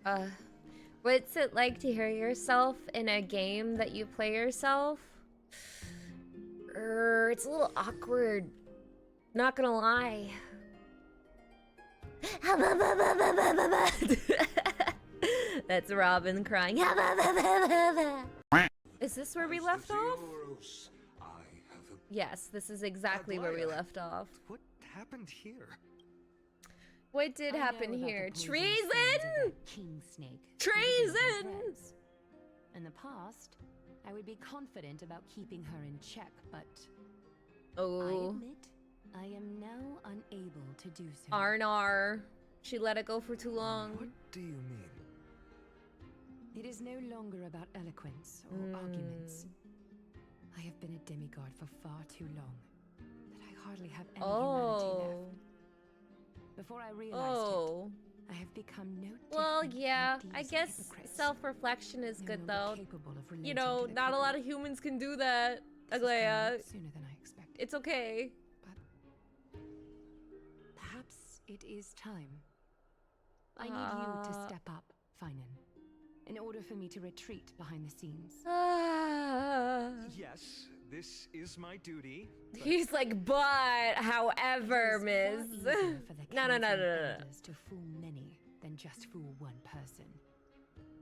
Uh, what's it like to hear yourself in a game that you play yourself? It's a little awkward. Not gonna lie. That's Robin crying. Is this where we left off? Yes, this is exactly where we left off. What happened here? What did happen here? Treason! King snake. Treason! In the past, I would be confident about keeping her in check, but oh, I admit I am now unable to do so. Arnar. She let it go for too long. What do you mean? It is no longer about eloquence or arguments. I have been a demigod for far too long that I hardly have any humanity left. Before I realized it, I have become no different. Well, yeah, from I these guess hypocrites. self-reflection is No good longer though. capable of You relating know, to the not a people. lot of humans can do that, This is coming Aglaya. up sooner than I expected. It's okay. But perhaps it is time. I need you to step up, Finan, in order for me to retreat behind the scenes. Yes, this is my duty. He's like, but, however, It miss. is far easier for the No. Council of Elders to fool many than just fool one person.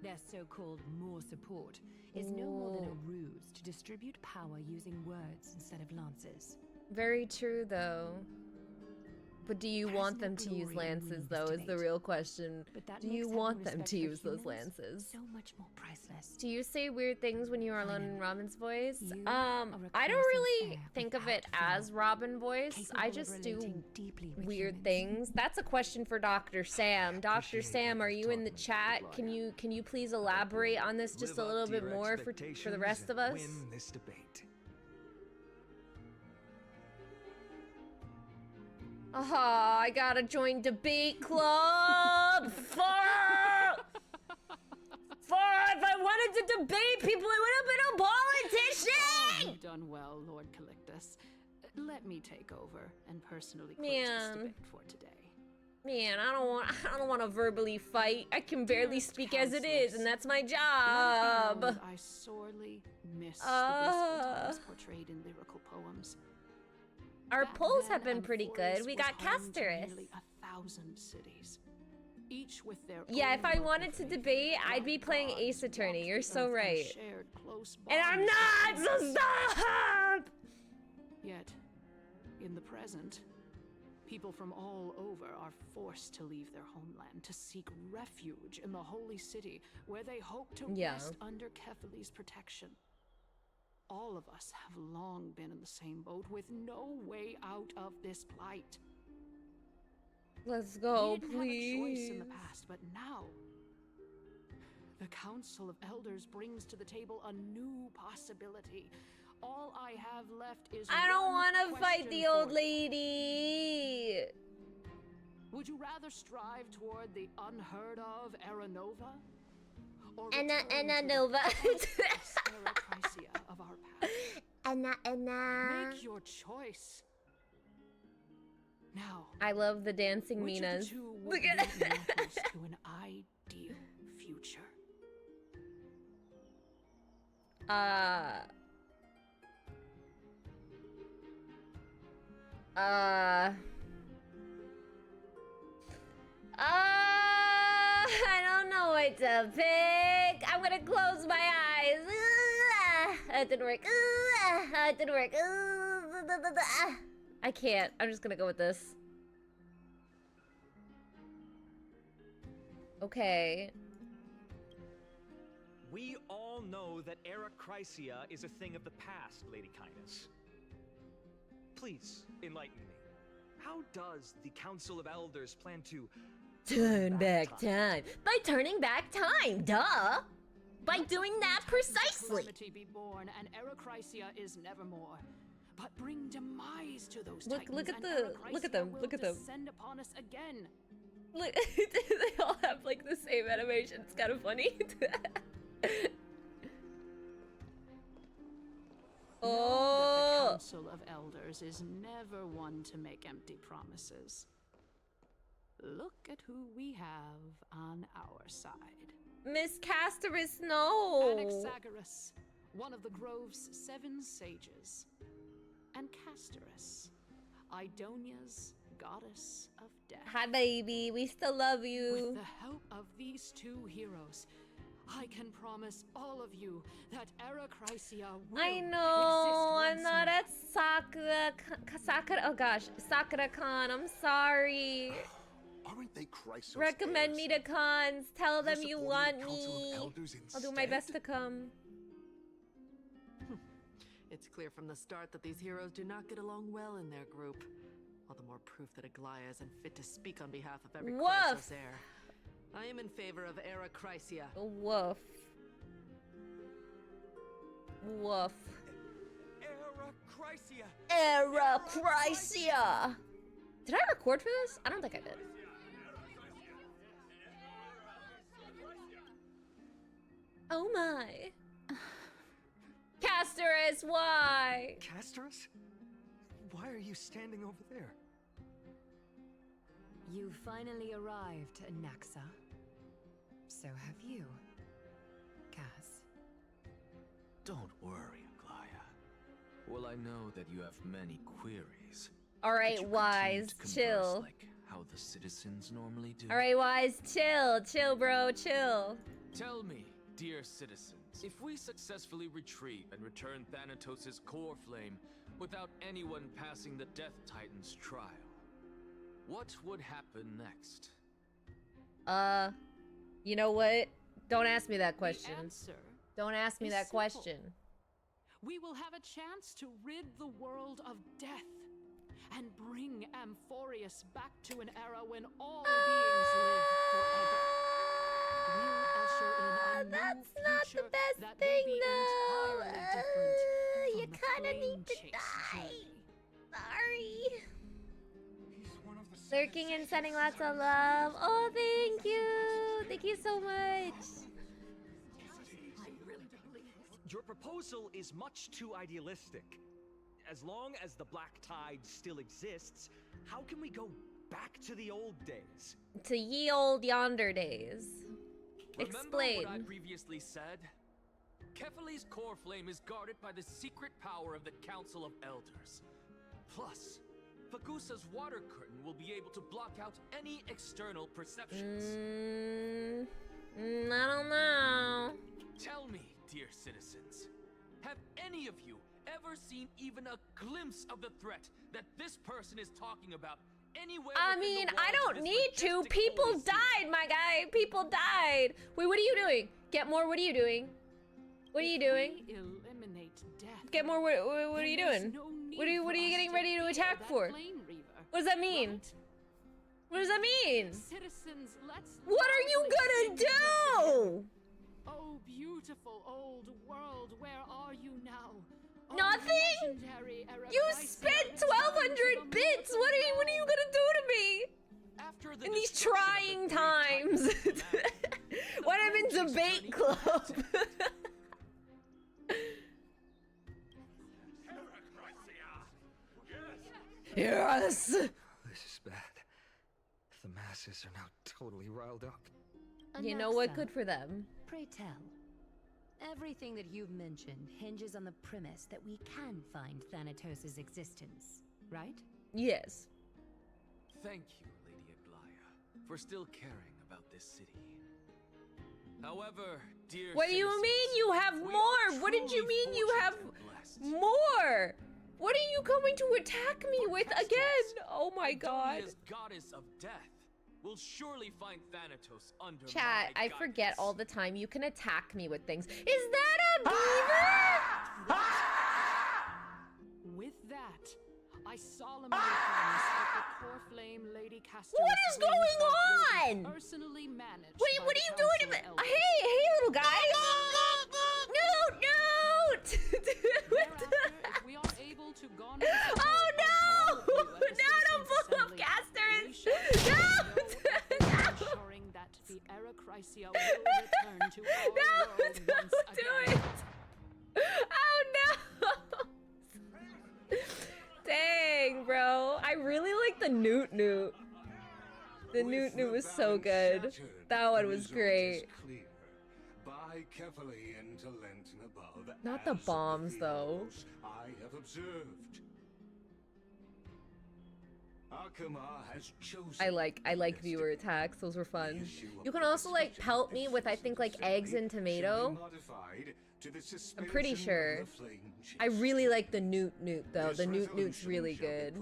Their so-called more support is no more than a ruse to distribute power using words instead of lances. Very true, though. But do you There's want no them to use glory in lances, runes though, to is the mate. real question. But that Do makes you having want them respect to for use those humans lances? so much more priceless. Do you say weird things when you are alone in Finan, Robin's voice? you I are a don't crescent really heir think of without it flaw, as Robin voice. capable I of just do relating deeply with weird humans. things. That's a question for Dr. Sam. Dr. Appreciate Sam, what are you've you in the taught me, chat? Aglaya. Can you please elaborate on this just a Live little up to bit your more for the expectations rest of and us? Win this debate. Aha, I gotta join debate club! Fuck! Fuck! If I wanted to debate people, I would have been a politician! You've done well, Lord Calictus. Let me take over and personally close Man. this debate for today. Man, I don't want to verbally fight. I can barely Dearest speak as it is, and that's my Let it be job. known that I sorely miss the blissful times portrayed in lyrical poems. Our Back polls then, have been pretty Amphoris good. We was got home to Casterus. nearly 1,000 cities, each with their Yeah, own if I local wanted to faith, debate, I'd be like playing gods Ace Attorney. walked You're the so earth right. shared close And I'm bonds not, with so humans. stop! Yet, in the present, people from all over are forced to leave their homeland to seek refuge in the holy city, where they hope to Yeah. rest under Kefali's protection. All of us have long been in the same boat, with no way out of this plight. Let's go, We didn't have a choice please. in the past, but now the Council of Elders brings to the table a new possibility. All I have left is I don't want want to fight the old lady. Would you rather strive toward the unheard of Aranova? Or Anna return to the Nova. countless Arachisia of our past? Anna. Make your choice. Now, I love the dancing which Minas. of the two would Look lead at mortals to an ideal future? I don't know what to pick. I'm gonna close my eyes. That didn't work. That didn't work. I can't. I'm just gonna go with this. Okay. We all know that Arachisia is a thing of the past, Lady Kindness. Please, enlighten me. How does the Council of Elders plan to Turn back time. By turning back time, duh! By doing that precisely! Calamity be born, and Arachisia is nevermore. But bring demise to those Look titans, at and them, Arachisia look at will them. descend upon us again. Look, they all have like the same animation. It's kind of funny. The Oh! Council of Elders is never one to make empty promises. Look at who we have on our side. Miss Casterus, no. Anaxagoras, one of the Grove's 7 sages. And Casterus, Idonia's goddess of death. Hi, baby. We still love you. With the help of these 2 heroes, I can promise all of you that Erachrisia will I know. exist I'm not once at Sakura. Oh gosh, Sakura-con. I'm sorry. Aren't they Chrysos Recommend heirs? me to cons. Tell them They're you supporting want the Council of me. Elders I'll do my best to instead? come. It's clear from the start that these heroes do not get along well in their group. All the more proof that Aglaia is unfit to speak on behalf of every Woof. Chrysos heir. I am in favor of Erachrisia. Woof. Woof. Erachrisia. Did I record for this? I don't think I did. Oh my. Casterus, why? Casterus? Why are you standing over there? You finally arrived, Anaxa. So have you, Cass. Don't worry, Aglaia. Well, I know that you have many queries. All Could right, you Wise, continue to chill. converse like how the citizens normally do? All right, Wise, chill. Chill, bro, chill. Tell me, dear citizens, if we successfully retrieve and return Thanatos' core flame without anyone passing the Death Titan's trial, what would happen next? You know what? Don't ask me that The question. answer Don't ask me is that simple. question. We will have a chance to rid the world of death and bring Amphorius back to an era when all beings live forever. We'll usher in a new That's not the future best that thing, will be though. entirely different You from the kinda need flame to chase die. journey. Sorry. Lurking and sending lots of love. Oh, thank you. Thank you so much. Your proposal is much too idealistic. As long as the Black Tide still exists, how can we go back to the old days? To ye old yonder days. Remember Explain. what I previously said? Kephale's core flame is guarded by the secret power of the Council of Elders. Plus, Fagusa's water curtain will be able to block out any external perceptions. I don't know. Tell me, dear citizens, have any of you ever seen even a glimpse of the threat that this person is talking about anywhere I within the mean, I walls of don't this need to. majestic People holy city? died, my guy. People died. Wait, what are you doing? Get more. What are you doing? What are you doing? We eliminate death. Get more. What are you then there's doing? no need What are you for us getting ready to fear attack that for? Flame Reaver, What does that mean? right? What does that mean? Citizens, let's What are you loudly gonna sing once do? again. Oh, beautiful old world, where are you now? Oh, Nothing? legendary You Erachrisia, spent return to 1,200 the bits. mortal What are you realm. gonna do to me? After the In these destruction of trying the times. Great Titan's command, When I'm in the Flame debate Chase club. Yes. This is bad. The masses are now totally riled up. You know what? Anaxa, Good for them. Pray tell. Everything that you've mentioned hinges on the premise that we can find Thanatos' existence, right? Yes. Thank you, Lady Aglaia, for still caring about this city. However, dear What do you citizens, mean you have we are more? What did you truly mean you fortunate have and blessed. more? What are you going to attack me with again? Oh my god. Idonia's goddess of death will surely find Thanatos under Chat, my I forget guidance. all the time you can attack me with things. Is that a beaver? With that, I solemnly promise that the core flame Lady Casterus What is going will be on? personally managed What by are the you doing to me? Council Elders. Hey, little guy. No, no. Thereafter, if we are able to garner the support Oh, of no. all of you at the No, don't Citizens' pull up Assembly, Casters. we shall No. know efforts ensuring that the Erachrisia will return to our No, world don't once do again. it. Oh no. Dang, bro. I really like the Newt Newt. The Newt Newt was so good. That one was great. Buy carefully into Lent and above. Not the as bombs, though. heroes I have observed. Okhema has chosen. I like viewer attacks. Those were fun. You can also like pelt me with I think like eggs and tomato. I'm pretty sure. I really like the newt though. The newt's really good.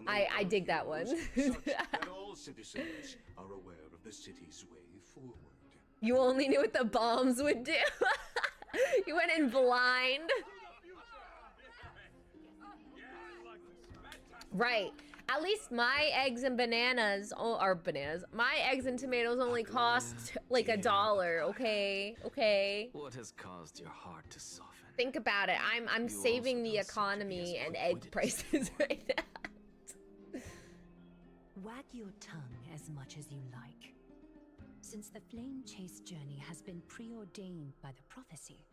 I dig that one. That all citizens are aware of the city's way forward. You only knew what the bombs would do. You went in blind. Right. At least my eggs and bananas are bananas. My eggs and tomatoes only cost like $1, okay? Okay. What has caused your heart to soften? Think about it. I'm saving the economy and egg prices right now. Wag your tongue as much as you like. Since the flame chase journey has been preordained by the prophecy,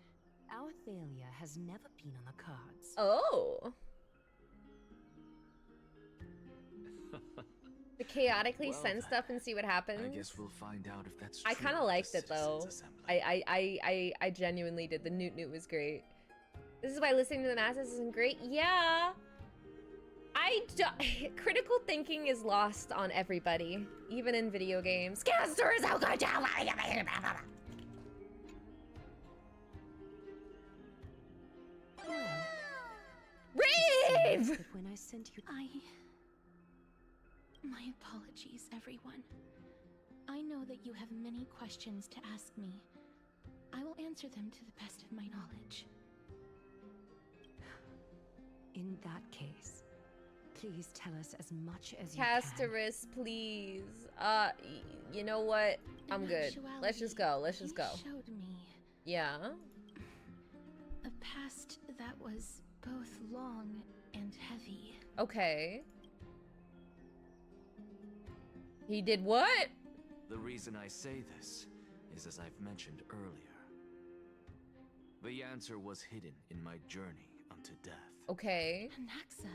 our failure has never been on the cards. Oh. The chaotically Well, send stuff and see what happens. I guess we'll find out if that's I true kind of at the liked it though. Citizens' Assembly. I genuinely did. The newt was great. This is why listening to the masses isn't great. Yeah. Critical thinking is lost on everybody, even in video games. Caster is how good job. Rave! But when I sent you, My apologies, everyone. I know that you have many questions to ask me. I will answer them to the best of my knowledge. in that case, please tell us as much as you Casterus, please. You know what? I'm good. Let's just go. Let's just go. You showed me Yeah. a past that was both long and heavy. Okay. He did what? The reason I say this is as I've mentioned earlier. The answer was hidden in my journey unto death. Okay. Anaxa,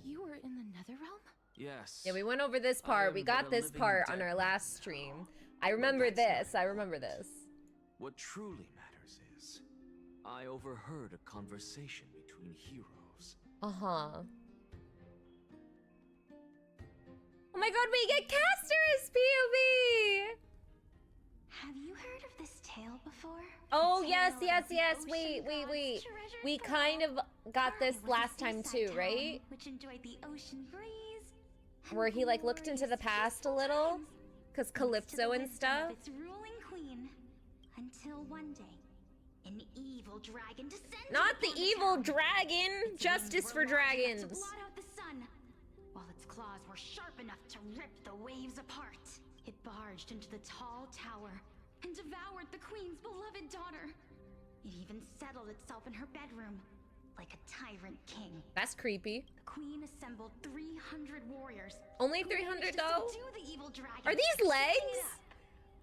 you were in the Netherrealm? Yes. Yeah, we went over this part. We got this part on our last stream. I remember this. I remember this. What truly matters is, I overheard a conversation between heroes. Uh-huh. Oh my god, we get Caster's POV! Have you heard of this tale before? Oh, The yes, tale yes, of the yes. ocean Wait. god's treasured We gold. kind of got this I was a last time seaside too, town right? Which enjoyed the ocean breeze. and Where he like looked into the glorious past a peaceful little? times, Cause thanks to Calypso the and wisdom stuff? of its ruling queen, until one day, an evil dragon descended Not the upon evil town. dragon! Its Justice wings for were large enough dragons! to blot out the sun, while its claws were sharp enough to rip the waves apart. It barged into the tall tower and devoured the queen's beloved daughter. It even settled itself in her bedroom, like a tyrant king. That's creepy. The queen assembled 300 warriors. Only who 300 managed to though? subdue the evil dragon. Are these She made legs? up.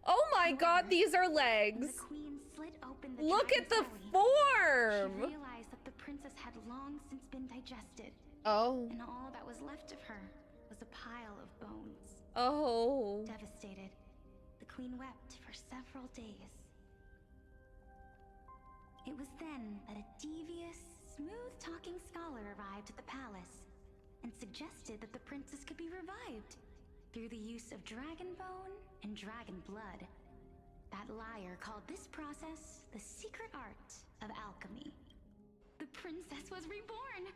Oh my god, However, these are when legs! the queen slit open the Look at dragon's the belly, form! She realized that the princess had long since been digested, Oh. and all that was left of her was a pile of bones. Oh. Devastated, the queen wept for several days. It was then that a devious, smooth-talking scholar arrived at the palace and suggested that the princess could be revived through the use of dragon bone and dragon blood. That liar called this process the secret art of alchemy. The princess was reborn.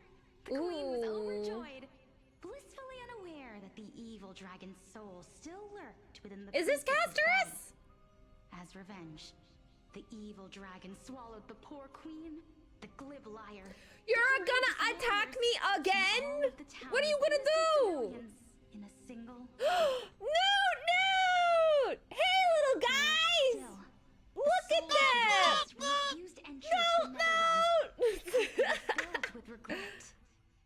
The queen was Ooh. overjoyed, blissfully unaware that the evil dragon's soul still lurked within the Is this princess's Casterus? body. As revenge, the evil dragon swallowed the poor queen, the glib liar. You're gonna attack me again? What are you gonna do? In a single. Newt! Hey, little guys! Still, Look at that! refused entry to the Netherrealm, filled with regret.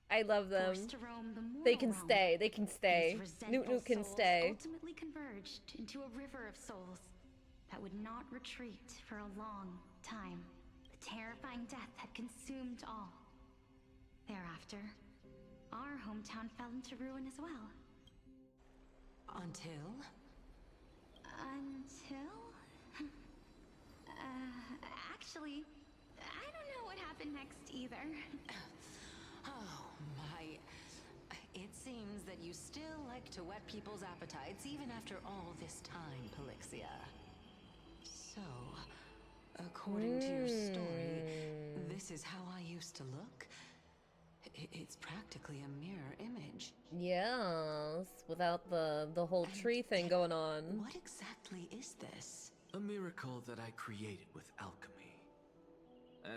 I love them. Forced to roam the They mortal can realm, stay. They can stay. these Newt resentful can souls stay. ultimately converged into a river of souls that would not retreat for a long time. The terrifying death had consumed all. Thereafter, our hometown fell into ruin as well. Until? Actually, I don't know what happened next either. Oh my. It seems that you still like to whet people's appetites even after all this time, Pelixia. So, according to your story, this is how I used to look? It's practically a mirror image. Yes, without the whole tree thing going on. What exactly is this? A miracle that I created with alchemy.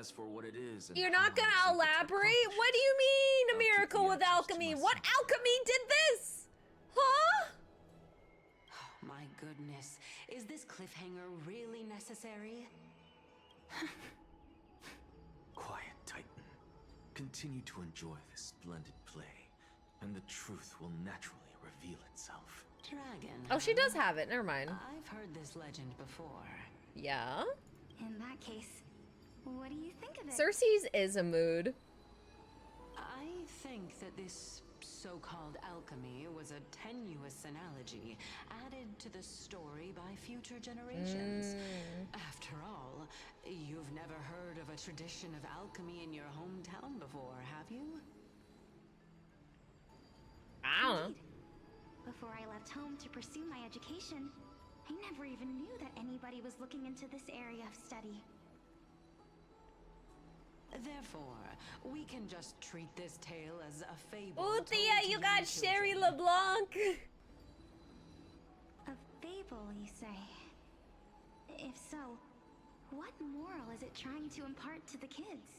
As for what it is, and You're how not gonna I was able to elaborate? accomplish What do you mean, a I'll keep miracle the with answers to alchemy? What myself. alchemy did this? Huh? Oh my goodness. Is this cliffhanger really necessary? Quiet, Titan. Continue to enjoy this splendid play, and the truth will naturally reveal itself. Dragon. Oh, she does have it. Never mind. I've heard this legend before. Yeah? In that case, what do you think of it? Cersei's is a mood. I think that this so-called alchemy was a tenuous analogy added to the story by future generations. After all, you've never heard of a tradition of alchemy in your hometown before, have you? I don't know. Indeed. Before I left home to pursue my education, I never even knew that anybody was looking into this area of study. Therefore, we can just treat this tale as a fable. Ooh, told Thea, to you young got Sherry children. LeBlanc. A fable, you say? If so, what moral is it trying to impart to the kids?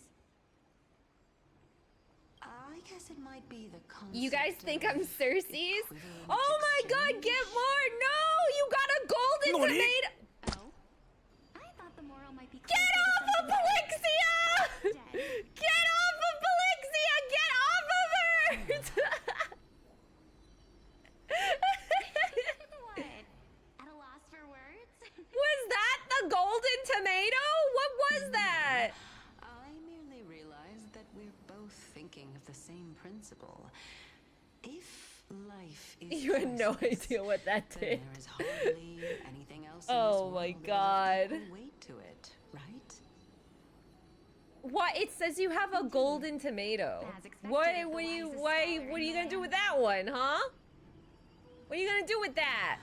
I guess it might be the concept. You guys think I'm of Cersei's? equivalent Oh my god, get exchange. more! No! You got a golden tomato! Oh? I thought the moral might be Get off of Pelixia! Dead. Get off of Pelixia! Get off of her! What? At a loss for words? Was that the golden tomato? What was that? I merely realized that we're both thinking of the same principle. If life is You had no priceless, idea what that then did. there is hardly anything else Oh in this my world God. that will weight to it, right? What? It says you have a golden tomato. As expected, What? if the What are you? wisest Why? scholar What are in you the gonna do land. with that one, huh? What are you gonna do with that?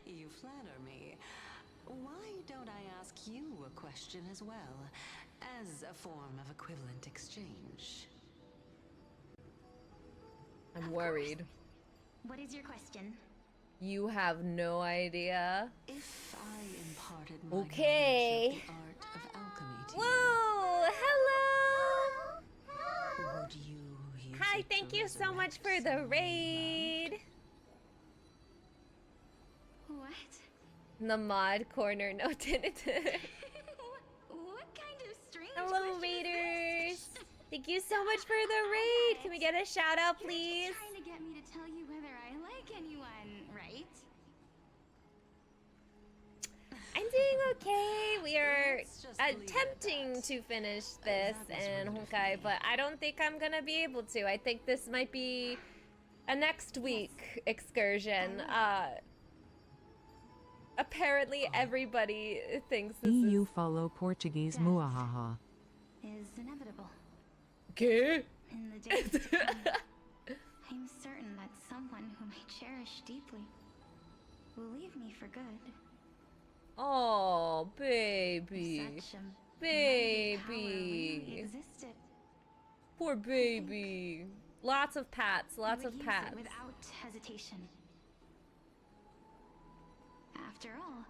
You flatter me. Why don't I ask you a question as well, as a form of equivalent exchange? I'm worried. What is your question? You have no idea. If I imparted my Okay. knowledge of the art of alchemy to Whoa! Hello! you, would you use Hi, it to thank you so much resurrect for the someone you raid. What? The mod corner noted. What kind of strange Hello, question is raiders. this? Thank you so much for the raid. Can we get a shout out, You're please? just trying to get me to tell you whether I like anyone, right? I'm doing okay. We are Let's just leave it at attempting that. to finish this That was in rude of Honkai, me. but I don't think I'm gonna be able to. I think this might be a next week excursion. Apparently everybody thinks this EU is follow Portuguese Death. muahaha. Is inevitable. okay. In the days to come, I'm certain that someone whom I cherish deeply will leave me for good. Oh, baby. Such a mighty power Baby. really existed. Poor baby. Lots of pats, I lots would of use pats. it without hesitation. After all,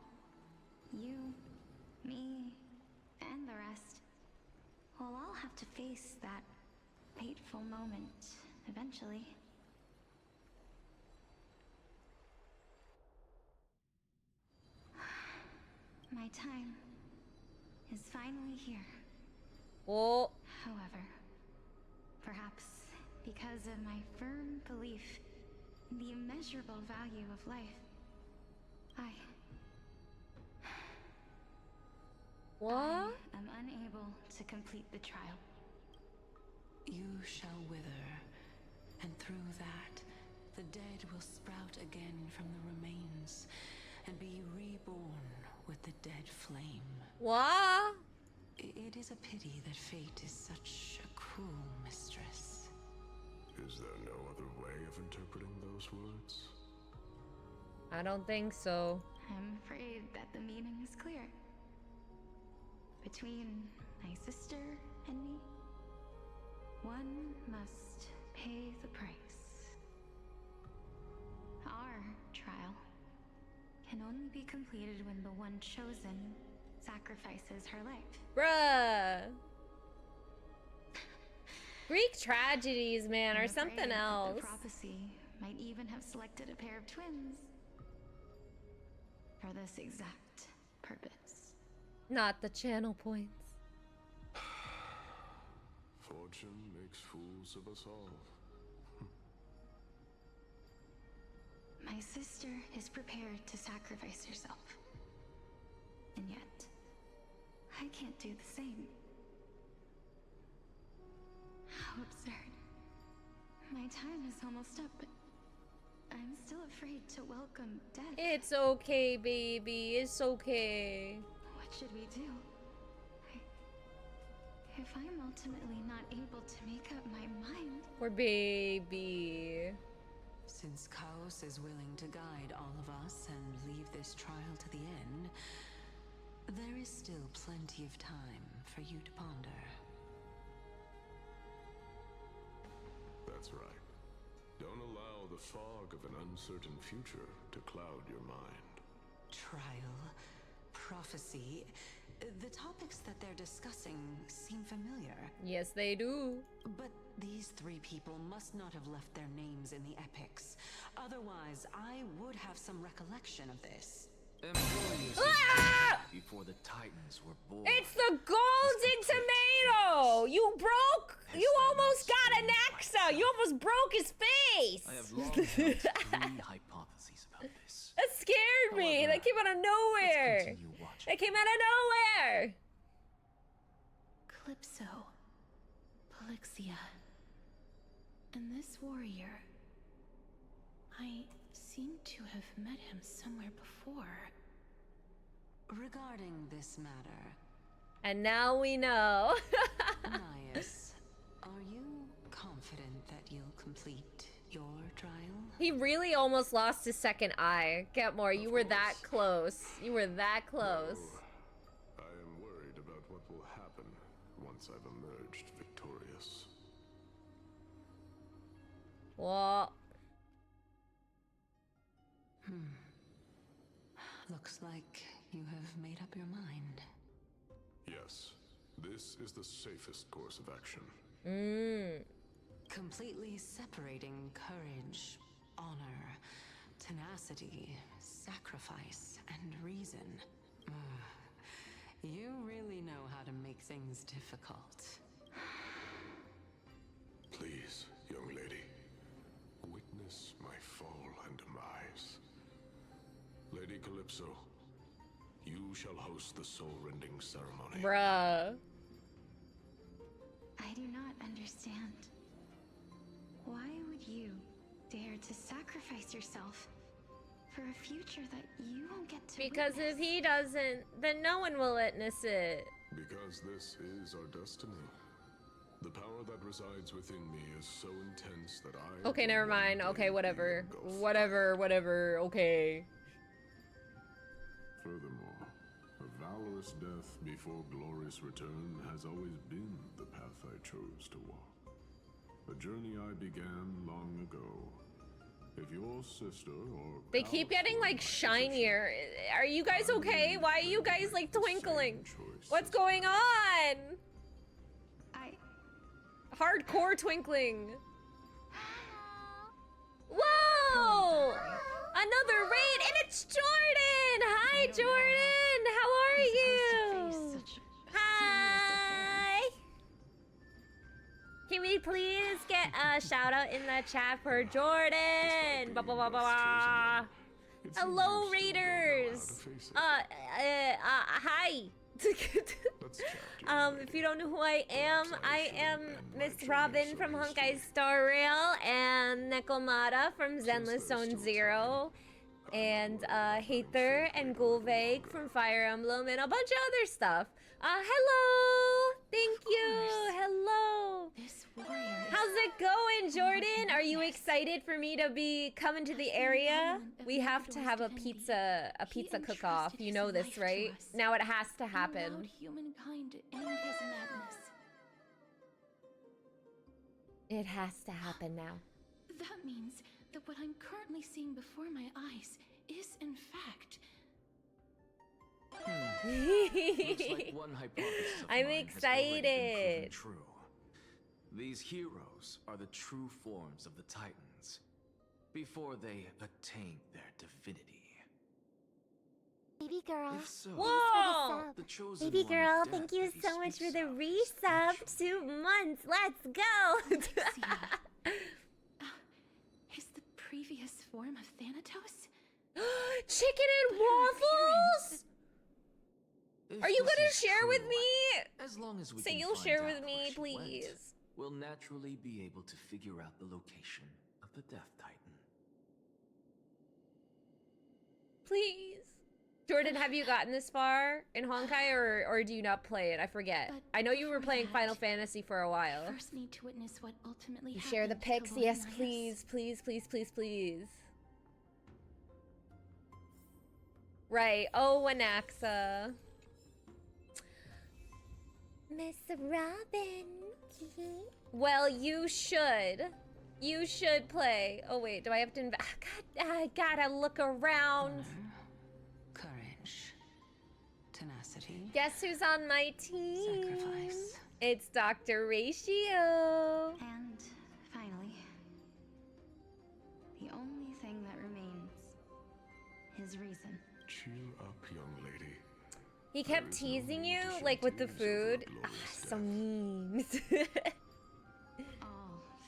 you, me, and the rest will all have to face that fateful moment eventually. My time is finally here. Oh, However, perhaps because of my firm belief in the immeasurable value of life, what? I am unable to complete the trial. You shall wither, and through that, the dead will sprout again from the remains, and be reborn with the dead flame. What? It is a pity that fate is such a cruel mistress. Is there no other way of interpreting those words? I don't think so. I'm afraid that the meaning is clear. Between my sister and me, one must pay the price. Our trial can only be completed when the one chosen sacrifices her life. Bruh. Greek tragedies, man, I'm or afraid something that else. The prophecy might even have selected a pair of twins for this exact purpose. Not the channel points. Fortune makes fools of us all. My sister is prepared to sacrifice herself. And yet, I can't do the same. How absurd. My time is almost up, but I'm still afraid to welcome death. It's okay, baby. It's okay. What should we do? If I'm ultimately not able to make up my mind... Poor baby. Since Chaos is willing to guide all of us and leave this trial to the end, there is still plenty of time for you to ponder. That's right. Don't allow the fog of an uncertain future to cloud your mind. Trial, prophecy, the topics that they're discussing seem familiar. Yes, they do. But these three people must not have left their names in the epics. Otherwise, I would have some recollection of this. Before the Titans were born. It's the golden tomato! You broke! You almost got Anaxa! You almost broke his face! I have long held three hypotheses about this. That scared me! However, That came out of nowhere! let's continue watching. That came out of nowhere! Calypso, Polixia, and this warrior. I seem to have met him somewhere before. Regarding this matter, And now we know. Gnaeus, are you confident that you'll complete your trial? He really almost lost his second eye. Getmore, you were that close. You were that close. No, I am worried about what will happen once I've emerged victorious. Well, Looks like you have made up your mind. Yes, this is the safest course of action. Completely separating courage, honor, tenacity, sacrifice, and reason. You really know how to make things difficult. Please, young lady, witness my fall and demise. Lady Calypso, you shall host the soul-rending ceremony. bruh. I do not understand. Why would you dare to sacrifice yourself for a future that you won't get to Because witness? if he doesn't, then no one will witness it. Because this is our destiny. The power that resides within me is so intense that I... Okay, never mind. Okay, whatever. Whatever. Okay. Furthermore, a valorous death before glorious return has always been the path I chose to walk. A journey I began long ago. If your sister or... They keep getting like shinier. Are you guys okay? Why are you guys like twinkling? What's going on? Hardcore twinkling. Whoa! Another raid, and it's Jordan! Hi, Jordan! How are you? Hi! Can we please get a shout out in the chat for Jordan? Ba ba ba ba ba. Hello, raiders! Hi! If you don't know who I am Miss Robin from Honkai Star Rail, and Nekomata from Zenless Zone Zero, and Haether and Gulveig from Fire Emblem, and a bunch of other stuff. Hello! Thank you. Hello. This warrior is How's it going, Jordan? Are you excited for me to be coming to the area? We have to have a pizza cook-off. You know this, right? Now it has to happen. allowed humankind to end his madness. It has to happen now. That means that what I'm currently seeing before my eyes is, in fact, Looks like one hypothesis of I'm mine has already been proven excited. true. These heroes are the true forms of the Titans before they attain their divinity. Baby girl. If so, Whoa! the chosen Baby one girl, of thank death you that he so much for speaks the of is resub. special. 2 months. Let's go. is the previous form of Thanatos? Chicken and waffles? If Are you this gonna is share with true, me? as long as we Say can you'll find share out with where me, she went, please. we'll naturally be able to figure out the location of the Death Titan. Please. Jordan, have you gotten this far in Honkai or do you not play it? I forget. But I know you were before playing that, Final Fantasy for a while. First need to witness what ultimately You share the happened to pics? Lord Yes, Gnaeus. please, please, please, please, please. Right. Oh, Anaxa. Miss Robin. Well, you should. You should play. Oh, wait. Do I have to God, I gotta look around. Courage. Tenacity. Guess who's on my team? Sacrifice. It's Dr. Ratio. And finally, the only thing that remains is reason. Cheer up, young lady. He kept teasing you, like with the food. Ah, so mean. All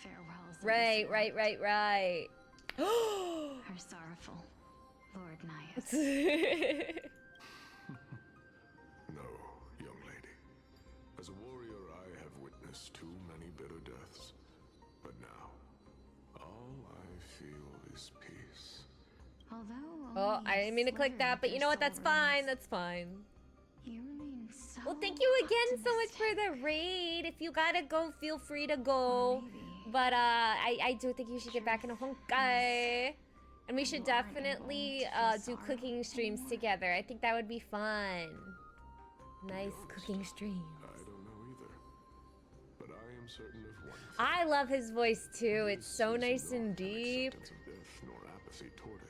farewells. of Right, this right, world right, right. Are sorrowful, Lord Gnaeus. No, young lady. As a warrior, I have witnessed too many bitter deaths. But now, all I feel is peace. Although Oh, only I a didn't mean to click sliver that, of but you your know what? That's soul fine. remains, That's fine. You remain so Well, thank you again so much for optimistic. the raid. If you gotta go, feel free to go. Maybe But I do think you should get back into Honkai. And we should You aren't definitely able to feel do cooking sorrow streams anymore. together. I think that would be fun. Nice honest, cooking streams. I don't know either. But I am certain of one thing. I love his voice too. It's This so is nice not and an deep. acceptance of death nor apathy toward it.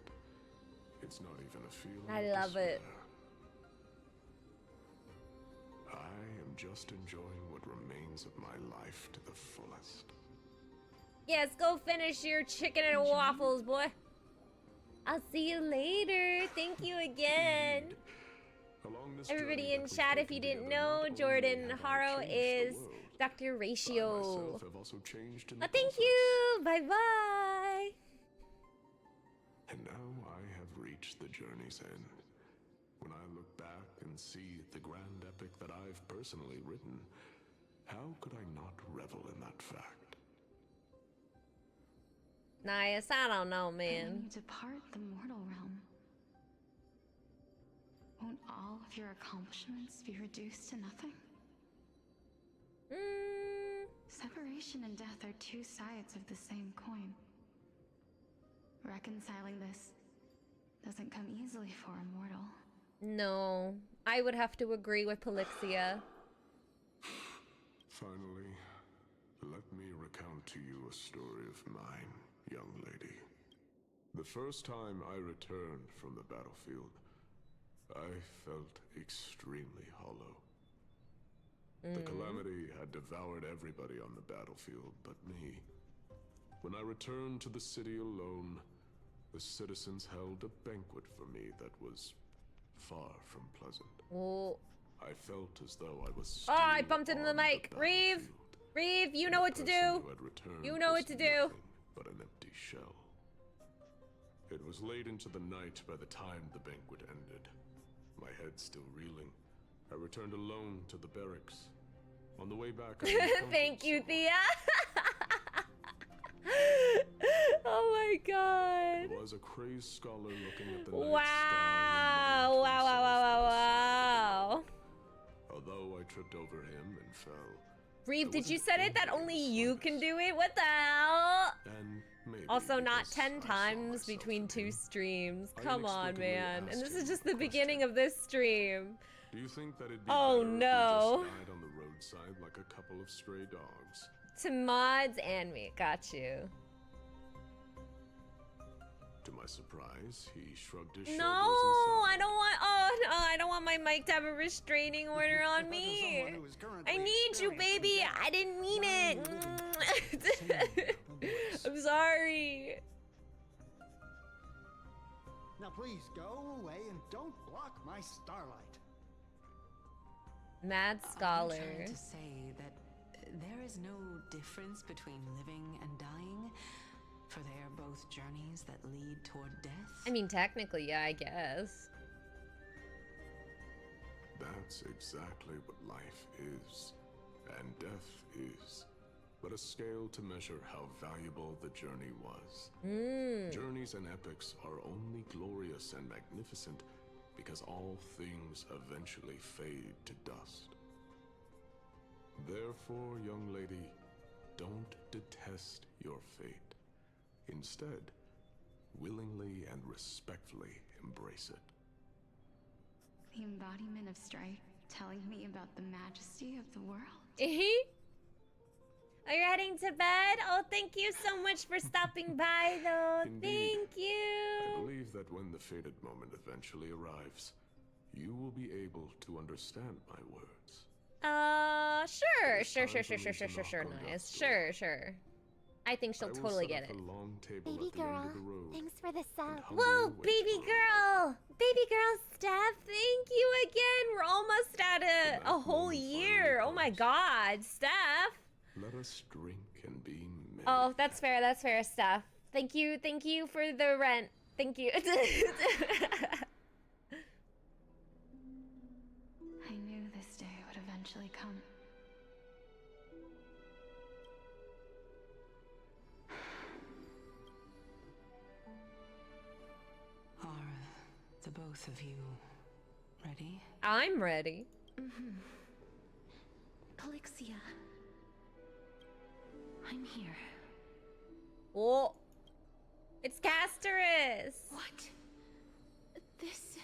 It's not even a feeling I of love it. despair. I am just enjoying what remains of my life to the fullest. Yes, go finish your chicken and waffles, boy. I'll see you later. Thank you again. Along this Everybody journey in that we've chat, if taken you didn't together, know, not only Jordan have I Haro changed is the world, Dr. I Ratio. myself have also changed in the Thank process. you. Bye bye. And now I have reached the journey's end. When I look back and see the grand epic that I've personally written, how could I not revel in that fact? Nice. I don't know, But when man. you depart the mortal realm, won't all of your accomplishments be reduced to nothing? Separation and death are two sides of the same coin. Reconciling this doesn't come easily for a mortal. No. I would have to agree with Polixia. Finally, let me recount to you a story of mine, young lady. The first time I returned from the battlefield, I felt extremely hollow. The calamity had devoured everybody on the battlefield but me. When I returned to the city alone, the citizens held a banquet for me that was far from pleasant. Oh. I felt as though I was Oh, I still bumped into the on mic. Reeve! battlefield. Reeve, you And know the what to person do. who had returned You know was what to do. nothing but an empty shell. It was late into the night by the time the banquet ended. My head still reeling, I returned alone to the barracks. On the way back, I encountered Thank you, someone. Thea. Oh my god. It was a crazed scholar looking at the night Wow. sky and Wow, muttering to wow, wow, himself wow, as he wow. Although I I tripped over him and fell. Reeve, did you set it that only you can do it? What the hell? And maybe Also, not because 10 I saw times myself between in 2 him, streams. I Come on, inexplicably man. And asked this is him just a the beginning of this stream. Do you think that it'd be Oh, better no. if we just died on the roadside like a couple of stray dogs? To mods and me. Got you. To my surprise, he shrugged his shoulders No, I don't want. Oh no, I don't want my mic to have a restraining order on me. I need you, baby. I didn't mean it. I'm sorry. Now please go away and don't block my starlight. Mad I'm scholar. trying to say that there is no difference between living and dying, for they are both journeys that lead toward death. I mean, technically, yeah, I guess. That's exactly what life is, and death is, but a scale to measure how valuable the journey was. Journeys and epics are only glorious and magnificent because all things eventually fade to dust. Therefore, young lady, don't detest your fate. Instead, willingly and respectfully embrace it. The embodiment of strife telling me about the majesty of the world. Are you heading to bed? Oh, thank you so much for stopping by, though. Indeed. Thank I you. believe that when the fated moment eventually arrives, you will be able to understand my words. Sure, nice. Sure. I think she'll I will totally set get up it. a long table Baby at the end girl, of the road, thanks for the sub. and Whoa, humbly wait baby for girl! Baby girl Steph, thank you again. We're almost at a whole year. Oh my god, Steph. Let us drink and be merry. Oh, that's fair, Steph. Thank you for the rent. Thank you. I knew this day would eventually come. Are the both of you ready? I'm ready. Cipher. I'm here. Oh, it's Casterus. What? This...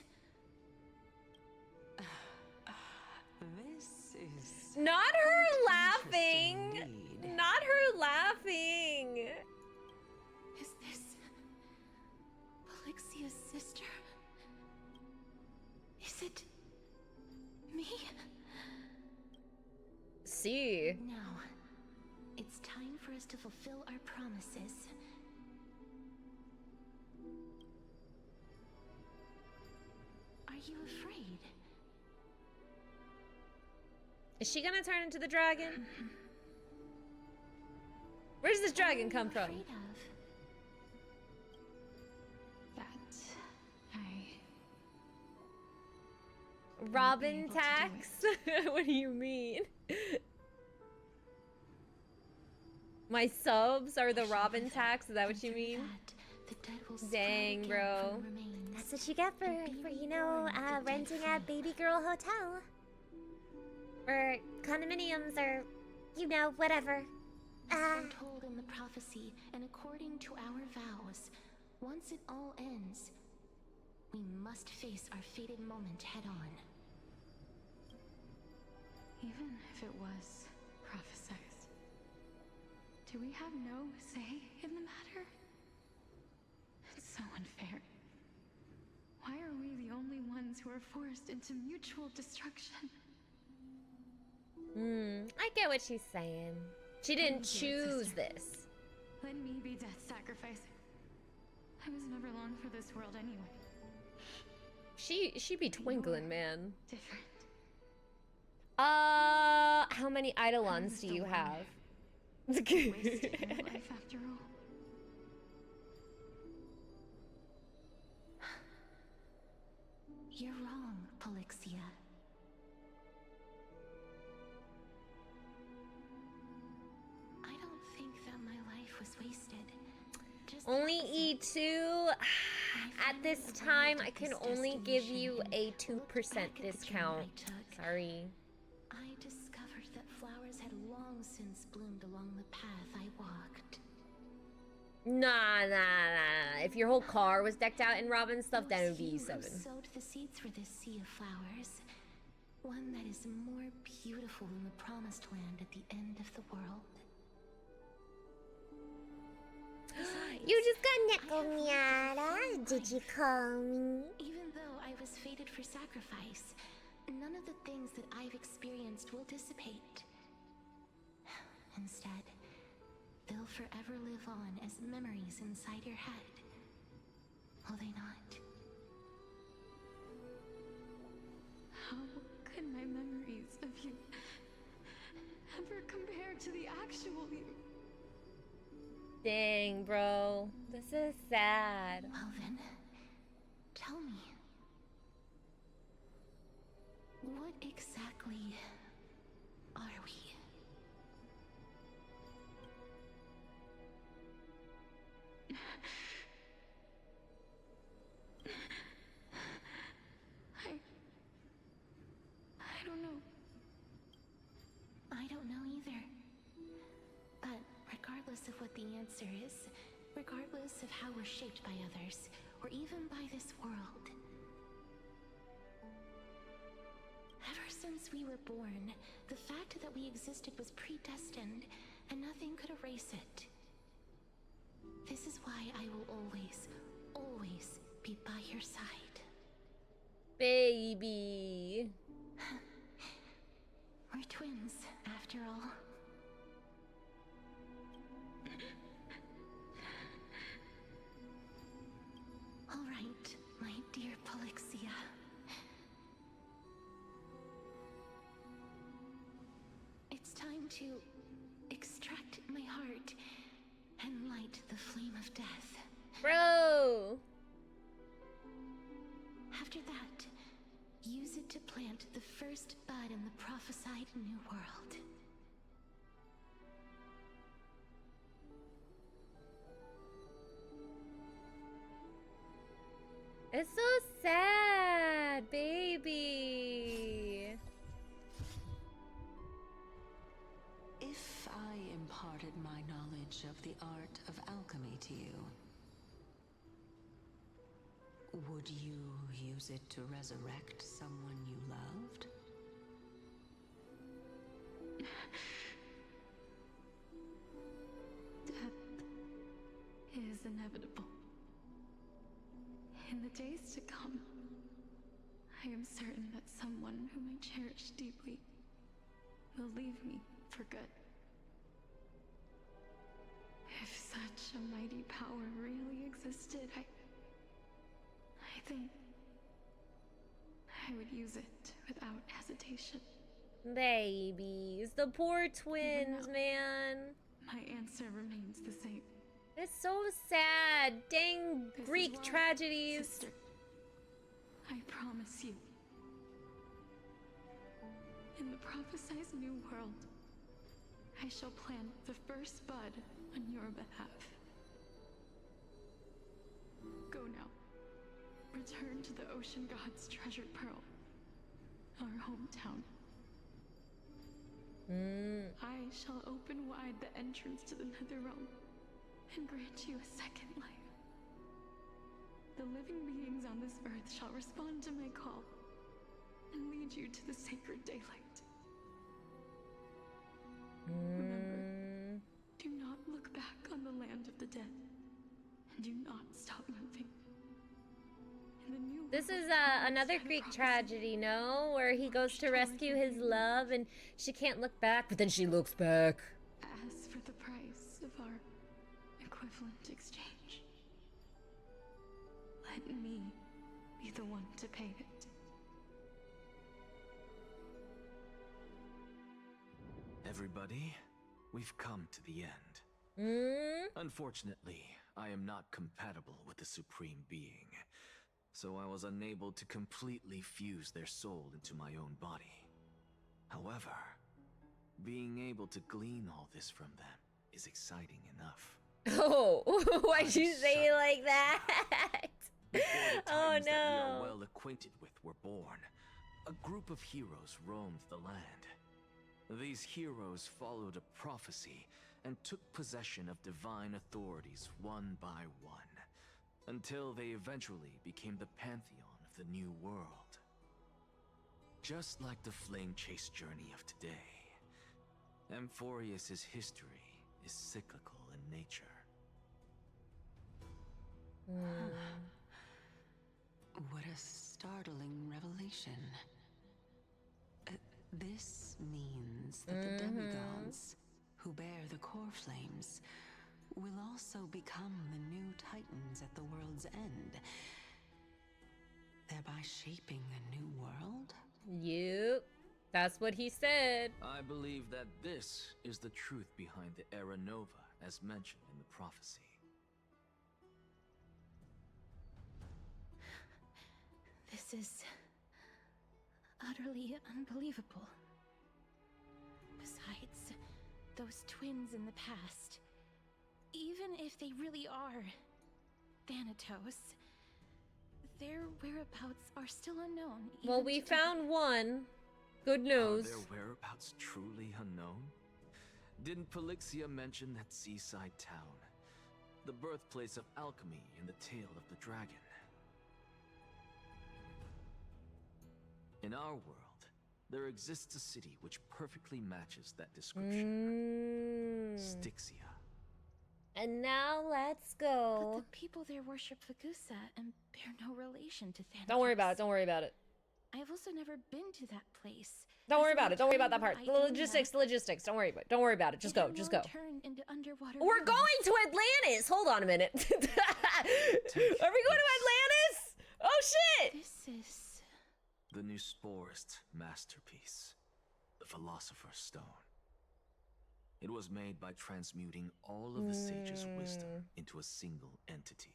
This is... Not her laughing. indeed. Not her laughing. Is this... Cipher's sister? Is it... me? See. Now, it's time for us to fulfill our promises. Are you afraid? Is she gonna turn into the dragon? Where does this dragon come from? Afraid of? That I Robin able to do tax? What do you mean? My subs are the Robin tax? Is that what you mean? The dead will sprout Dang, again bro. from the remains. That's what you get for renting a baby girl hotel. Or condominiums or, whatever. As foretold in the prophecy, and according to our vows, once it all ends, we must face our fated moment head-on. even if it was prophesized, do we have no say in the matter? It's so unfair. Why are we the only ones who are forced into mutual destruction? I get what she's saying. She didn't choose this. Let me be death sacrifice. I was never long for this world anyway. She be twinkling, man. Different. How many Eidolons do you have? Wasted your life after all. You're wrong, Cipher. I don't think that my life was wasted. Just Only opposite. E2. At this time, I can only give you a 2% discount. Sorry. I discovered that flowers had long since bloomed along the path I walked. Nah. If your whole car was decked out in Robin stuff, then it would be E7. You sowed the seeds for this sea of flowers. One that is more beautiful than the promised land at the end of the world. Besides, You just got nickel, Miata. Did you call me? even though I was fated for sacrifice, none of the things that I've experienced will dissipate. Instead, they'll forever live on as memories inside your head. Will they not? How could my memories of you ever compare to the actual you? Dang, bro. This is sad. Well then, tell me. What exactly are we? I don't know. I don't know either. But regardless of what the answer is, regardless of how we're shaped by others, or even by this world, ever since we were born, the fact that we existed was predestined, and nothing could erase it. This is why I will always, always be by your side. Baby. We're twins, after all. All right, my dear Polixia. It's time to extract my heart and light the flame of death. Bro! After that, use it to plant the first bud in the prophesied new world. It's so sad, baby. If I imparted my knowledge of the art of alchemy to you, would you use it to resurrect someone you loved? Death is inevitable. In the days to come, I am certain that someone whom I cherish deeply will leave me for good. If such a mighty power really existed, I think I would use it without hesitation. Babies, the poor twins, man. My answer remains the same. It's so sad. Dang Greek tragedies. Sister, I promise you, in the prophesied new world, I shall plant the first bud on your behalf. Go now. Return to the ocean god's treasured pearl, our hometown. I shall open wide the entrance to the nether realm and grant you a second life. The living beings on this earth shall respond to my call and lead you to the sacred daylight. Remember, do not look back on the land of the dead, and do not stop moving. In the new This is world, another I Greek promise tragedy, no? Where he goes to rescue his love and she can't look back, but then she looks back. as for the price of our equivalent exchange, let me be the one to pay it. Everybody, we've come to the end. Unfortunately, I am not compatible with the Supreme Being, so I was unable to completely fuse their soul into my own body. However, being able to glean all this from them is exciting enough. Oh, why'd you say it like that? Before the Oh times that we are no. well acquainted with were born, a group of heroes roamed the land. These heroes followed a prophecy and took possession of divine authorities one by one, until they eventually became the pantheon of the New World. Just like the flame chase journey of today, Amphorius's history is cyclical in nature. What a startling revelation. This means that the demigods, who bear the core flames, will also become the new titans at the world's end, thereby shaping a new world? Yep, that's what he said. I believe that this is the truth behind the Era Nova, as mentioned in the prophecy. This is utterly unbelievable. Besides, those twins in the past, even if they really are Thanatos, their whereabouts are still unknown. Well, we found one. Good news. Are their whereabouts truly unknown? Didn't Polixia mention that seaside town, the birthplace of alchemy and the tale of the dragon? In our world, there exists a city which perfectly matches that description. Styxia. And now let's go. But the people there worship Fagusa and bear no relation to Thanatos. Don't worry about it. Don't worry about it. I've also never been to that place. Don't worry about it. Don't worry about that part. The logistics. Don't worry about it. Don't worry about it. Just go. Just go. Turn into underwater We're going to Atlantis. Hold on a minute. Are we going to Atlantis? Oh shit! This is the new Sporist masterpiece, the Philosopher's Stone. It was made by transmuting all of the sage's wisdom into a single entity.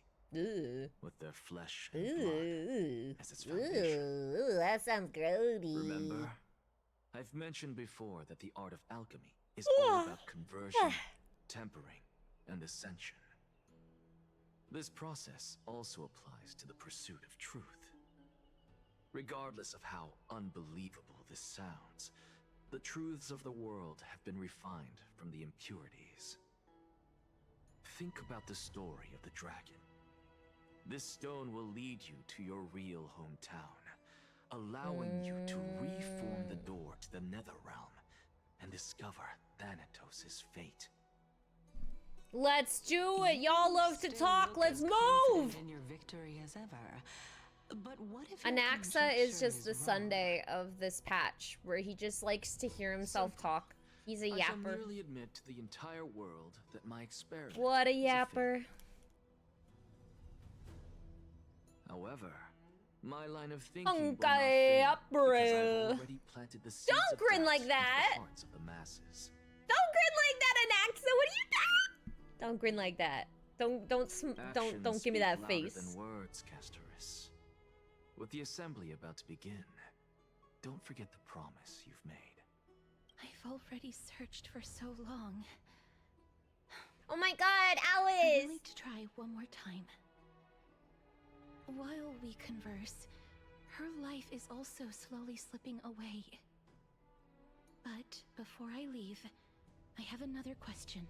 With their flesh and blood as its foundation. Ooh, that sounds grody. Remember, I've mentioned before that the art of alchemy is all about conversion, tempering, and ascension. This process also applies to the pursuit of truth. Regardless of how unbelievable this sounds, the truths of the world have been refined from the impurities. Think about the story of the dragon. This stone will lead you to your real hometown, allowing you to reform the door to the Nether Realm and discover Thanatos' fate. Let's do it. Y'all love to talk. Let's move. In your victory as ever. But what if Anaxa is just the Sunday of this patch, where he just likes to hear himself talk. He's a I shall yapper. merely admit to the entire world that my experiment What a was yapper. However, my line of thinking will not Honkai fail, because I've April. already planted the seeds Don't of grin doubt like into the that. hearts of the masses. Don't grin like that, Anaxa. What are you doing? Don't grin like that. Don't Actions give me speak that louder face. than words, Castoris. With the assembly about to begin, don't forget the promise you've made. I've already searched for so long. Oh my god, I'm Alice! willing to try one more time. While we converse, her life is also slowly slipping away. But before I leave, I have another question.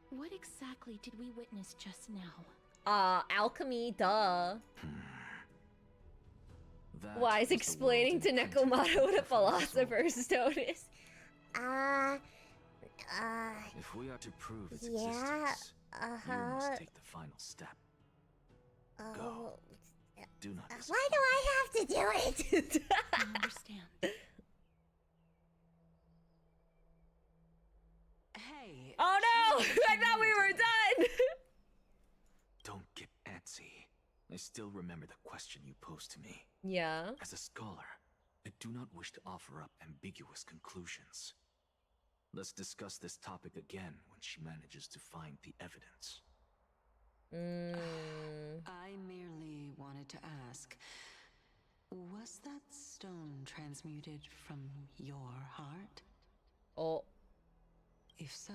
What exactly did we witness just now? Alchemy, duh. That Wise was the explaining world to imprinted Nekomato what a with the philosopher's stone is. If we are to prove its yeah, existence, you must take the final step. Go. Do not despair. Why do I have to do it? I understand. Hey. Oh no! I thought we were done! Don't get antsy. I still remember the question you posed to me. Yeah? As a scholar, I do not wish to offer up ambiguous conclusions. Let's discuss this topic again when she manages to find the evidence. I merely wanted to ask, was that stone transmuted from your heart? Oh. If so,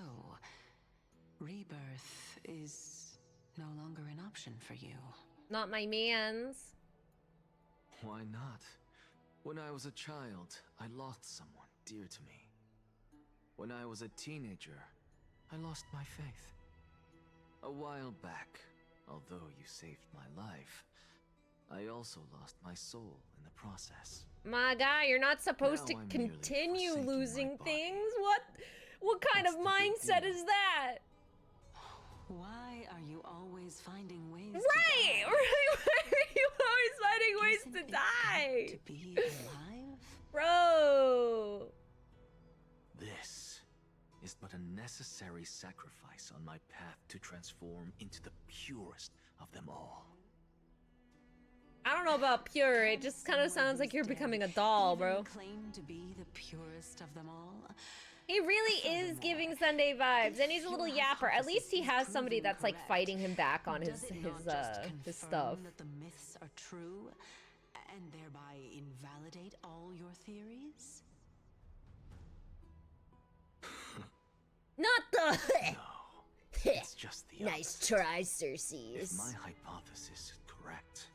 rebirth is no longer an option for you. Not my man's. Why not? When I was a child, I lost someone dear to me. When I was a teenager, I lost my faith. A while back, although you saved my life, I also lost my soul in the process. My guy, you're not supposed Now to I'm continue merely forsaking losing my body. things? What kind of mindset is that? Why are you always finding ways to Right! die? Right! Why are you always finding ways Isn't to it die? good to be alive? Bro! This is but a necessary sacrifice on my path to transform into the purest of them all. I don't know about pure, it just kind of sounds like you're becoming a doll, bro. Claim to be the purest of them all? He really is giving Sunday vibes, and he's a little yapper. At least he has somebody that's like fighting him back on his stuff. That the myths are true, and thereby invalidate all your theories? Not the. No, it's just the Nice opposite. try, Circes. If my hypothesis is correct,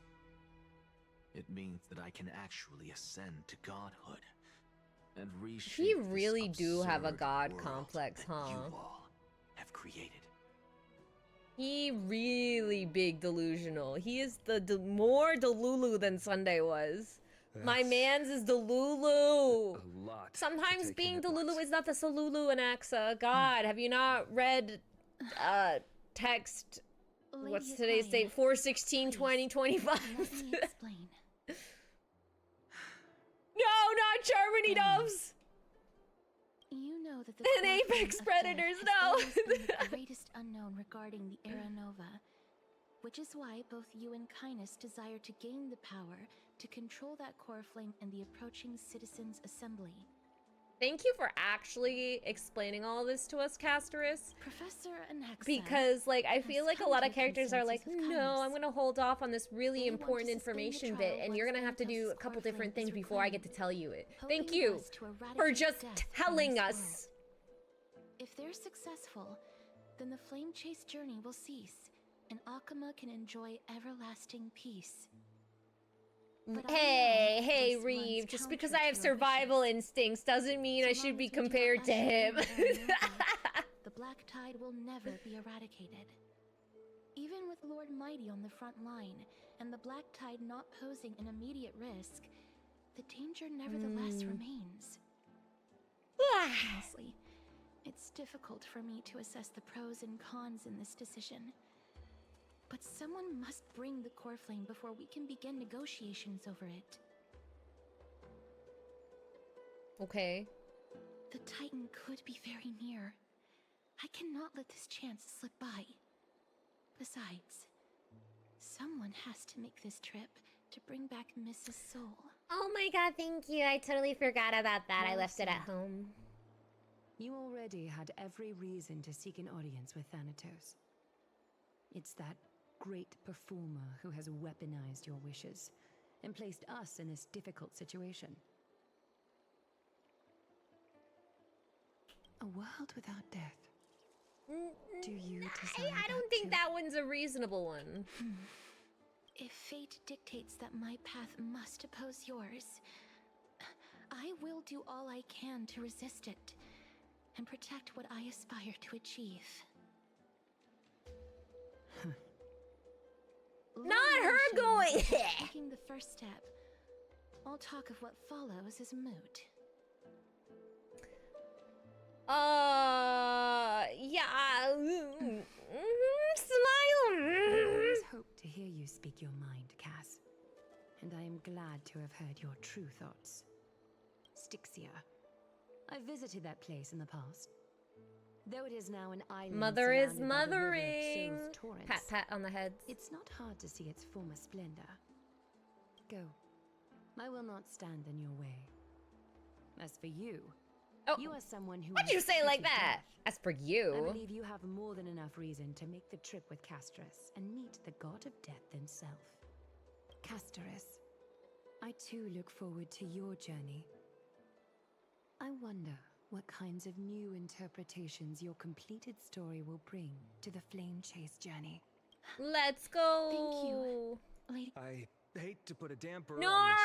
it means that I can actually ascend to godhood and reshape He this really do have a absurd god world complex, that huh? you all have created. He really big delusional. He is the more Delulu than Sunday was. My man's is Delulu. A lot. to Sometimes take being in at Delulu once. is not the Solulu, Anaxa. God, have you not read text? What's Lady today's Okhema, date? 4/16/2025. Let me explain. No, not Germany doves. You know that the And core flame apex of predators, death has no. always been the greatest unknown regarding the Era Nova, which is why both you and Kindness desire to gain the power to control that core flame in the approaching Citizens' Assembly. Thank you for actually explaining all this to us, Castorus. Professor Anaxa, Because, like, I feel like a lot of characters are like, consensus of no, kindness. I'm gonna hold off on this really They want to important sustain the information trial bit, and you're once gonna have to do a Thanatos' couple core different flame things is before I get to reclaimed, tell you it. hoping Thank you thus to for eradicate just death telling from this us. world. If they're successful, then the flame chase journey will cease, and Okhema can enjoy everlasting peace. But I Hey, know hey, this Reeve, runs just because counter I have to your survival wishes. instincts doesn't mean So I long should be as we do not compared to usher him. in Era Nova, the Black Tide will never be eradicated. Even with Lord Mighty on the front line, and the Black Tide not posing an immediate risk, the danger nevertheless remains. Honestly, it's difficult for me to assess the pros and cons in this decision. But someone must bring the core flame before we can begin negotiations over it. Okay. The Titan could be very near. I cannot let this chance slip by. Besides, someone has to make this trip to bring back Mrs. Soul. Oh my god, thank you. I totally forgot about that. I Well left it at said. home. You already had every reason to seek an audience with Thanatos. It's that great performer who has weaponized your wishes and placed us in this difficult situation. A world without death. Do you desire I don't that think too? that one's a reasonable one. If fate dictates that my path must oppose yours, I will do all I can to resist it and protect what I aspire to achieve. Not her going. Taking the first step. All talk of what follows is moot. Yeah. I Smile. always hope to hear you speak your mind, Cass. And I am glad to have heard your true thoughts. Styxia. I visited that place in the past. Though it is now an island Mother is surrounded by the river mothering. Syl's torrents, Pat, pat on the head. it's not hard to see its former splendor. Go. I will not stand in your way. As for you, you are someone who. What'd you has say like pitied that? death. As for I you. believe you have more than enough reason to make the trip with Castorus and meet the god of death himself. Castorus, I too look forward to your journey. I wonder what kinds of new interpretations your completed story will bring to the flame chase journey. Let's go. Thank you, Lady. I hate to put a damper No! on this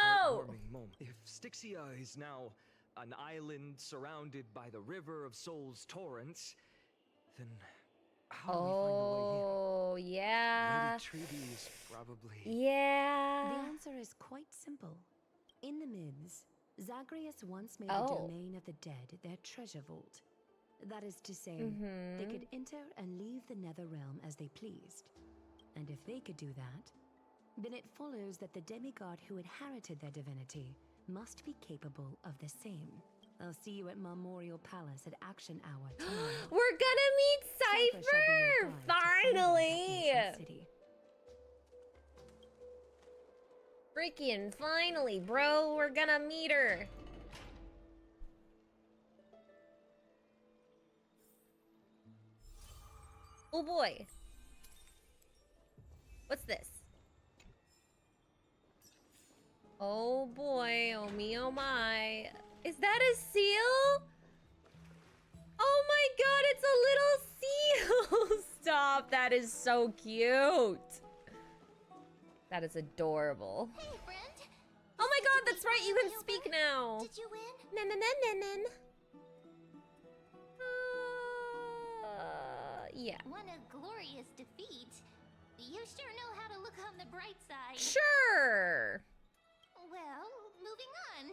heartwarming moment. If Styxia is now an island surrounded by the river of Souls torrents, then how do we find the way in? Oh, yeah. Lady Treaty is probably... Yeah. The answer is quite simple. In the Mids, Zagreus once made Oh. the domain of the dead their treasure vault. That is to say, they could enter and leave the nether realm as they pleased. And if they could do that, then it follows that the demigod who inherited their divinity must be capable of the same. I'll see you at Memorial Palace at Action Hour tomorrow. We're gonna meet Cipher shall be your Cipher! guide to finding that Finally! ancient city. Freaking finally, bro. We're gonna meet her. Oh boy. What's this? Oh boy, oh me, oh my. Is that a seal? Oh my god, it's a little seal! Stop, that is so cute. That is adorable. Hey, friend. Oh my god, that's right, you can speak now. Did you win? Yeah. What a glorious defeat. You sure know how to look on the bright side. Sure. Well, moving on.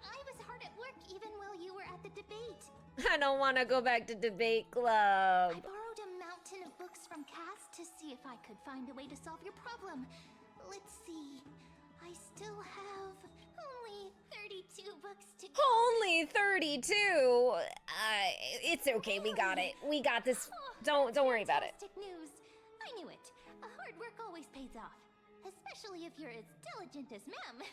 I was hard at work even while you were at the debate. I don't want to go back to debate club. I borrowed a mountain of books from Cass to see if I could find a way to solve your problem. Let's see. I still have only 32 books to go. Only 32. It's okay. We got it. We got this. Don't worry about it. Fantastic news. I knew it. Hard work always pays off, especially if you're as diligent as Mem.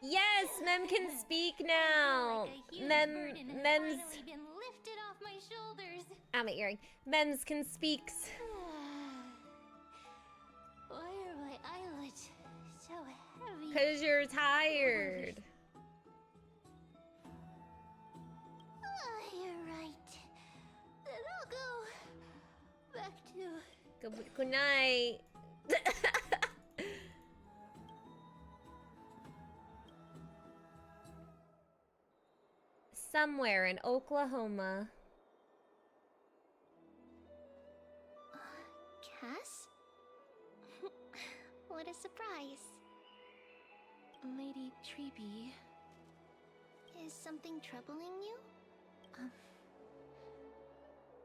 Yes, Mem can speak now. Mem's. Finally been lifted off my shoulders. Ow, my earring. Mem's can speaks. Why are my eyelids so heavy? 'Cause you're tired. You're right. Then I'll go back to... Good night. Somewhere in Oklahoma. Cass? What a surprise. Lady Treeby. Is something troubling you?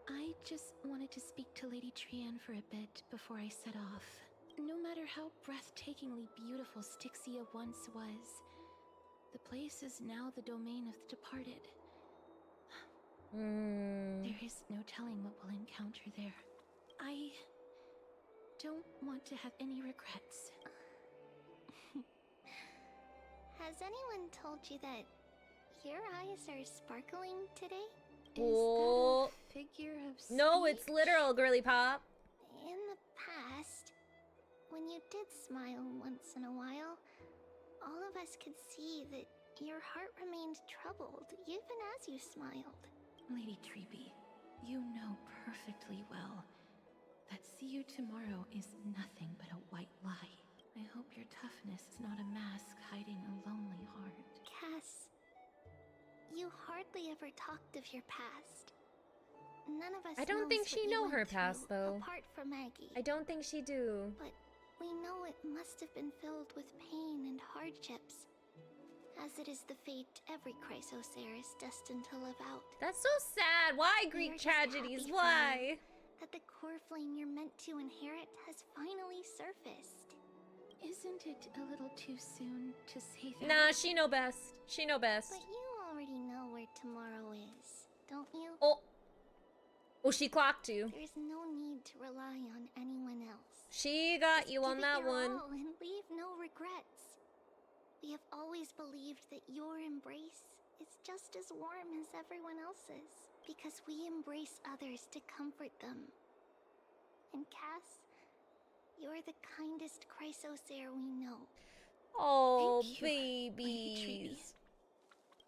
I just wanted to speak to Lady Trian for a bit before I set off. No matter how breathtakingly beautiful Styxia once was, the place is now the domain of the departed. There is no telling what we'll encounter there. I don't want to have any regrets. Has anyone told you that your eyes are sparkling today? Oh. Figure of No, it's literal, girly pop. In the past, when you did smile once in a while, all of us could see that your heart remained troubled even as you smiled. Lady Treeby, you know perfectly well that see you tomorrow is nothing but a white lie. I hope your toughness is not a mask hiding a lonely heart. Cass, you hardly ever talked of your past. None of us I don't think knows she what you know went her past, through, though. Apart from Maggie. I don't think she do. But we know it must have been filled with pain and hardships, as it is the fate every Chrysosaur is destined to live out. That's so sad. Why We are Greek just tragedies? happy for Why? you that the core flame you're meant to inherit has finally surfaced. Isn't it a little too soon to say that? Nah, she know best. She know best. But you already know where tomorrow is, don't you? Oh, she clocked you. There's no need to rely on anyone else. She got you on Give it that your one. all and leave no regrets. We have always believed that your embrace is just as warm as everyone else's, because we embrace others to comfort them. And Cass, you're the kindest Chrysosaur we know. Oh, Thank you, Lady Treeby. babies.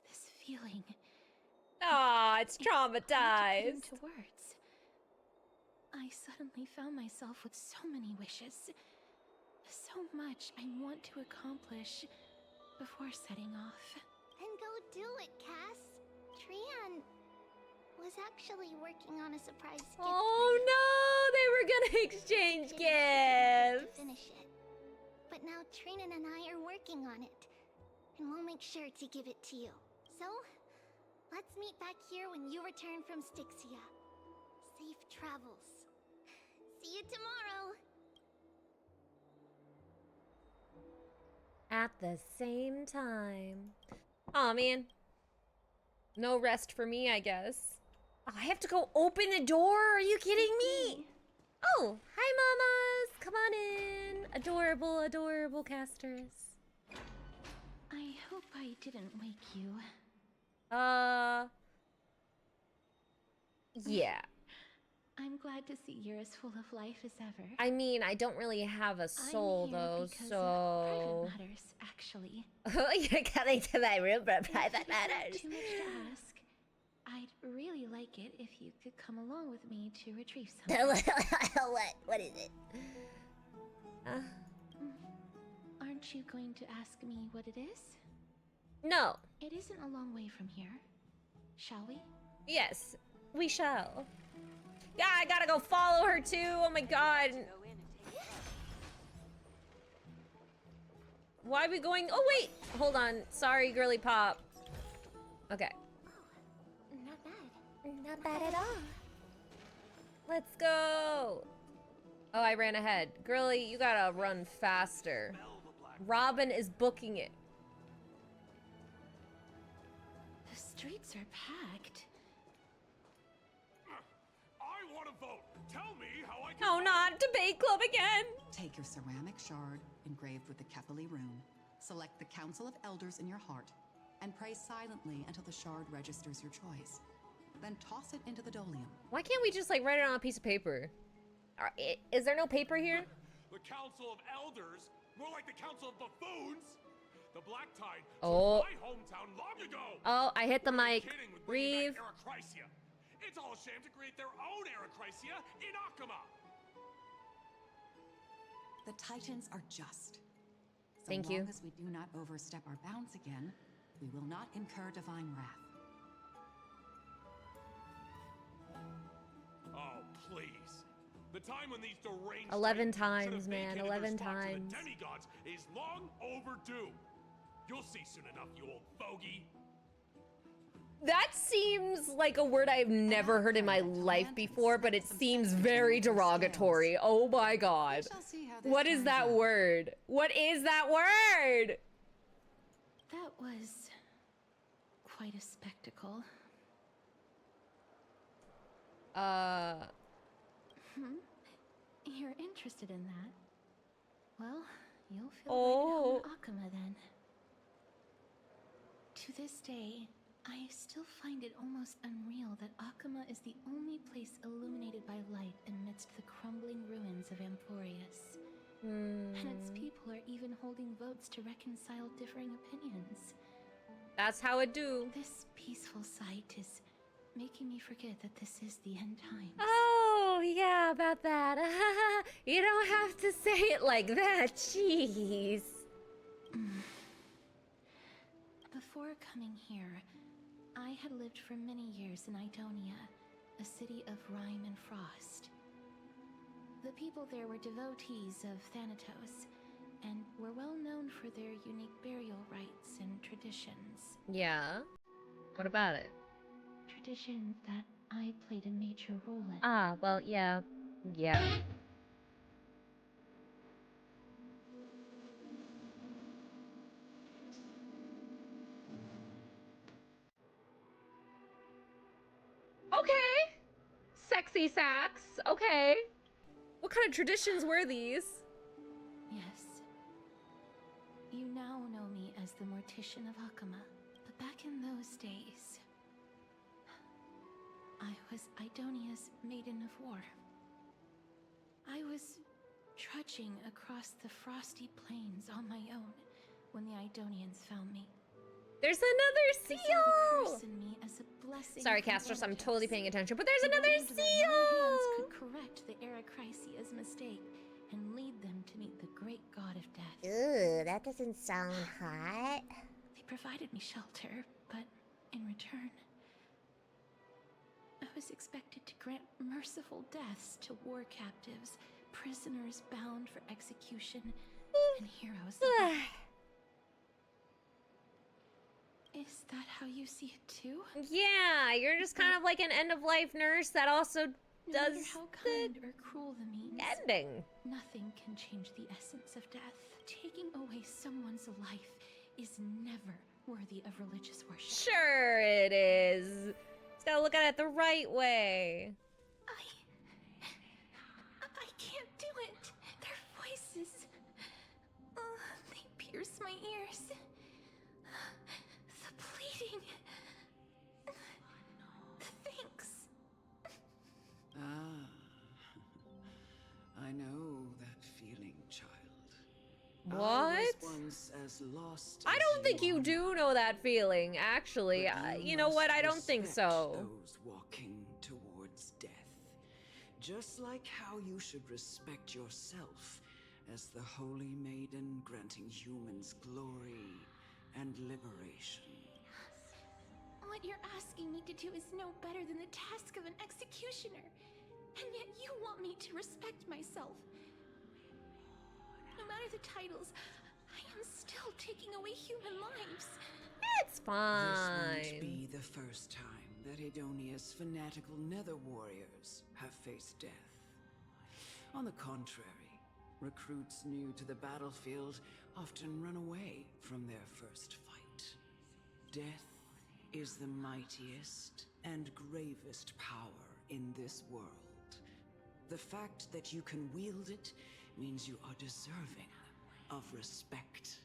This feeling. Ah, it's It's hard to put traumatized. into words. I suddenly found myself with so many wishes. so much I want to accomplish before setting off. Then go do it, Cass. Trian was actually working on a surprise gift. Oh no, they were gonna exchange To gifts. finish it. But now Trinan and I are working on it. And we'll make sure to give it to you. So, let's meet back here when you return from Styxia. Safe travels. See you tomorrow. At the same time. Aw, man. No rest for me, I guess. Oh, I have to go open the door? Are you kidding me? Oh, hi, mamas. Come on in. Adorable, adorable casters. I hope I didn't wake you. Yeah. I'm glad to see you're as full of life as ever. I mean, I don't really have a soul, I'm here though, because so... of private matters, actually. Oh, you're coming to my room for private If it's matters. not too much to ask, I'd really like it if you could come along with me to retrieve something. What is it? Aren't you going to ask me what it is? No. It isn't a long way from here. Shall we? Yes, we shall. Yeah, I gotta go follow her too. Oh my god. Why are we going? Oh wait, hold on. Sorry, girly pop. Okay. Not bad. Not bad at all. Let's go. Oh, I ran ahead. Girly, you gotta run faster. Robin is booking it. The streets are packed. I want to vote. Tell me how I can. No, not debate club again. Take your ceramic shard engraved with the Kefali rune, select the Council of Elders in your heart, and pray silently until the shard registers your choice. Then toss it into the Dolium. Why can't we just like write it on a piece of paper? Is there no paper here? The Council of Elders? More like the Council of Buffoons? The Black Tide Oh. took my hometown long ago. Oh, I hit the mic. Kidding with bringing Reeve. back Arachrysia. It's all a shame to create their own Arachrysia in Okhema. The Titans are just. So Thank long you. as we do not overstep our bounds again, we will not incur divine wrath. Oh, please. The time when these deranged 11 Titans should times, have man, vacated 11 their spots in times. The demigods is long overdue. You'll see soon enough, you old fogey. That seems like a word I've never heard in my life before, but it seems very derogatory. Oh my god. What is that word? What is that word? That was quite a spectacle. You're interested in that? Well, you'll feel right at home in Okhema then. To this day, I still find it almost unreal that Okhema is the only place illuminated by light amidst the crumbling ruins of Amphorius. And its people are even holding votes to reconcile differing opinions. That's how it do. This peaceful sight is making me forget that this is the end times. Oh, yeah, about that. You don't have to say it like that. Jeez. Before coming here, I had lived for many years in Idonia, a city of rime and frost. The people there were devotees of Thanatos, and were well known for their unique burial rites and traditions. Yeah. What about it? Traditions that I played a major role in. Ah, well, yeah. Yeah. Okay. Sexy sax. Okay. What kind of traditions were these? Yes. You now know me as the Mortician of Okhema, but back in those days, I was Idonia's Maiden of War. I was trudging across the frosty plains on my own when the Idonians found me. There's another They saw the seal! curse in me as a blessing. Sorry, from Castros, I'm Thanatos. totally paying attention, but there's They another believed that my hands seal! could correct the Arachrysia's mistake and lead them to meet the great god of death. Ooh, that doesn't sound hot. They provided me shelter, but in return, I was expected to grant merciful deaths to war captives, prisoners bound for execution, and heroes. Is that how you see it too? Yeah, you're just kind of like an end-of-life nurse that also No does matter how kind or cruel the means, ending. nothing can change the essence of death. Taking away someone's life is never worthy of religious worship. Sure it is. Just gotta look at it the right way. I can't do it. Their voices, they pierce my ears. The pleading, the thanks. I know that feeling, child. What? I was once as lost I as don't think you do know that feeling, actually. You know what? I don't think so. Those walking towards death. Just like how you should respect yourself as the holy maiden granting humans glory and liberation. What you're asking me to do is no better than the task of an executioner. And yet you want me to respect myself. No matter the titles, I am still taking away human lives. It's fine. This won't be the first time that Edonia's fanatical nether warriors have faced death. On the contrary, recruits new to the battlefield often run away from their first fight. Death is the mightiest and gravest power in this world. The fact that you can wield it means you are deserving of respect.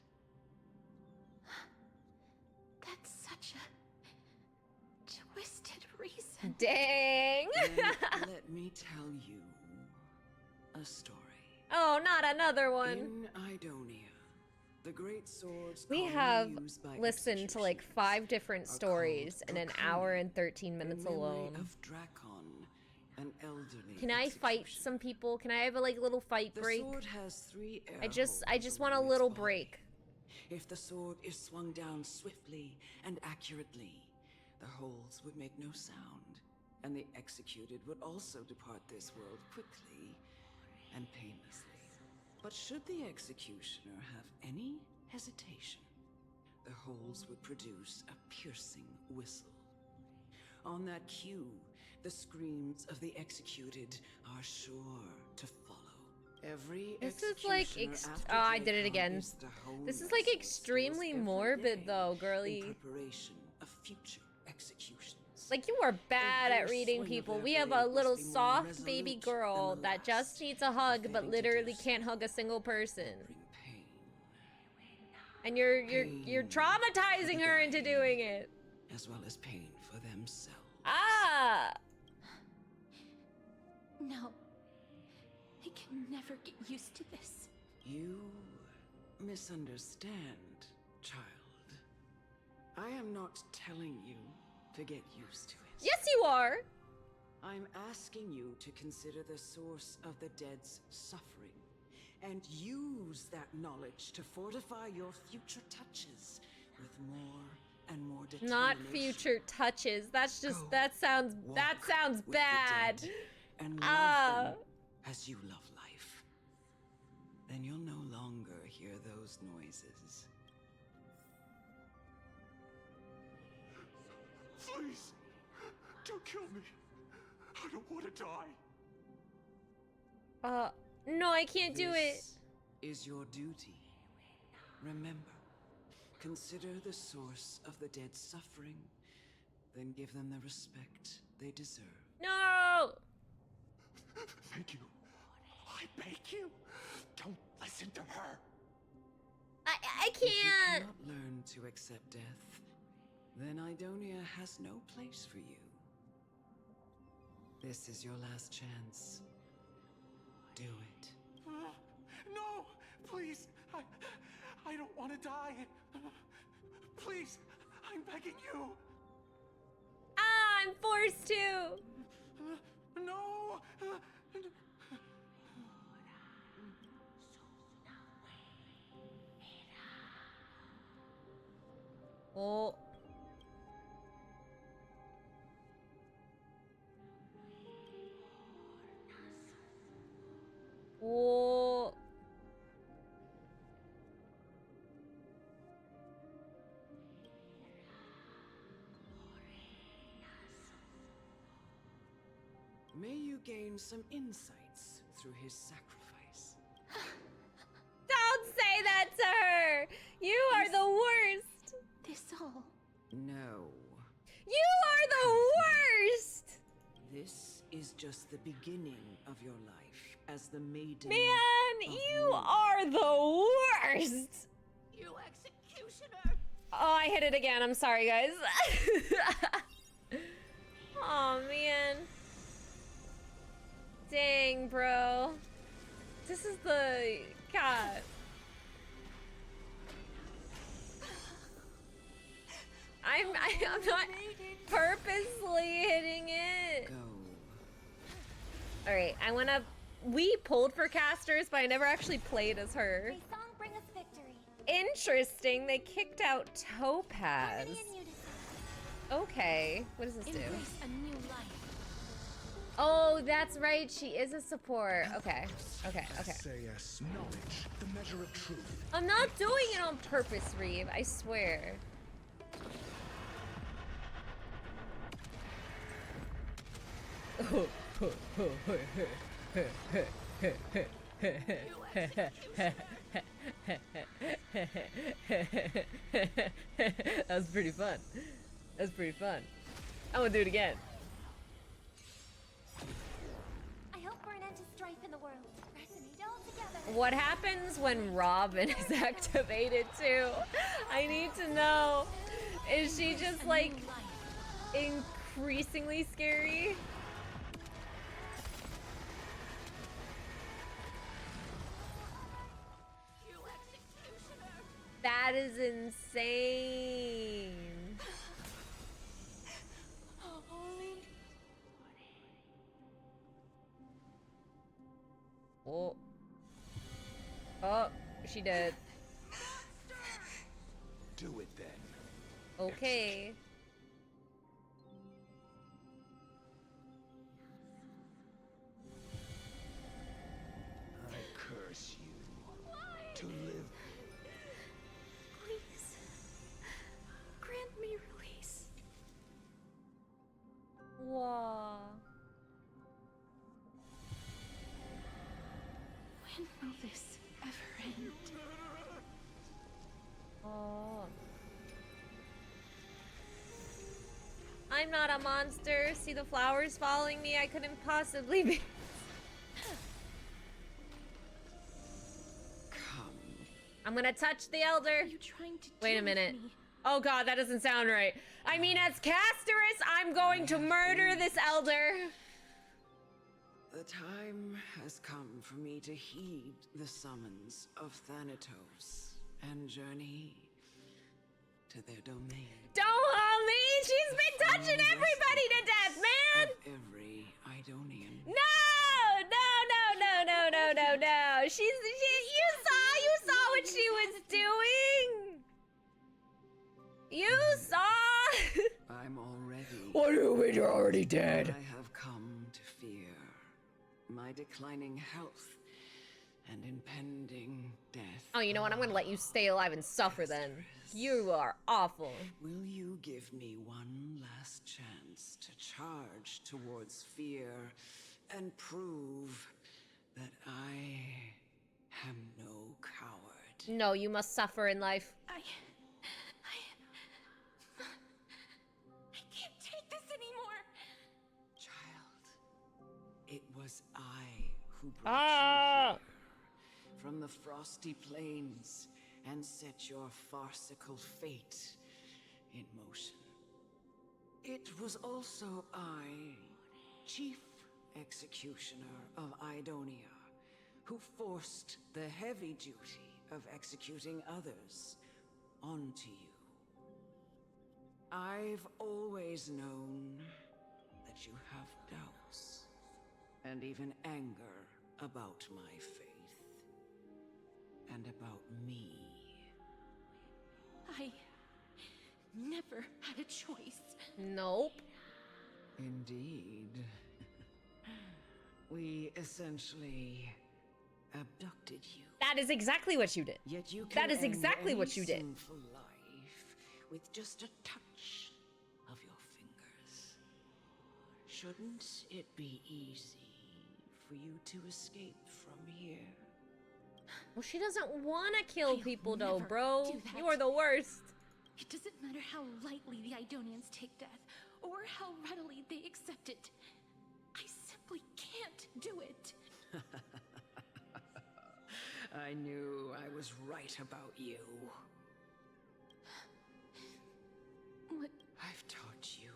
That's such a twisted reason. Dang. Then let me tell you a story. Oh, not another one. In Idonia, the great swords We commonly have used by listened to like 5 different stories in an hour and 13 minutes in memory alone. of Drakon, an elderly Can I fight some people? Can I have a like little fight The break? sword has 3 air I just holes want a along little its body. break. If the sword is swung down swiftly and accurately, the holes would make no sound, and the executed would also depart this world quickly and painlessly. But should the executioner have any hesitation, the holes would produce a piercing whistle. On that cue, the screams of the executed are sure to follow. Every This is like oh, I did it again. This is like extremely morbid though, girly. Preparation of future executions. Like you are bad at reading people. We have a little soft baby girl that just needs a hug but literally can't hug a single person. And you're traumatizing her into doing it. As well as pain for themselves. Ah! No. I can never get used to this. You misunderstand, child. I am not telling you to get used to it. Yes, you are! I'm asking you to consider the source of the dead's suffering and use that knowledge to fortify your future touches with more and more determination. Not future touches. That's just that sounds bad. And love them as you love life. Then you'll no longer hear those noises. Please, don't kill me. I don't want to die. No, I can't do it. This is your duty. Remember, consider the source of the dead's suffering, then give them the respect they deserve. No! Thank you. I beg you, don't listen to her. I If you can't. cannot learn to accept death, then Idonia has no place for you. This is your last chance. Do it. No, please. I don't want to die. Please, I'm begging you. Ah, I'm forced to. No. Oh. Oh. May you gain some insights through his sacrifice. Don't say that to her! You are the worst! This all. No. You are the worst! This is just the beginning of your life as the maiden. Man, you are the worst! You executioner! Oh, I hit it again. I'm sorry, guys. Oh, man. Dang, bro. This is the... God. I'm not purposely hitting it. Go. Alright, I wanna... We pulled for casters, but I never actually played as her. May song bring us victory. Interesting, they kicked out Topaz. Okay, what does this do? Embrace a new life. Oh, that's right, she is a support. Okay, okay, okay. SAS knowledge, the measure of truth. I'm not doing it on purpose, Reeve, I swear. That was pretty fun. That was pretty fun. I'm gonna do it again. I hope for an end to strife in the world. Resonate all together. What happens when Robin is activated too? I need to know. Is she just like increasingly scary? That is insane. Oh. Oh, she did. Do it then. Okay. I curse you. To live. Please, grant me release. Wow. When will this ever end? Oh. I'm not a monster. See the flowers following me? I couldn't possibly be. I'm gonna touch the elder. Wait a minute. Oh god, that doesn't sound right. I mean, as Casterus, I'm going to murder this elder. The time has come for me to heed the summons of Thanatos and journey to their domain. Don't hold me! She's been touching everybody to death, man! Of every Idonian. No! No! You saw what she was doing! You saw! I'm already. What do you mean you're already dead? I have come to fear my declining health and impending death. Oh, you know what? I'm gonna let you stay alive and suffer then. You are awful. Will you give me one last chance to charge towards fear and prove that I am no coward? No, you must suffer in life. I can't take this anymore. Child, it was I who brought you here from the frosty plains and set your farcical fate in motion. It was also I, chief executioner of Idonia, who forced the heavy duty of executing others onto you. I've always known that you have doubts and even anger about my faith and about me. I never had a choice. Nope. Indeed. We essentially abducted you. That is exactly what you did. Yet you That can is exactly end what you any did. sinful life with just a touch of your fingers. Shouldn't it be easy for you to escape from here? Well, she doesn't want to kill people, though, never bro. do that. You are the worst. It doesn't matter how lightly the Idonians take death, or how readily they accept it. I simply can't do it. I knew I was right about you. What? I've taught you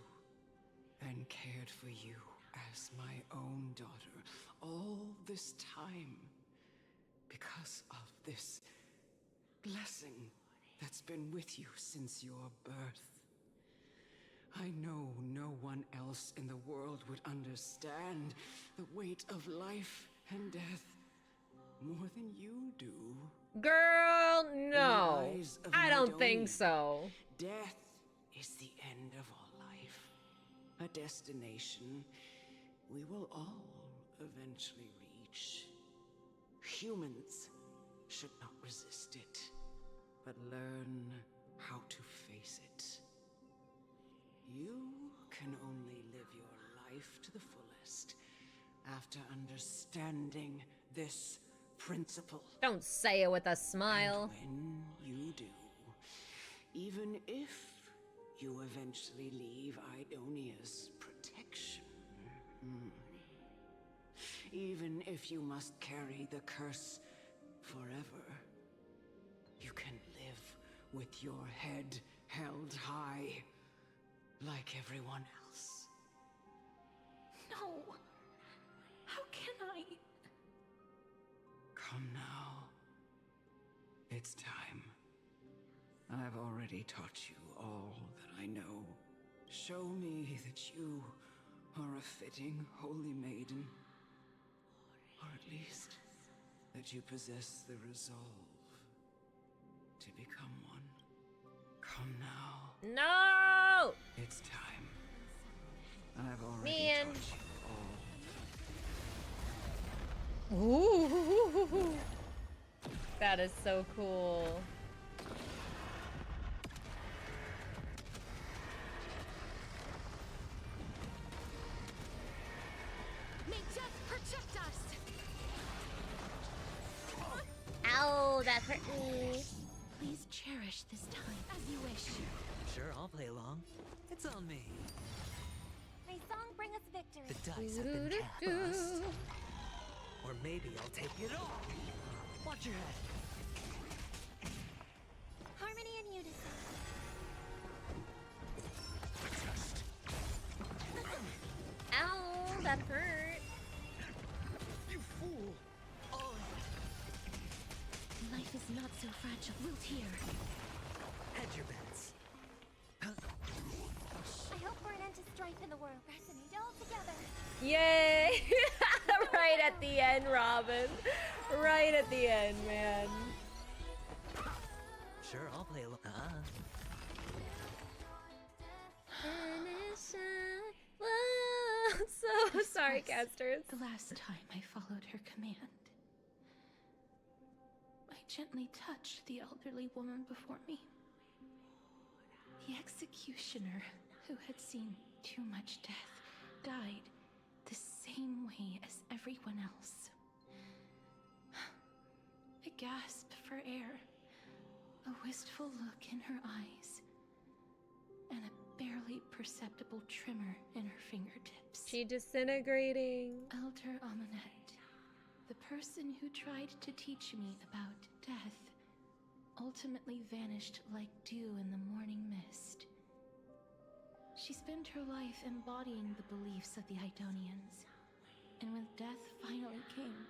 and cared for you as my own daughter all this time because of this blessing that's been with you since your birth. I know no one else in the world would understand the weight of life and death more than you do. Girl, no. In the eyes of I an don't think Idonian, so. Death is the end of all life. A destination we will all eventually reach. Humans should not resist it, but learn how to face it. You can only live your life to the fullest after understanding this principle. Don't say it with a smile. And when you do, even if you eventually leave Idonia's protection, even if you must carry the curse forever, you can live with your head held high, like everyone else. No. How can I? Come now. It's time. I've already taught you all that I know. Show me that you are a fitting holy maiden. Or at least that you possess the resolve to become one. Come now. No! It's time. I've already Man. taught you all. Ooh. That is so cool. May death protect us! Ow, that hurt me. Please cherish this time as you wish. Sure, I'll play along. It's on me. May song bring us victory. The dice have been cast for us. Or maybe I'll take it all. Watch your head. Harmony and unison. Ow, that hurt. You fool! Oh. Life is not so fragile. Wilt here. Hedge your bets. I hope for an end to strife in the world. Resonate all together. Yay! Right at the end, Robin. Right at the end, man. Sure, I'll play along. Whoa, so sorry, casters. The last time I followed her command. I gently touched the elderly woman before me. The executioner, who had seen too much death, died the same way as everyone else. A gasp for air, a wistful look in her eyes, and a barely perceptible tremor in her fingertips. She disintegrating. Elder Amunet, the person who tried to teach me about death, ultimately vanished like dew in the morning mist. She spent her life embodying the beliefs of the Idonians, and when death finally came,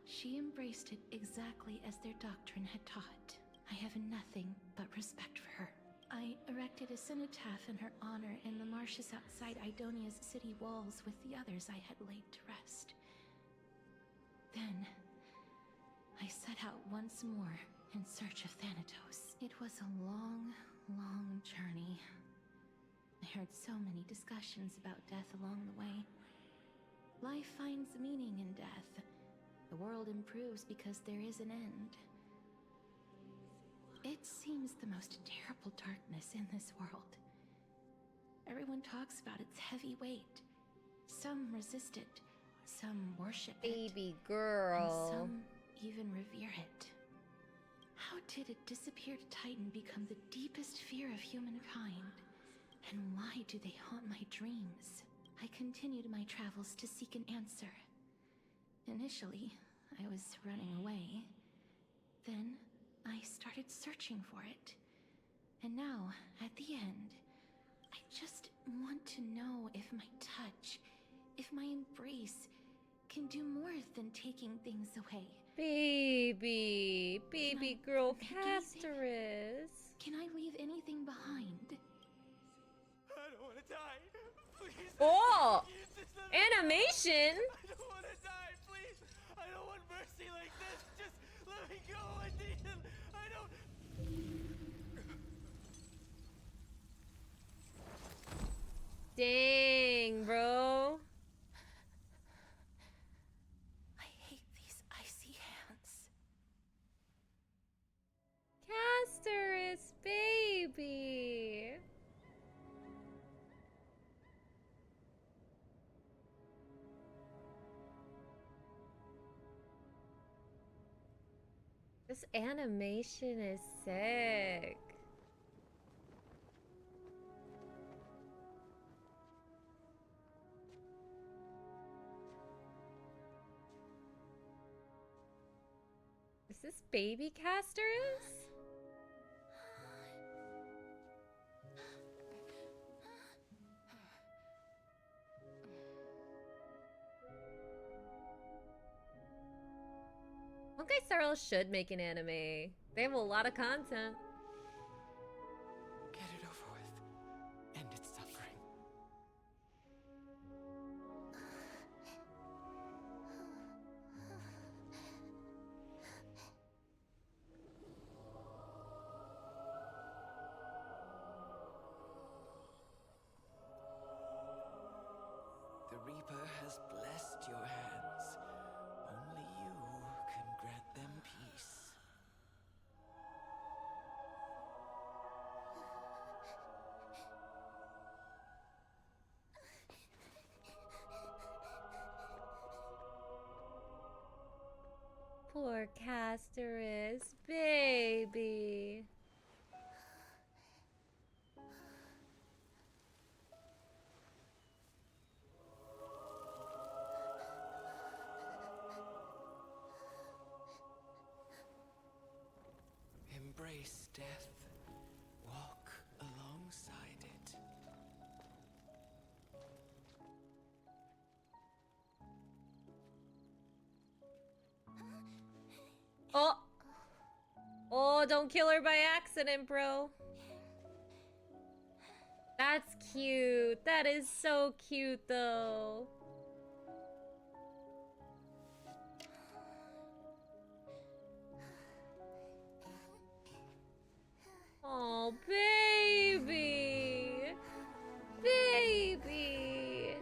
she embraced it exactly as their doctrine had taught. I have nothing but respect for her. I erected a cenotaph in her honor in the marshes outside Idonia's city walls with the others I had laid to rest. Then, I set out once more in search of Thanatos. It was a long, long journey. I heard so many discussions about death along the way. Life finds meaning in death. The world improves because there is an end. It seems the most terrible darkness in this world. Everyone talks about its heavy weight. Some resist it, some worship it. Baby girl. And some even revere it. How did a disappeared titan become the deepest fear of humankind? And why do they haunt my dreams? I continued my travels to seek an answer. Initially, I was running away. Then, I started searching for it. And now, at the end, I just want to know if my touch, if my embrace, can do more than taking things away. Baby girl Casterus. Can I leave anything behind? I don't want to die. Please. Oh! Animation? I don't want to die, please. I don't want mercy like this. Just let me go. I need him. I don't. Dang, bro. I hate these icy hands. Casterus, baby. This animation is sick. Is this baby Casterus? Honkai Star Rail should make an anime. They have a lot of content. Get it over with. End its suffering. The Reaper has blessed your hands. Only you can grant them peace. Poor Casterus, baby. Embrace death. Walk alongside it. Oh! Oh, don't kill her by accident, bro. That's cute. That is so cute, though. Oh, baby. Baby.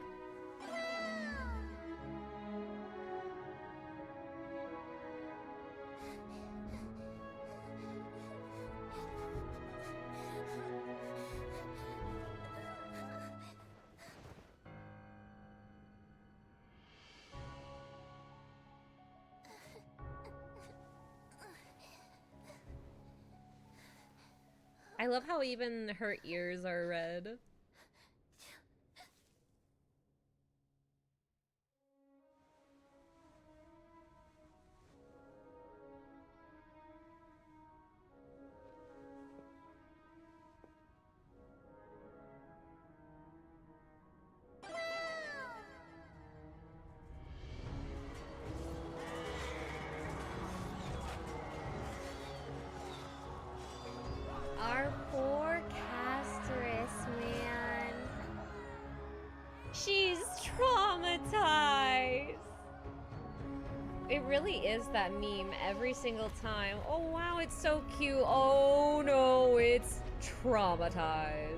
I love how even her ears are red. Our poor Casterus, man. It really is that meme every single time. Oh wow, it's so cute. Oh no, it's traumatized.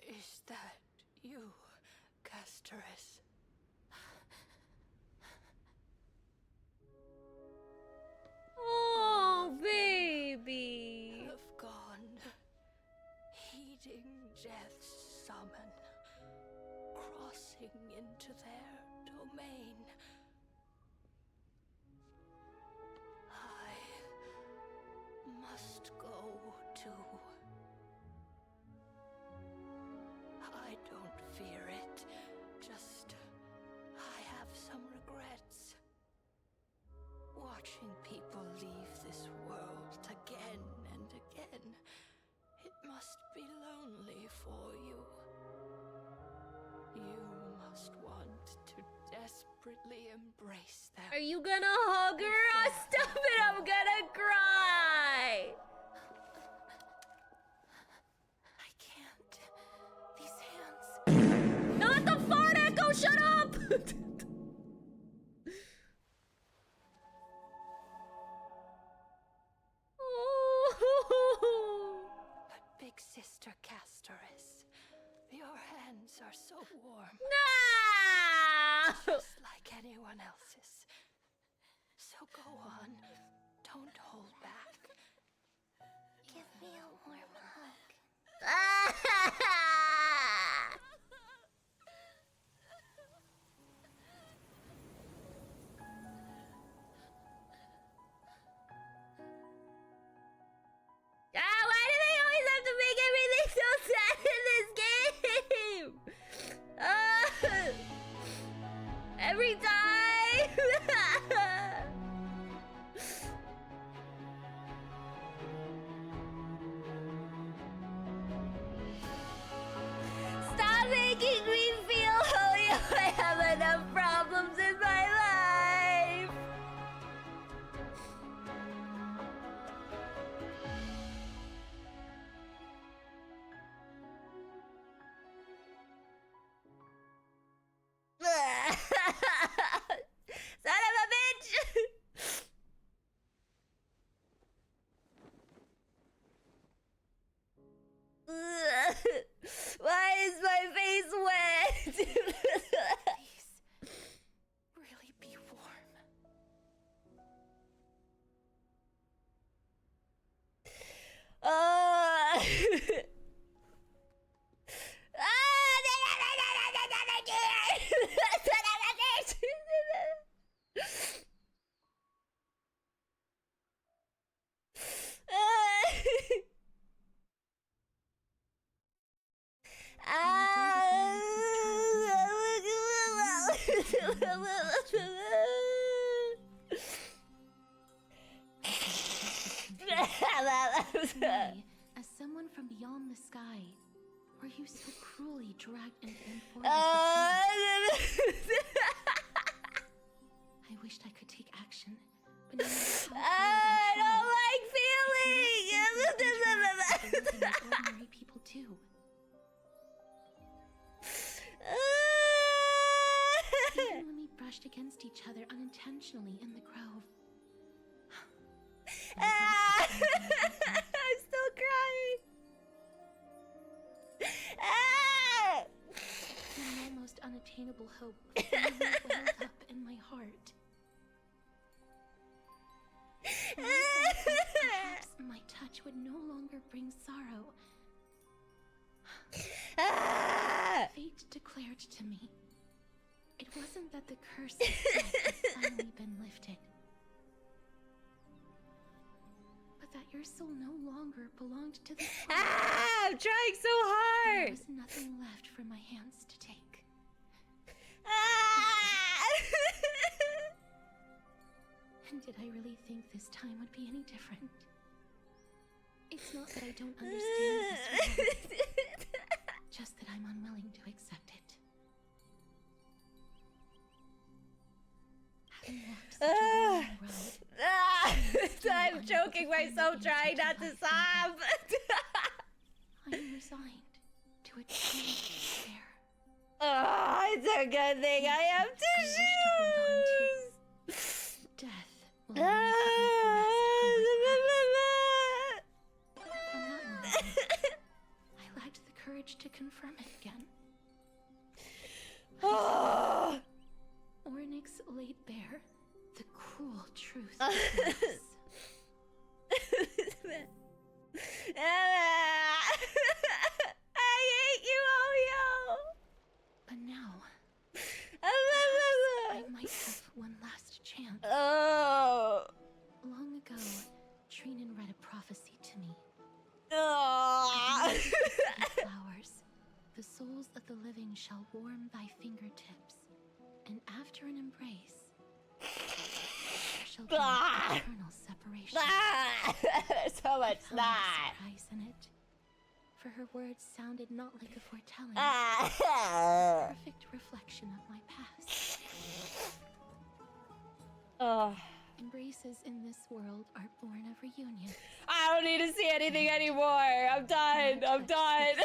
Is that you, Casteress? Oh, baby. Have gone, heeding death's summon, crossing into their domain. I must go too. I don't fear it, just I have some regrets. Watching people leave this world again and again, it must be lonely for you. You must want to desperately embrace them. Are you gonna hug her? Oh, stop it, I'm gonna cry! I can't. These hands. Not the fart echo, shut up! But big sister Casteress, your hands are so warm. No! Just like anyone else's. So go on. Don't hold back. Give me a warm hug. Why do they always have to make everything so sad in this game? Every time! Stop making me feel holy. I have enough problems in my life. Son of a bitch! Why is my face wet? Please, really be warm. As someone from beyond the sky, were you so cruelly dragged into Emphorius? I wished I could take action, but no matter how hard I don't like feeling. Ordinary people too. Even when we brushed against each other unintentionally in the grove. I'm still crying. An almost unattainable hope welled up in my heart. And I thought perhaps my touch would no longer bring sorrow. Fate declared to me, it wasn't that the curse of death had finally been lifted, but that your soul no longer belonged to this world. I'm trying so hard. There was nothing left for my hands to take. And did I really think this time would be any different? It's not that I don't understand this world, just that I'm unwilling to accept it. I'm choking myself trying not to sob. I am resigned to eternal despair. Oh, it's a good thing I have tissues. Death will only put me to rest from my past. From that moment, I lacked the courage to confirm it again. Ornyx laid bare the cruel truth of this. I hate you, HOYO. But now, I might have one last chance. Oh. Long ago, Trinan read a prophecy to me. Oh. Flowers, the souls of the living shall warm thy fingertips, and after an embrace, there shall be eternal separation. There's so much that. Surprise in it, for her words sounded not like a foretelling, a perfect reflection of my past. Embraces in this world are born of reunion. I don't need to see anything anymore. I'm done. I'm done.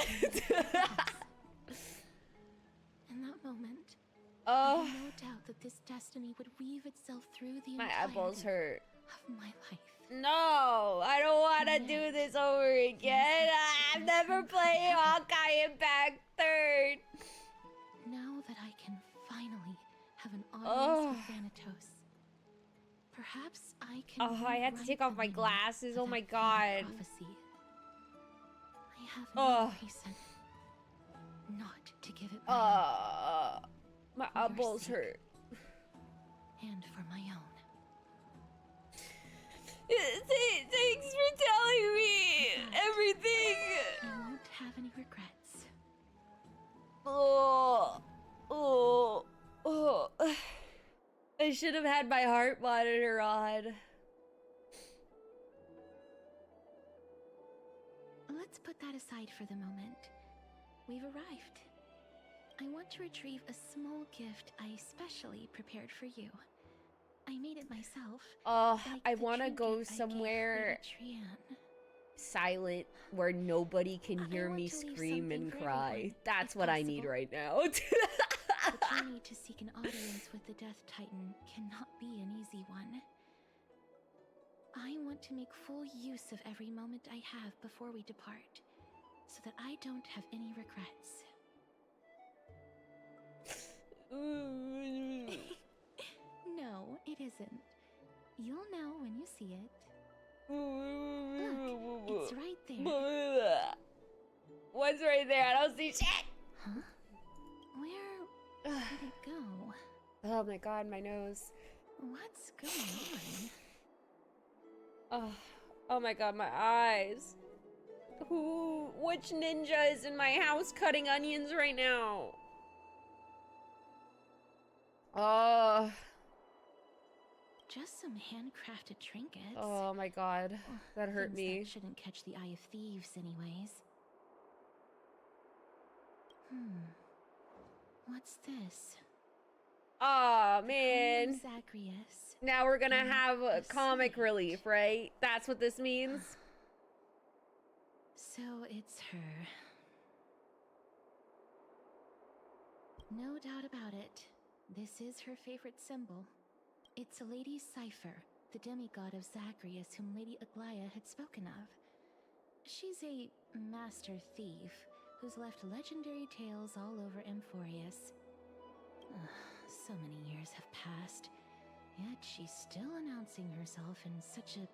In that moment, I had no doubt that this destiny would weave itself through the my entirety eyeballs hurt. of my life. No, I don't want to do this over again. I'm never playing Honkai Impact 3rd. Now that I can finally have an audience with Thanatos, perhaps I can. Oh, I had to take off my glasses. Oh my god. Prophecy. I have no reason not to give it my eyeballs hurt. And for my own. Thanks for telling me everything. I won't have any regrets. I should have had my heart monitor on. Let's put that aside for the moment. We've arrived. I want to retrieve a small gift I specially prepared for you. I made it myself. I want to go somewhere silent where nobody can hear me scream and cry. That's what I need right now. The journey to seek an audience with the Death Titan cannot be an easy one. I want to make full use of every moment I have before we depart, so that I don't have any regrets. No, it isn't. You'll know when you see it. Look, it's right there. What's right there? I don't see shit. Huh? Where did it go? Oh my god, my nose. What's going on? Oh my god, my eyes. Which ninja is in my house cutting onions right now? Just some handcrafted trinkets. Oh my god, that hurt me. That shouldn't catch the eye of thieves anyways. What's this? Oh man. Zagreus. Now we're gonna have a comic relief, right? That's what this means? So it's her. No doubt about it. This is her favorite symbol. It's a Lady Cipher, the demigod of Zagreus whom Lady Aglaia had spoken of. She's a master thief who's left legendary tales all over Amphorius. So many years have passed, yet she's still announcing herself in such a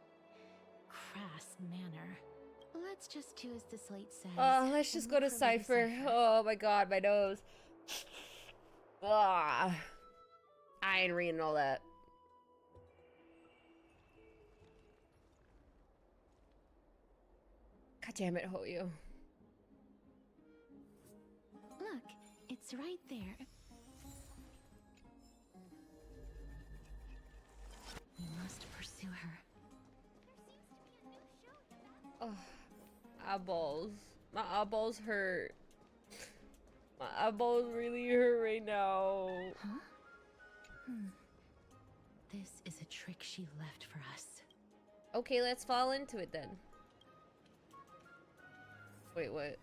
crass manner. Let's just do as the slate says. Let's just go to Cipher. Oh my god, my nose. I ain't reading all that. God damn it, HOYO. Look, it's right there. We must pursue her. Oh, eyeballs. My eyeballs hurt. My eyeballs really hurt right now. Huh? trick she left for us. Okay, let's fall into it then. Wait, what?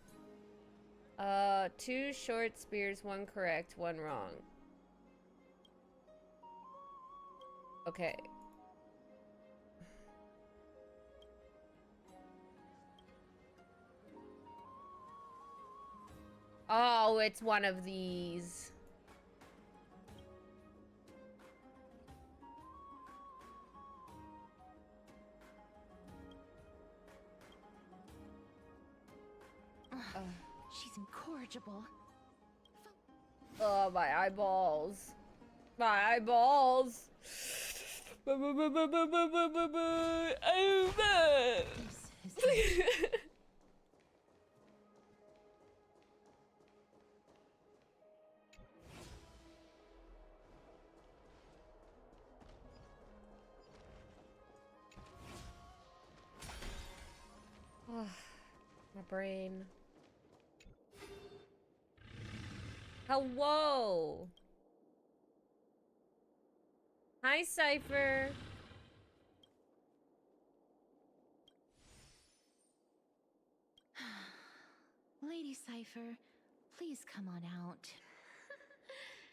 2 short spears, 1 correct, 1 wrong. Okay. Oh, it's one of these. She's incorrigible. Oh, my eyeballs. My eyeballs. My brain. Hello. Hi, Cipher. Lady Cipher, please come on out.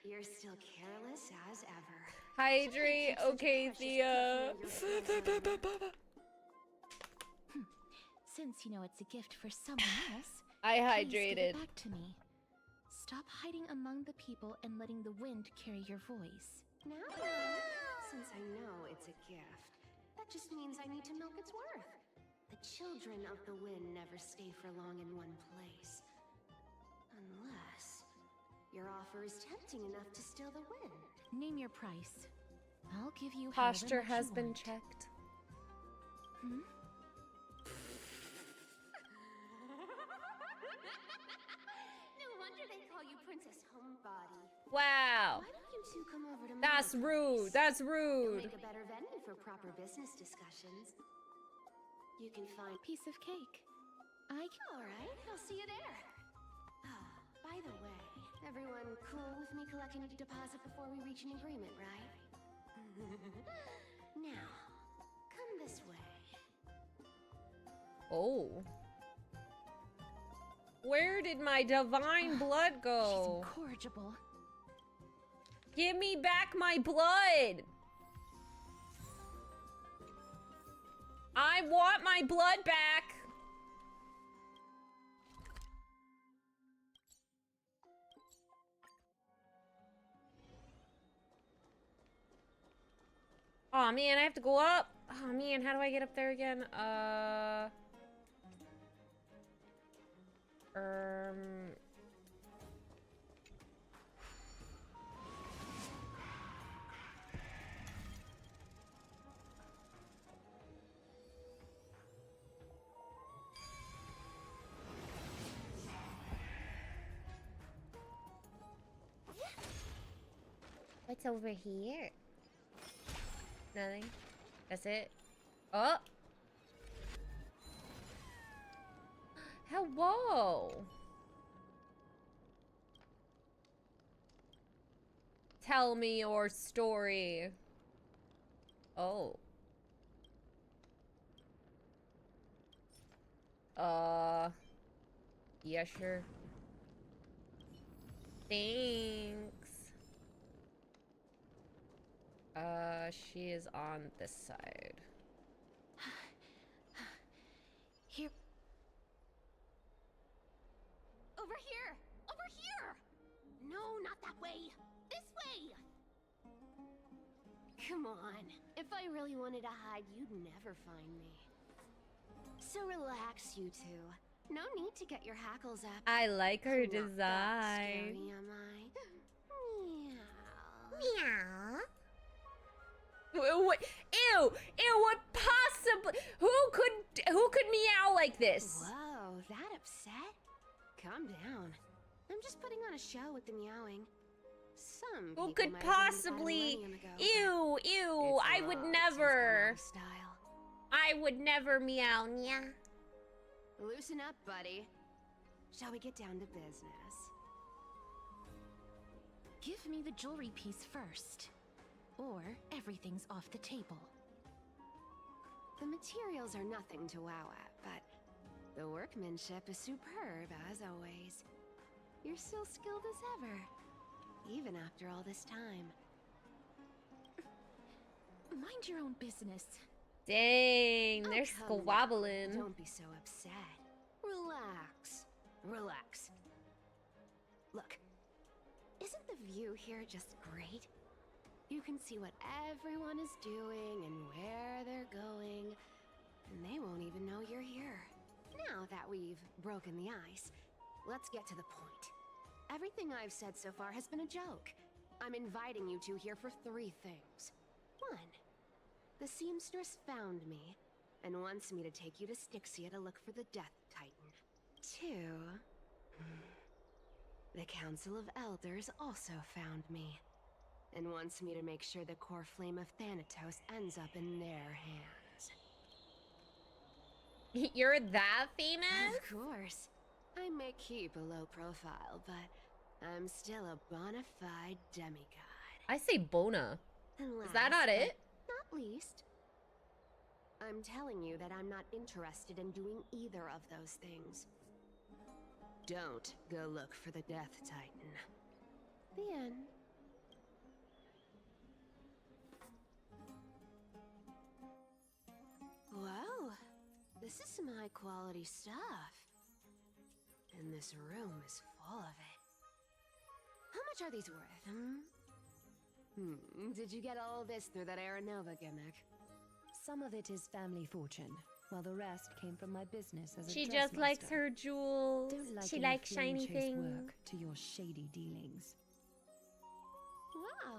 You're still careless as ever. Hydrate. Okay, Thea. Since you know it's a gift for someone else, I please give hydrated. it back to me. Stop hiding among the people and letting the wind carry your voice. No, since I know it's a gift, that just means I need to milk its worth. The children of the wind never stay for long in one place. Unless your offer is tempting enough to steal the wind. Name your price. I'll give you Posture however much has you been want. checked. No wonder they call you Princess Homebody. Wow. Why don't you two come over to That's my rude. place? That's You'll rude. make a better venue for proper business discussions. You can find piece of cake. All right, I'll see you there. Oh, by the way, everyone cool with me collecting a deposit before we reach an agreement, right? Now, come this way. Oh. Where did my divine blood go? She's incorrigible. Give me back my blood. I want my blood back. Oh man, I have to go up. Oh man, how do I get up there again? What's over here? Nothing. That's it. Oh! Hello! Tell me your story. Oh. Yeah, sure. Thanks. She is on this side. Here. Over here! Over here! No, not that way! This way! Come on. If I really wanted to hide, you'd never find me. So relax, you two. No need to get your hackles up. I like her I'm not that design. scary, am I? Meow. Meow. What? Ew! Ew! What possibly? Who could meow like this? Whoa, that upset? Calm down. I'm just putting on a show with the meowing. Some Who people could might have been possibly? fighting ago, Ew! Ew! it's I would not just never. my style. I would never meow. Meow. Loosen up, buddy. Shall we get down to business? Give me the jewelry piece first. or everything's off the table. The materials are nothing to wow at, but the workmanship is superb, as always. You're still skilled as ever, even after all this time. Mind your own business. Dang, Oh, they're come squabbling. now. Don't be so upset. Relax. Relax. Look, isn't the view here just great? You can see what everyone is doing and where they're going, and they won't even know you're here. Now that we've broken the ice, let's get to the point. Everything I've said so far has been a joke. I'm inviting you two here for 3 things. 1, the seamstress found me and wants me to take you to Styxia to look for the Death Titan. 2, the Council of Elders also found me and wants me to make sure the core flame of Thanatos ends up in their hands. You're that famous? Of course. I may keep a low profile, but I'm still a bona fide demigod. I say Bona. And Is that not last, it? but not least, I'm telling you that I'm not interested in doing either of those things. Don't go look for the Death Titan. The end. Wow, this is some high-quality stuff. And this room is full of it. How much are these worth, Did you get all this through that Aranova gimmick? Some of it is family fortune, while the rest came from my business as a She just likes dressmaster. her jewels. Don't like She any likes shiny flame-chased things. work to your shady dealings. Wow.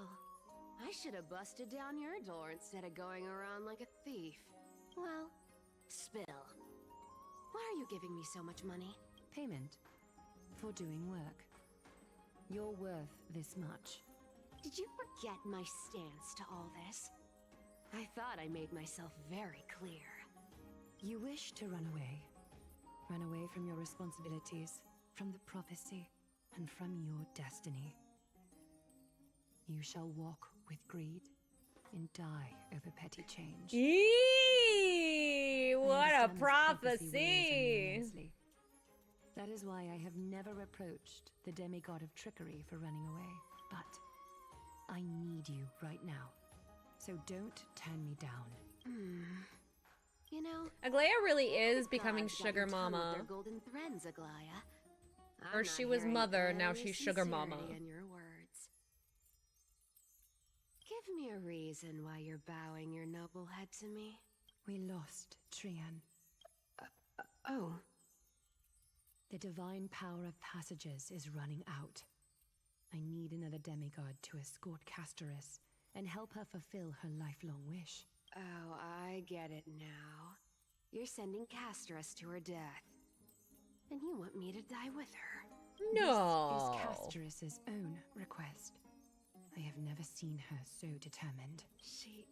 I should have busted down your door instead of going around like a thief. Well, spill. Why are you giving me so much money? Payment for doing work. You're worth this much. Did you forget my stance to all this? I thought I made myself very clear. You wish to run away. Run away from your responsibilities, from the prophecy, and from your destiny. You shall walk with greed and die over petty change. Eee, I what a understand this weighs on you prophecy. immensely. That is why I have never reproached the demigod of trickery for running away. But I need you right now. So don't turn me down. You know, Aglaya really is the becoming gods got sugar your tongue with mama. their golden threads, Aglaya. Or I'm she not was hearing mother, now any she's sugar mama. sincerity in your words. Give me a reason why you're bowing your noble head to me. We lost Trian. Oh. The divine power of passages is running out. I need another demigod to escort Castoris and help her fulfill her lifelong wish. Oh, I get it now. You're sending Castoris to her death. And you want me to die with her. No. This is Castoris' own request. I have never seen her so determined. She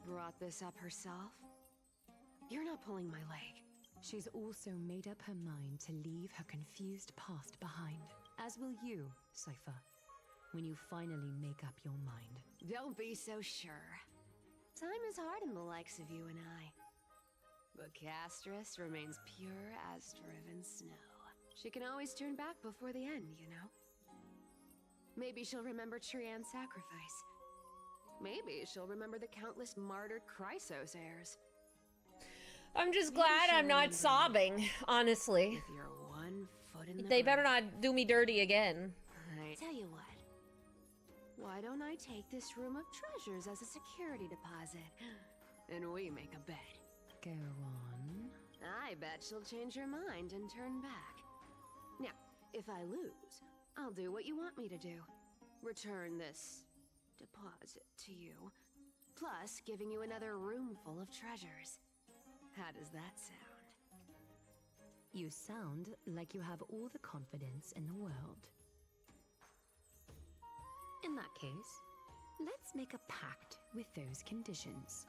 brought this up herself? You're not pulling my leg. She's also made up her mind to leave her confused past behind. As will you, Cipher, when you finally make up your mind. Don't be so sure. Time is hard in the likes of you and I. But Castoris remains pure as driven snow. She can always turn back before the end, you know? Maybe she'll remember Trian's sacrifice. Maybe she'll remember the countless martyred Chrysos heirs. I'm just glad I'm not sobbing, honestly. If you're 1 foot in the They better grave. not do me dirty again. I tell you what. Why don't I take this room of treasures as a security deposit? And we make a bet. Go on. I bet she'll change her mind and turn back. Now, if I lose, I'll do what you want me to do. Return this deposit to you, plus giving you another room full of treasures. How does that sound? You sound like you have all the confidence in the world. In that case, let's make a pact with those conditions.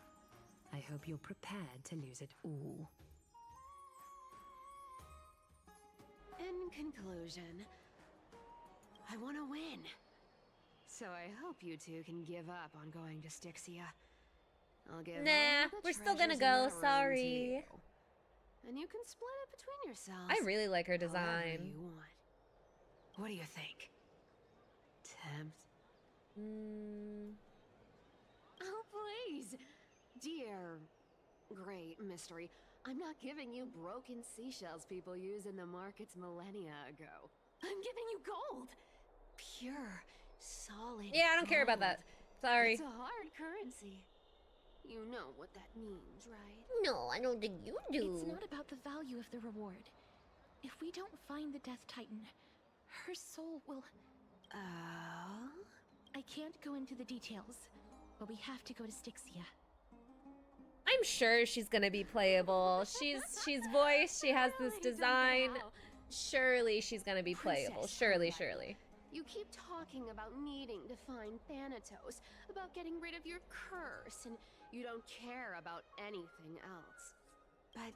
I hope you're prepared to lose it all. In conclusion, I want to win. So I hope you two can give up on going to Styxia. I'll give all Nah, the we're still gonna treasures in go. that room to Sorry. you. And you can split it between yourselves. I really like her however design. you want. What do you think? Tempt? Oh, please! Dear great mystery, I'm not giving you broken seashells people use in the markets millennia ago. I'm giving you gold! Pure, solid Yeah, I don't care about that. Sorry. It's a hard currency. You know what that means, right? No, I don't think you do. It's not about the value of the reward. If we don't find the Death Titan, her soul will... Oh? I can't go into the details, but we have to go to Styxia. I'm sure she's gonna be playable. She's voiced, she has this design. Surely she's gonna be playable. Surely, surely. You keep talking about needing to find Thanatos, about getting rid of your curse, and you don't care about anything else. But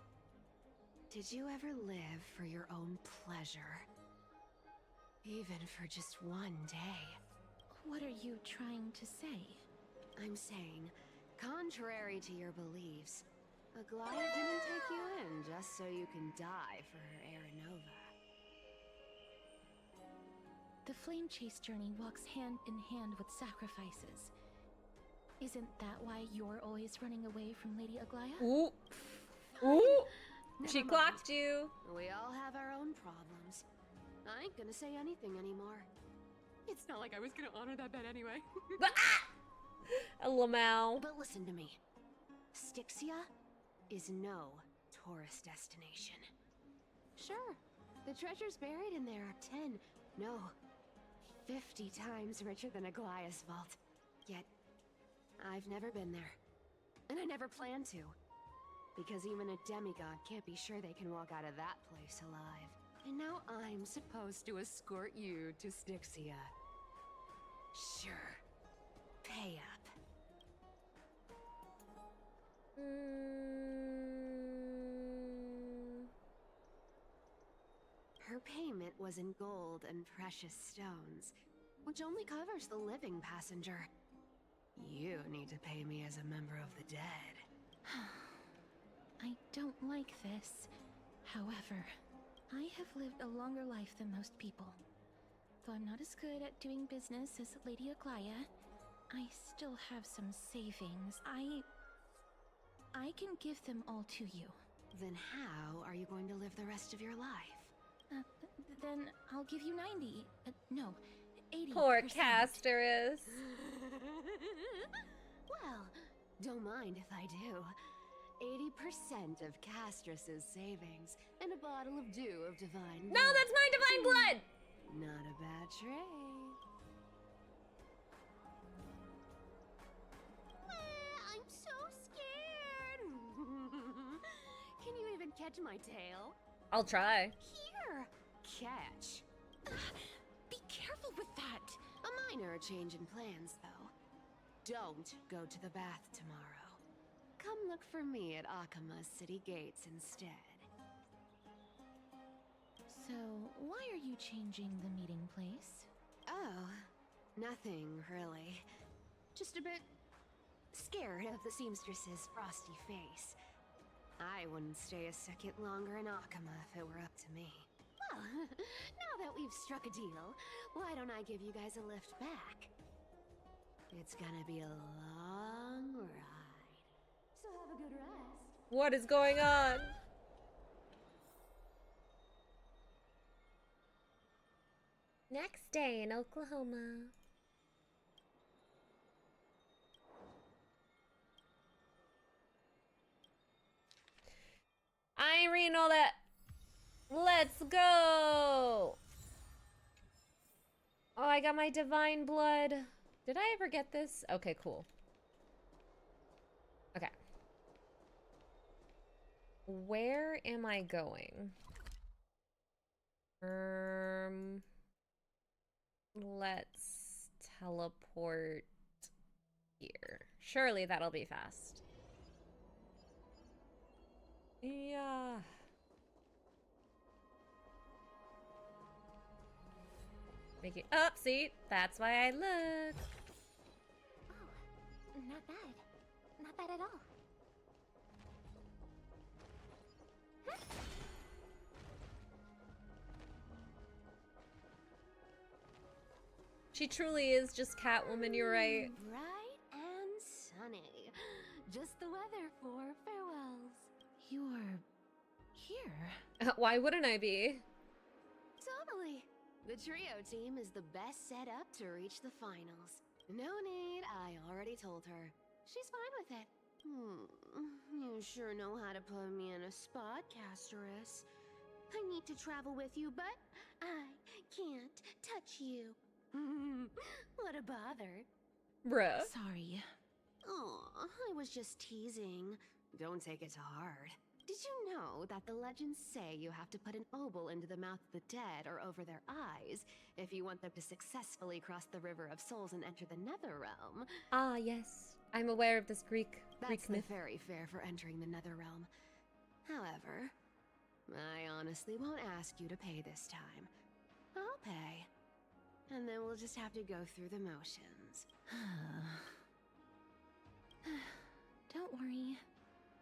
did you ever live for your own pleasure? Even for just one day? What are you trying to say? I'm saying, contrary to your beliefs, Aglaia didn't take you in just so you can die for her Aranova. The flame chase journey walks hand in hand with sacrifices. Isn't that why you're always running away from Lady Aglaia? Ooh. Ooh. She clocked you. We all have our own problems. I ain't gonna say anything anymore. It's not like I was gonna honor that bet anyway. A Lamau. But listen to me. Styxia is no tourist destination. Sure, the treasures buried in there are 10, no, 50 times richer than Aglaia's vault. Yet, I've never been there. And I never plan to. Because even a demigod can't be sure they can walk out of that place alive. And now I'm supposed to escort you to Styxia. Sure. Pay up. Her payment was in gold and precious stones, which only covers the living passenger. You need to pay me as a member of the dead. I don't like this. However, I have lived a longer life than most people. Though I'm not as good at doing business as Lady Aglaia, I still have some savings. I can give them all to you. Then how are you going to live the rest of your life? Then I'll give you 90. No, 80%. Poor Casterus. Well, don't mind if I do. 80% of Castrus's savings and a bottle of dew of divine blood. No, that's my divine blood! Not a bad trade. I'm so scared. Can you even catch my tail? I'll try. Here, catch. Be careful with that. A minor change in plans, though. Don't go to the bath tomorrow. Come look for me at Okhema's city gates instead. So, why are you changing the meeting place? Oh, nothing really. Just a bit scared of the seamstress's frosty face. I wouldn't stay a second longer in Okhema if it were up to me. Well, now that we've struck a deal, why don't I give you guys a lift back? It's gonna be a long ride. So have a good rest. What is going on? Next day in Oklahoma. I ain't reading all that. Let's go. Oh, I got my divine blood. Did I ever get this? Okay, cool. Okay. Where am I going? Let's teleport here. Surely that'll be fast. Yeah. Make it up, see? That's why I look. Oh, not bad. Not bad at all. She truly is just Catwoman, you're right. Bright and sunny. Just the weather for farewells. You're here. Why wouldn't I be? Totally. The trio team is the best set up to reach the finals. No need, I already told her. She's fine with it. You sure know how to put me in a spot, Casterus. I need to travel with you, but I can't touch you. What a bother. Bruh. Sorry. Oh, I was just teasing. Don't take it to heart. Did you know that the legends say you have to put an obol into the mouth of the dead or over their eyes if you want them to successfully cross the River of Souls and enter the Nether Realm? Ah, yes. I'm aware of this Greek That's myth. the very fare for entering the Nether Realm. However, I honestly won't ask you to pay this time. I'll pay. And then we'll just have to go through the motions. Don't worry.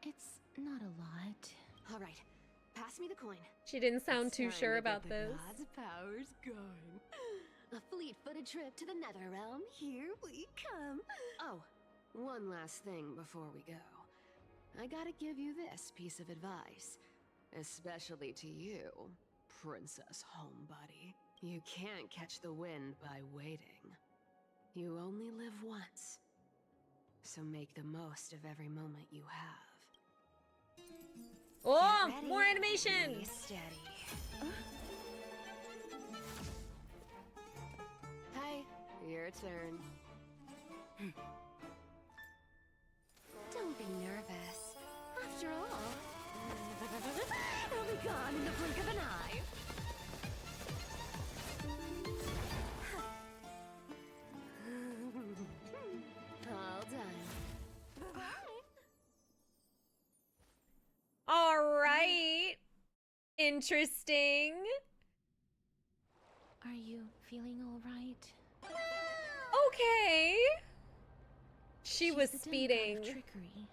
It's not a lot. All right, pass me the coin. She didn't sound It's too time sure to about get the this. God's powers going. A fleet-footed trip to the Nether Realm. Here we come. Oh, one last thing before we go. I gotta give you this piece of advice, especially to you, Princess Homebody. You can't catch the wind by waiting. You only live once, so make the most of every moment you have. Oh, Get ready, more animation! be steady. Hi, your turn. Don't be nervous. After all, it'll be gone in the blink of an eye. All done. All right. Interesting. Are you feeling all right? Okay. She was She's the demigod speeding. of trickery.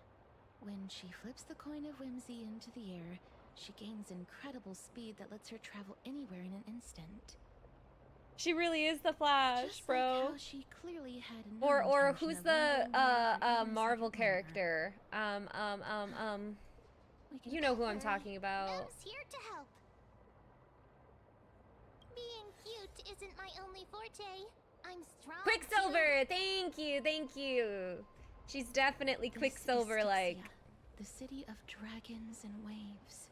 When she flips the coin of whimsy into the air, she gains incredible speed that lets her travel anywhere in an instant. She really is the Flash, Just bro. like how she clearly had no Or intention who's of the wandering away for even a Marvel second longer. character? You know who I'm talking about. Mom's here to help. Being cute isn't my only forte. I'm strong. Quicksilver, thank you. She's definitely This is Quicksilver like. Styxia, the city of dragons and waves.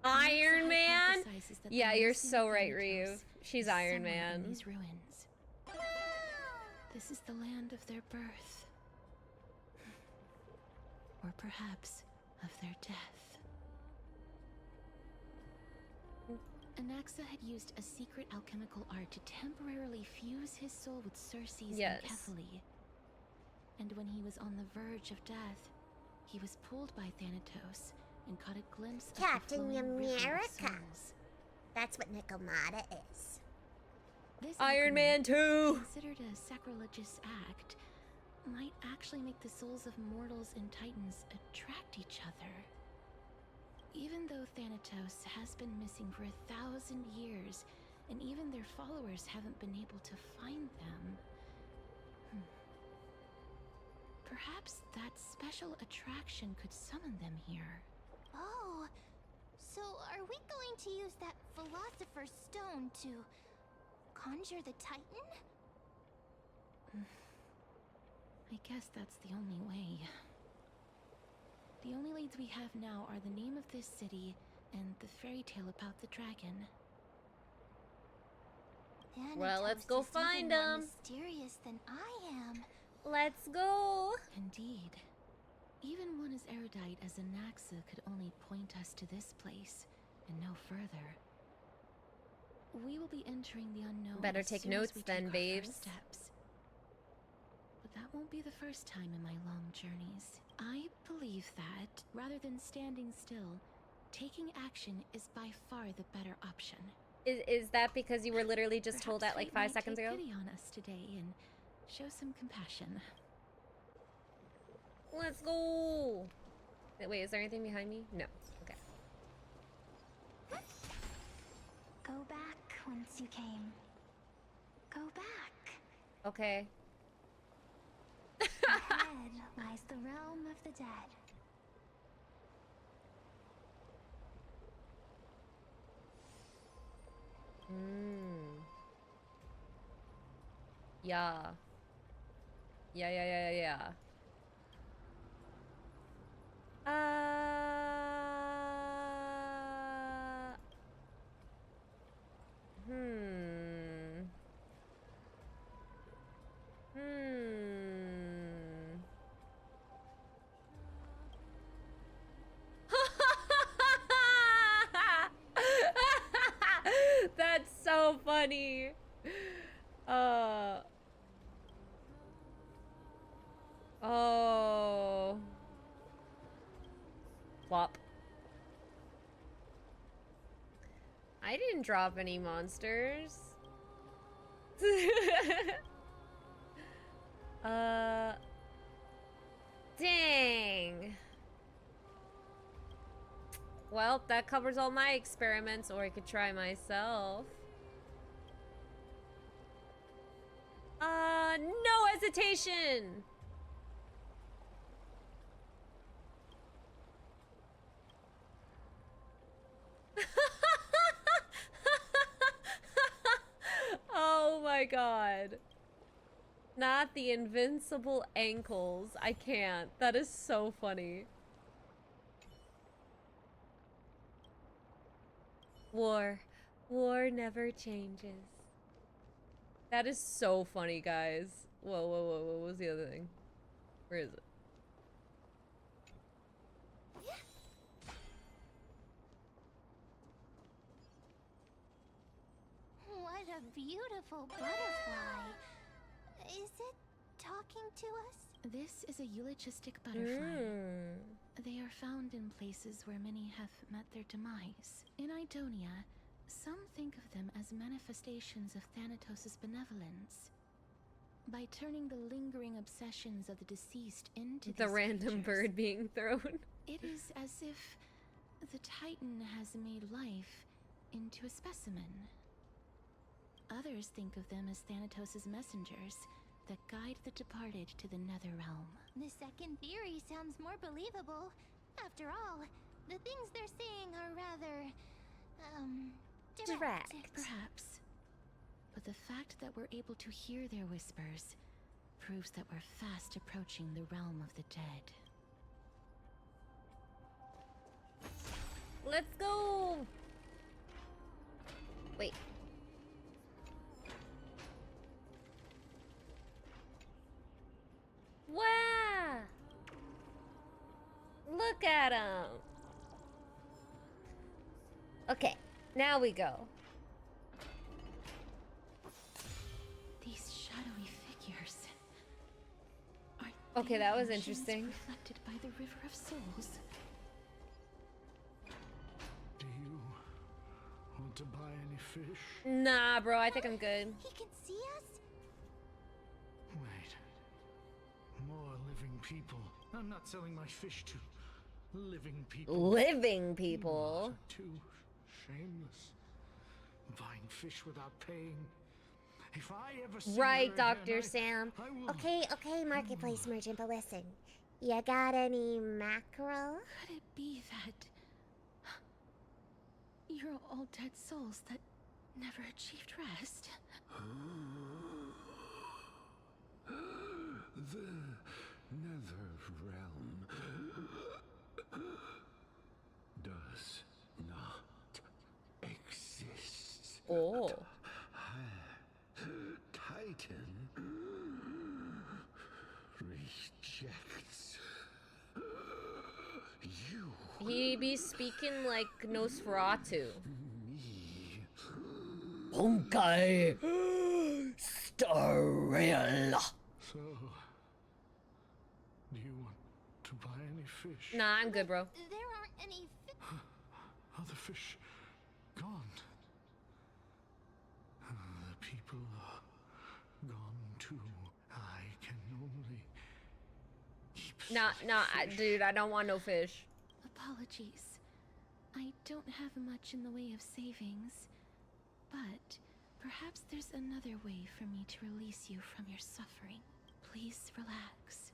Iron Anaxa Man? hypothesizes that the Yeah, you're missing so right, Thanatos Ryu. She's is Iron somewhere in Man. these ruins. This is the land of their birth. Or perhaps of their death. Anaxa had used a secret alchemical art to temporarily fuse his soul with Circe's Yes. and Kefali. And when he was on the verge of death, he was pulled by Thanatos and caught a glimpse of Captain the flowing river of America. souls. That's what Nicomata is. This Iron alchemy, Man 2! considered a sacrilegious act, might actually make the souls of mortals and titans attract each other. Even though Thanatos has been missing for 1,000 years, and even their followers haven't been able to find them, perhaps that special attraction could summon them here. Oh, so are we going to use that philosopher's stone to conjure the Titan? I guess that's the only way. The only leads we have now are the name of this city and the fairy tale about the dragon. Well, let's Thanatos go is find even more him. mysterious than I am. Let's go. Indeed. Even one as erudite as Anaxa could only point us to this place, and no further. We will be entering the unknown. Better as take soon as notes we then, take our babes. first steps. But that won't be the first time in my long journeys. I believe that, rather than standing still, taking action is by far the better option. Is that because you were literally just told that like 5 seconds ago? Take pity on us today and show some compassion. Let's go. Wait, is there anything behind me? No. Okay. Go back whence you came. Go back. Okay. Ahead lies the realm of the dead. Yeah. Yeah. That's so funny. Oh. Plop. I didn't drop any monsters. Dang. Well, that covers all my experiments, or I could try myself. No hesitation! Oh my god. Not the invincible ankles. I can't. That is so funny. War never changes. That is so funny, guys. Whoa. What was the other thing? Where is it? What a beautiful butterfly. Is it talking to us? This is a eulogistic butterfly. They are found in places where many have met their demise. In Idonia, some think of them as manifestations of Thanatos' benevolence. By turning the lingering obsessions of the deceased into The these random creatures, bird being thrown. it is as if the Titan has made life into a specimen. Others think of them as Thanatos' messengers that guide the departed to the nether realm. The second theory sounds more believable. After all, the things they're saying are rather, direct. Perhaps. But the fact that we're able to hear their whispers proves that we're fast approaching the realm of the dead. Let's go! Wait. Wow! Look at him! Okay, now we go. These shadowy figures. Okay, that was Visions interesting. reflected by the River of Souls. Do you want to buy any fish? Nah, bro, I think I'm good. He can see us? Wait. More living people. I'm not selling my fish to living people. Living people? Too shameless. Buying fish without paying. If I ever see Right, her Dr. again, Sam. I will... Okay, marketplace merchant, but listen. You got any mackerel? Could it be that you're all dead souls that never achieved rest? The nether realm does not exist. Oh. Titan rejects you. He be speaking like Nosferatu. Honkai Starrel. So, do you want to buy any fish? Nah, I'm good, bro. There aren't any Other fish gone. Nah, dude, I don't want no fish. Apologies. I don't have much in the way of savings, but perhaps there's another way for me to release you from your suffering. Please relax.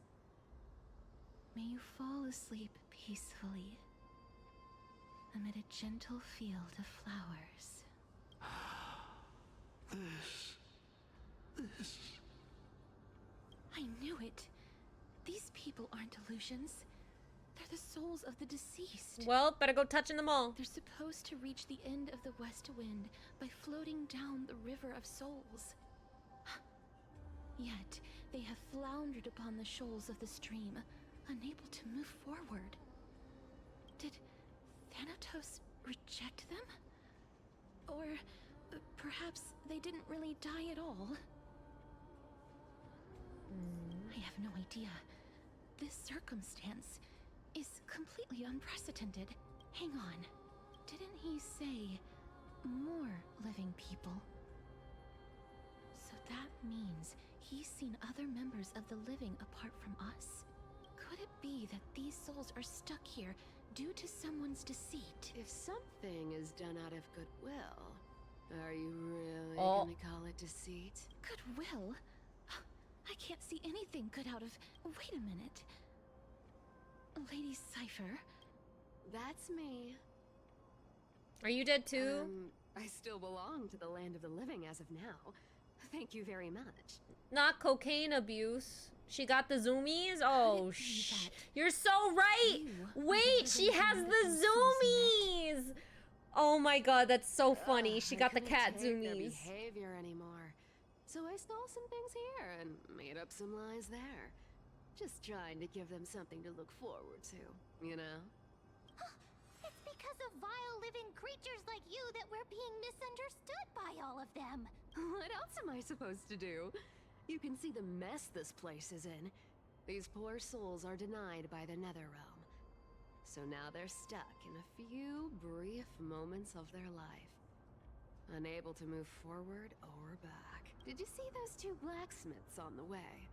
May you fall asleep peacefully amid a gentle field of flowers. This. I knew it. These people aren't illusions. They're the souls of the deceased. Well, better go touching them all. They're supposed to reach the end of the west wind by floating down the river of souls. Yet, they have floundered upon the shoals of the stream, unable to move forward. Did Thanatos reject them? Or perhaps they didn't really die at all? I have no idea. This circumstance is completely unprecedented. Hang on. Didn't he say more living people? So that means he's seen other members of the living apart from us? Could it be that these souls are stuck here due to someone's deceit? If something is done out of goodwill, are you really gonna call it deceit? Goodwill? I can't see anything good out of... Wait a minute. Lady Cipher? That's me. Are you dead too? I still belong to the land of the living as of now. Thank you very much. Not cocaine abuse. She got the zoomies? Oh, you're so right! Wait, she has the zoomies! Oh my god, that's so funny. She got the cat Their zoomies. behavior anymore. So I stole some things here and made up some lies there. Just trying to give them something to look forward to, you know? It's because of vile living creatures like you that we're being misunderstood by all of them. What else am I supposed to do? You can see the mess this place is in. These poor souls are denied by the Netherrealm. So now they're stuck in a few brief moments of their life. Unable to move forward or back. Did you see those two blacksmiths on the way?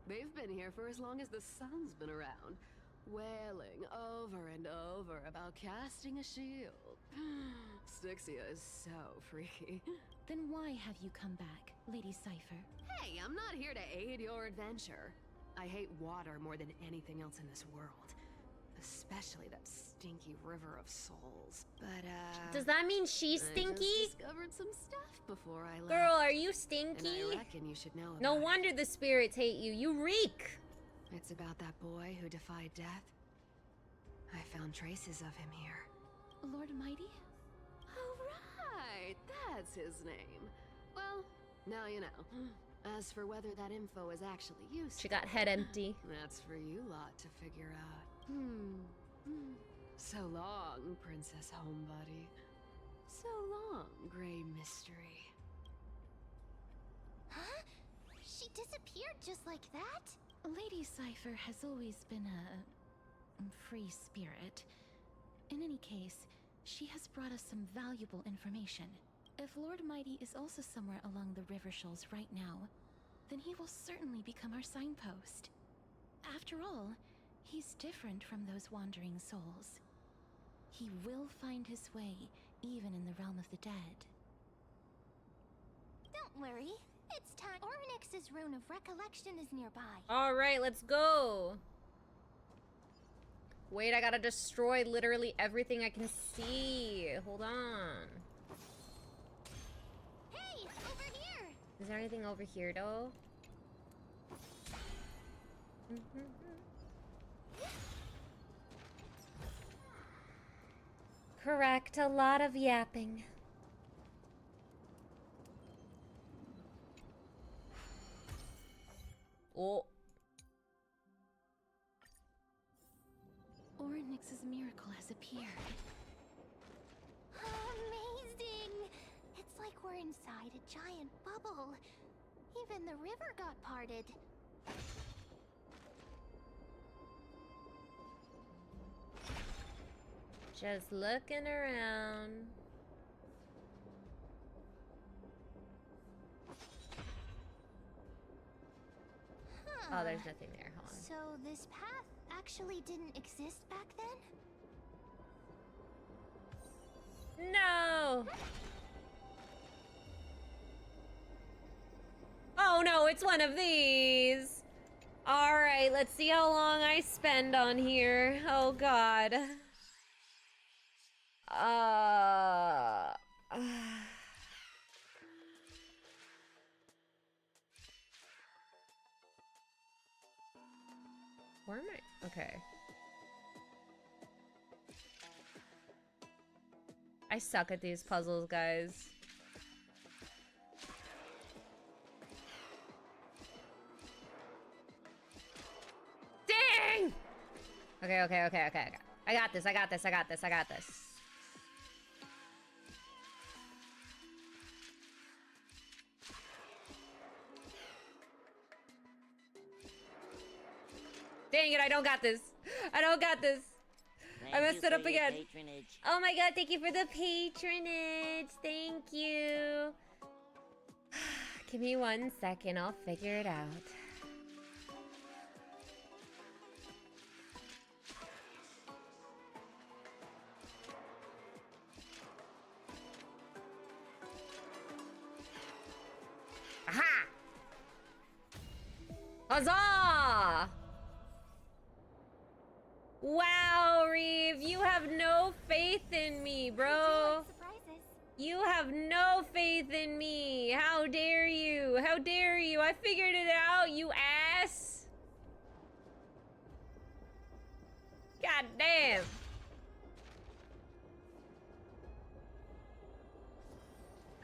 They've been here for as long as the sun's been around, wailing over and over about casting a shield. Styxia is so freaky. Then why have you come back, Lady Cipher? Hey, I'm not here to aid your adventure. I hate water more than anything else in this world. Especially that stinky river of souls. But, Does that mean she's stinky? I just discovered some stuff before I left. Girl, are you stinky? And I reckon you should know about No it. wonder the spirits hate you. You reek. It's about that boy who defied death. I found traces of him here. Lord Mighty? Oh, right. That's his name. Well, now you know. As for whether that info is actually useful... She got head empty. That's for you lot to figure out. So long, Princess Homebody. So long, Grey Mystery. Huh? She disappeared just like that? Lady Cipher has always been a free spirit. In any case, she has brought us some valuable information. If Lord Mighty is also somewhere along the river shoals right now, then he will certainly become our signpost. After all, he's different from those wandering souls. He will find his way, even in the realm of the dead. Don't worry. It's time. Ornyx's rune of recollection is nearby. Alright, let's go. Wait, I gotta destroy literally everything I can see. Hold on. Hey, over here! Is there anything over here, though? Correct, a lot of yapping. Oh. Ornyx's miracle has appeared. Amazing! It's like we're inside a giant bubble. Even the river got parted. Just looking around. Oh, there's nothing there. Hold on. So this path actually didn't exist back then? No! Oh no, it's one of these! Alright, let's see how long I spend on here. Oh god. Where am I? Okay. I suck at these puzzles, guys. Dang! Okay. I got this. Dang it, I don't got this. I messed it up again. Oh my god, thank you for the patronage. Thank you. Give me 1 second, I'll figure it out. Aha! Huzzah! Wow, Reeve, you have no faith in me, bro. You have no faith in me. How dare you? How dare you? I figured it out, you ass. God damn.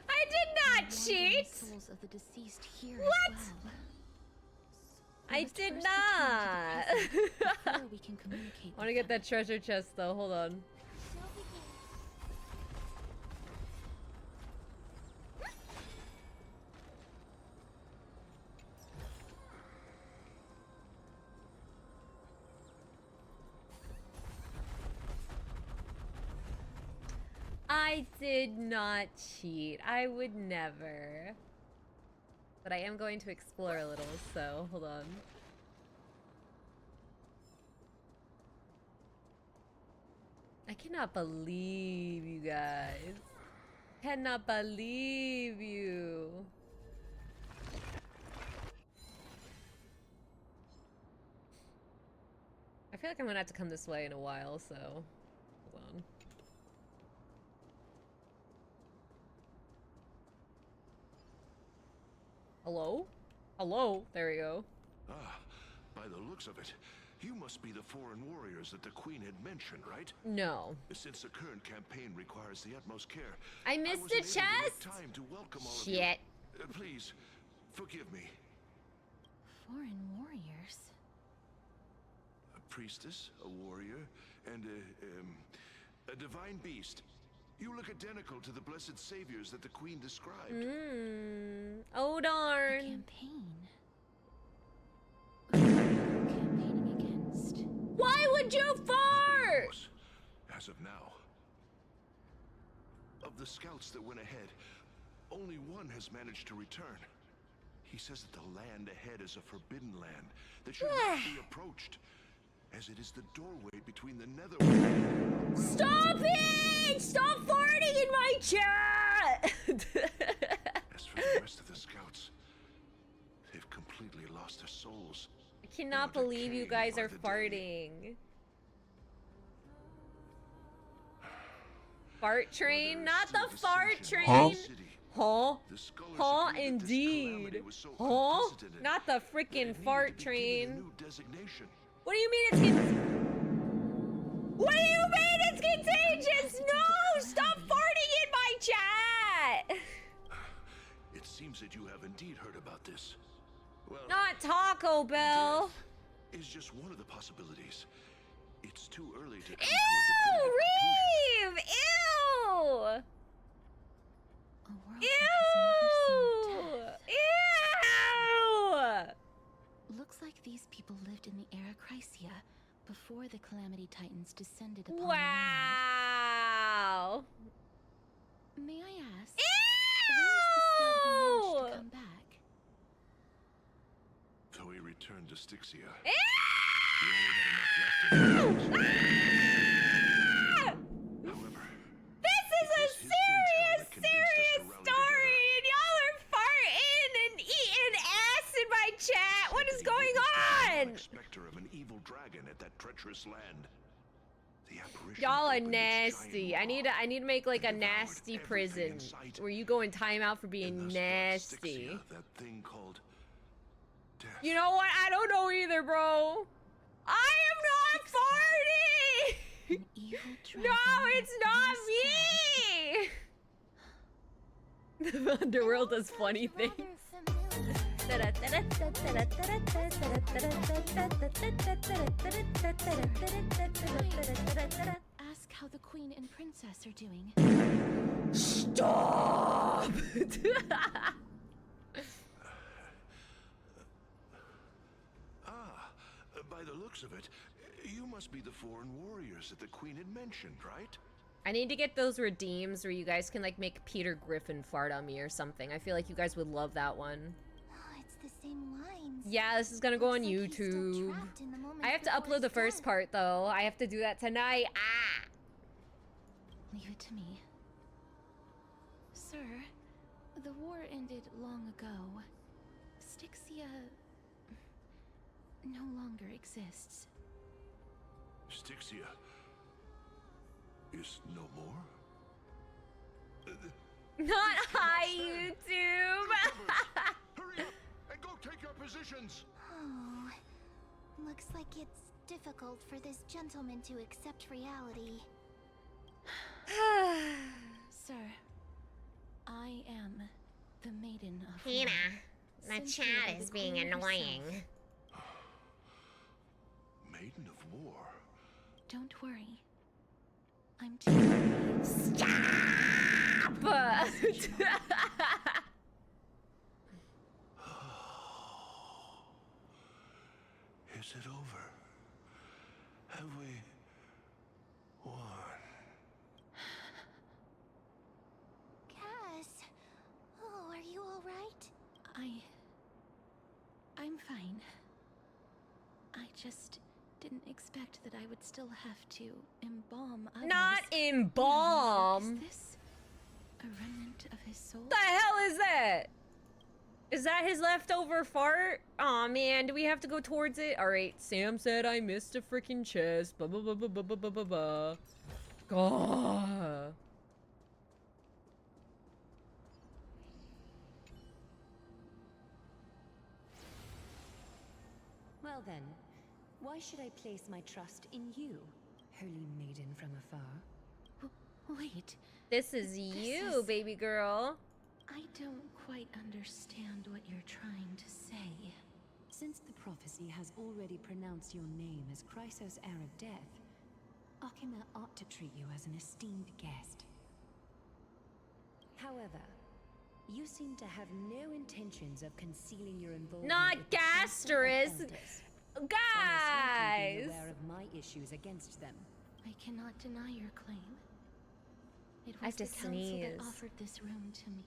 I did not cheat. Souls of the deceased here What? as well. I did not. We can communicate. I want to get that treasure chest though. Hold on. I did not cheat. I would never. But I am going to explore a little, so hold on. I cannot believe you guys. Cannot believe you. I feel like I'm gonna have to come this way in a while, so hold on. Hello? Hello? There we go. Ah, by the looks of it, you must be the foreign warriors that the Queen had mentioned, right? No. Since the current campaign requires the utmost care, I missed the wasn't able to make chest? time to welcome all Shit. of you. Please, forgive me. Foreign warriors? A priestess, a warrior, and a divine beast. You look identical to the blessed saviors that the Queen described. Oh darn. Campaign. Who are you campaigning against? Why would you fart? As of now. Of the scouts that went ahead, only one has managed to return. He says that the land ahead is a forbidden land that should not be approached, as it is the doorway between the netherworld. Stop it! Stop farting in my chat! As for the rest of the scouts, they've completely lost their souls. I cannot believe you guys are farting. Fart train? Not the fart train! Huh? Huh? Indeed. Huh? Not the freaking fart train. What do you mean it's What do you mean it's contagious? No! Stop farting in my chat! It seems that you have indeed heard about this. Well, not Taco Bell. Is just one of the possibilities. It's too early to. Ew, Reeve! Ew! Ew! Ew! Looks like these people lived in the era Crycia before the Calamity Titans descended upon wow. the land. May I ask? Ew! Where is the scout who managed to come back? So he returned to Styxia. Ew! This is a serious story, and y'all are farting and eating ass in my chat. What is going on? Specter of an evil dragon at that treacherous land. The apparition Y'all are opened its nasty. I need to make like a nasty prison where you go in timeout for being nasty. Styxia, that thing called death. You know what? I don't know either, bro. I am not farting. No, it's not me. The underworld does funny things. Ask how the queen and princess are doing. Stop! By the looks of it, you must be the foreign warriors that the queen had mentioned, right? I need to get those redeems where you guys can like make Peter Griffin fart on me or something. I feel like you guys would love that one. Oh, it's the same lines. Yeah, this is gonna go on YouTube. I have to upload the first part though. I have to do that tonight. Ah! Leave it to me. Sir, the war ended long ago. Styxia no longer exists. Styxia is no more? Not hi, YouTube! Hurry up and go take your positions! Oh, looks like it's difficult for this gentleman to accept reality. Sir, I am the Maiden of Hina, War. the Cynthia chat the is being queen annoying. herself. Maiden of War? Don't worry. I'm too Stop! Is it over? Have we won? Cass! Oh, are you alright? I'm fine. I just didn't expect that I would still have to embalm others. Not embalm! Is this a remnant of his soul? What the hell is that? Is that his leftover fart? Aw, man, do we have to go towards it? Alright, Sam said I missed a freaking chest. Blah, blah, blah, blah, blah, blah, blah, blah. God. Well then, why should I place my trust in you, holy maiden from afar? Wait. This is you, baby girl. I don't quite understand what you're trying to say. Since the prophecy has already pronounced your name as Chrysos, heir of death, Okhema ought to treat you as an esteemed guest. However, you seem to have no intentions of concealing your involvement Not with the Council of gastrous. Elders. Guys! Be aware of my issues against them. I cannot deny your claim. It I was have the to council sneeze. that offered this room to me.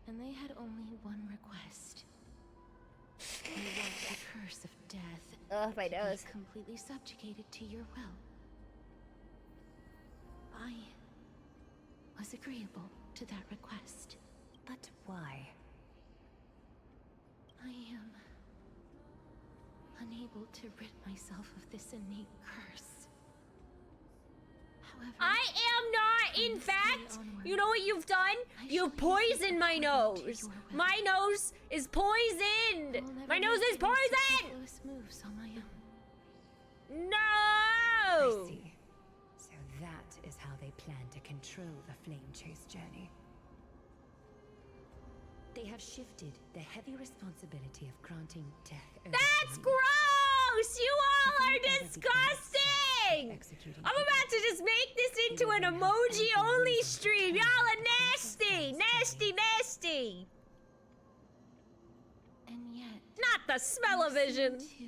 And they had only one request. They want the curse of death Ugh, my to nose. be completely subjugated to your will. I was agreeable to that request. But why? I am unable to rid myself of this innate curse. However, I am not, in fact, you know what you've done? You've poisoned my nose. My nose is poisoned. My nose is poisoned. Moves on my own. No. I see. So that is how they plan to control the Flame Chase journey. They have shifted the heavy responsibility of granting death over That's to me. gross. You all are disgusting. I'm about to just make this into an emoji-only stream. Y'all are nasty, nasty, nasty. And yet, Not the smell-o-vision. to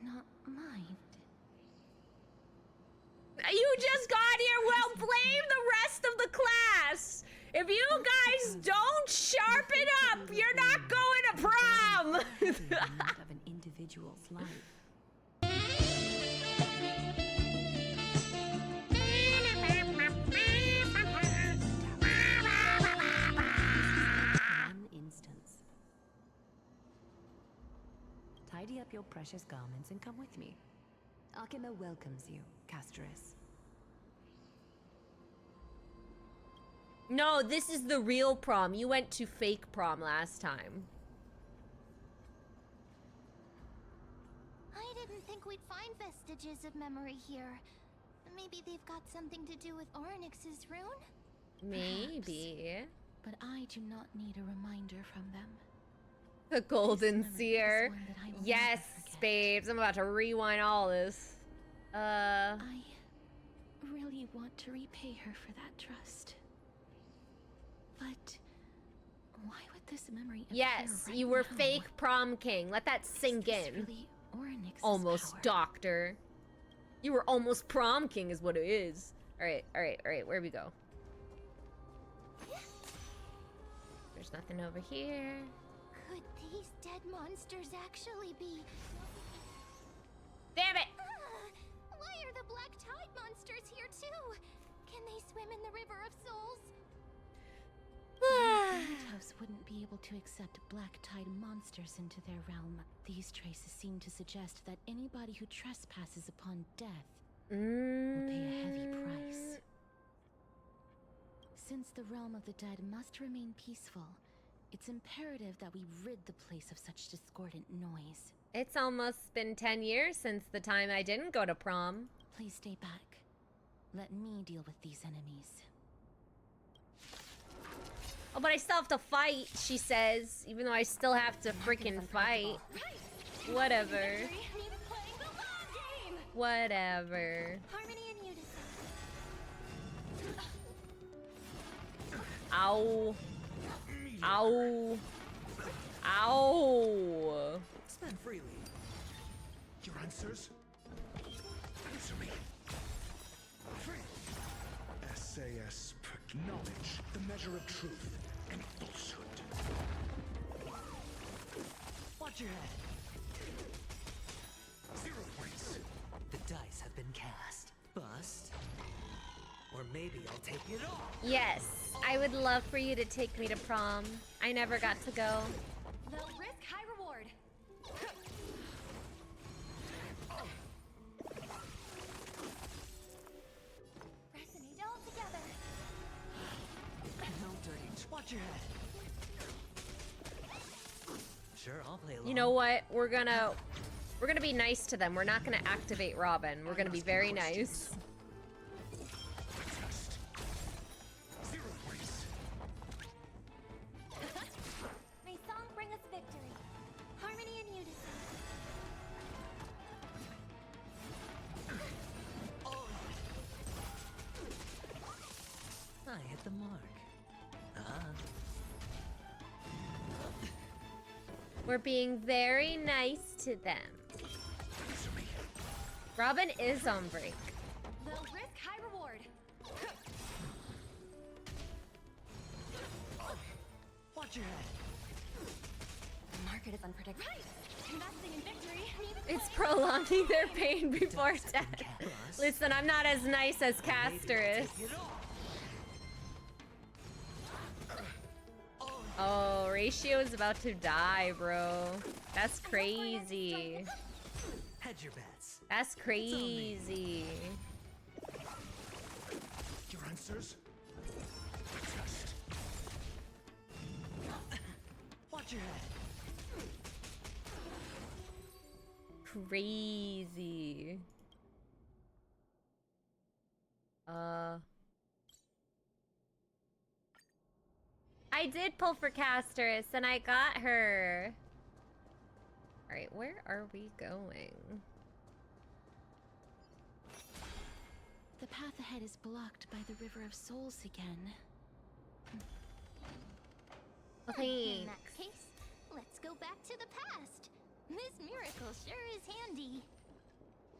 not mind. You just got here. Well, blame the rest of the class. If you guys don't sharpen up, you're not going to prom. of an individual individual's life. One instance. Tidy up your precious garments and come with me. Okhema welcomes you, Casterus. No, this is the real prom. You went to fake prom last time. I didn't think we'd find vestiges of memory here. Maybe they've got something to do with Orynyx's rune? Maybe. But I do not need a reminder from them. The Golden Seer. Yes, babes. I'm about to rewind all this. I really want to repay her for that trust. But why would this memory appear Yes, right you were now? fake prom king. Let that sink in. Really Orynyx's Almost power? doctor. You were almost prom king is what it is. Alright, alright, alright. Where we go? There's nothing over here. Could these dead monsters actually be... Damn it! Why are the Black Tide monsters here too? Can they swim in the River of Souls? Thanatos wouldn't be able to accept Black Tide monsters into their realm. These traces seem to suggest that anybody who trespasses upon death will pay a heavy price. Since the realm of the dead must remain peaceful, it's imperative that we rid the place of such discordant noise. It's almost been 10 years since the time I didn't go to prom. Please stay back. Let me deal with these enemies. Oh, but I still have to fight, she says. Even though I still have to freaking fight. Whatever. Whatever. Harmony and unison. Ow. Ow. Ow. Spend freely. Your answers? Answer me. SAS knowledge, the measure of truth and falsehood. Watch your head. 0 points. The dice have been cast. Bust. Or maybe I'll take it all. Yes, I would love for you to take me to prom. I never got to go. Low risk, high reward. Resonate all together. No dirty. Watch your head. Sure, I'll play along. You know what? We're gonna be nice to them. We're not gonna activate Robin. We're gonna be very nice. 0 points. May song bring us victory. Harmony and unison. I hit the mark. We're being very nice to them. Robin is on break. Low risk, high reward. Watch your head. The market is unpredictable. Investing in victory. It's prolonging their pain before death. Listen, I'm not as nice as Casterus. Oh, Ratio is about to die, bro. That's crazy. Hedge your bets. That's crazy. Your answers? Watch your head. Crazy. I did pull for Casterus and I got her. Alright, where are we going? The path ahead is blocked by the River of Souls again. Okay. In that case, let's go back to the past. This miracle sure is handy.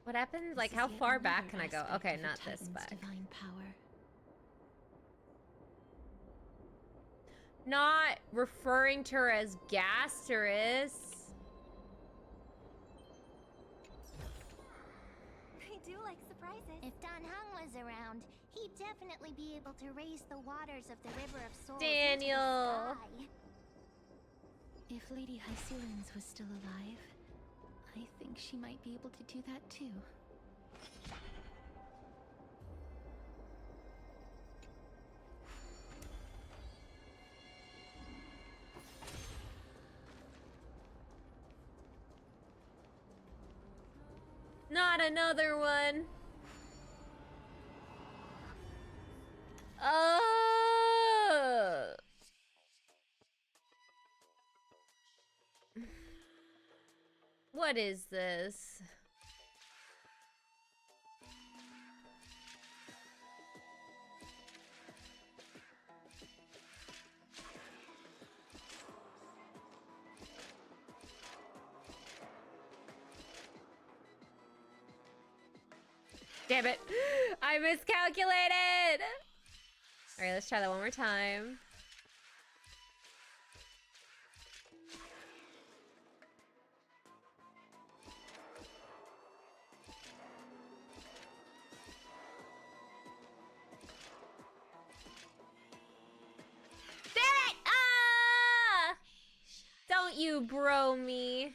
What happened? Like, This how is yet far back another can I go? aspect Okay, of the not this Titan's back. divine power. Not referring to her as Gasterus. do like surprises. If Dan Hung was around, he'd definitely be able to raise the waters of the River of Souls Daniel. into the sky. If Lady Hycelians was still alive, I think she might be able to do that too. Not another one. What is this? Damn it. I miscalculated. All right, let's try that one more time. Damn it! Ah! Don't you bro me.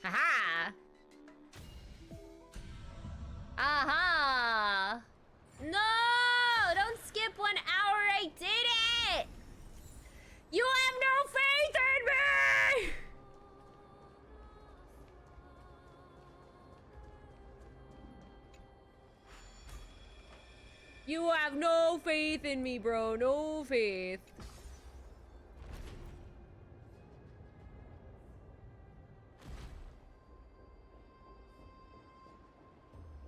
Aha! Aha! No! Don't skip 1 hour, I did it! You have no faith in me! You have no faith in me, bro. No faith.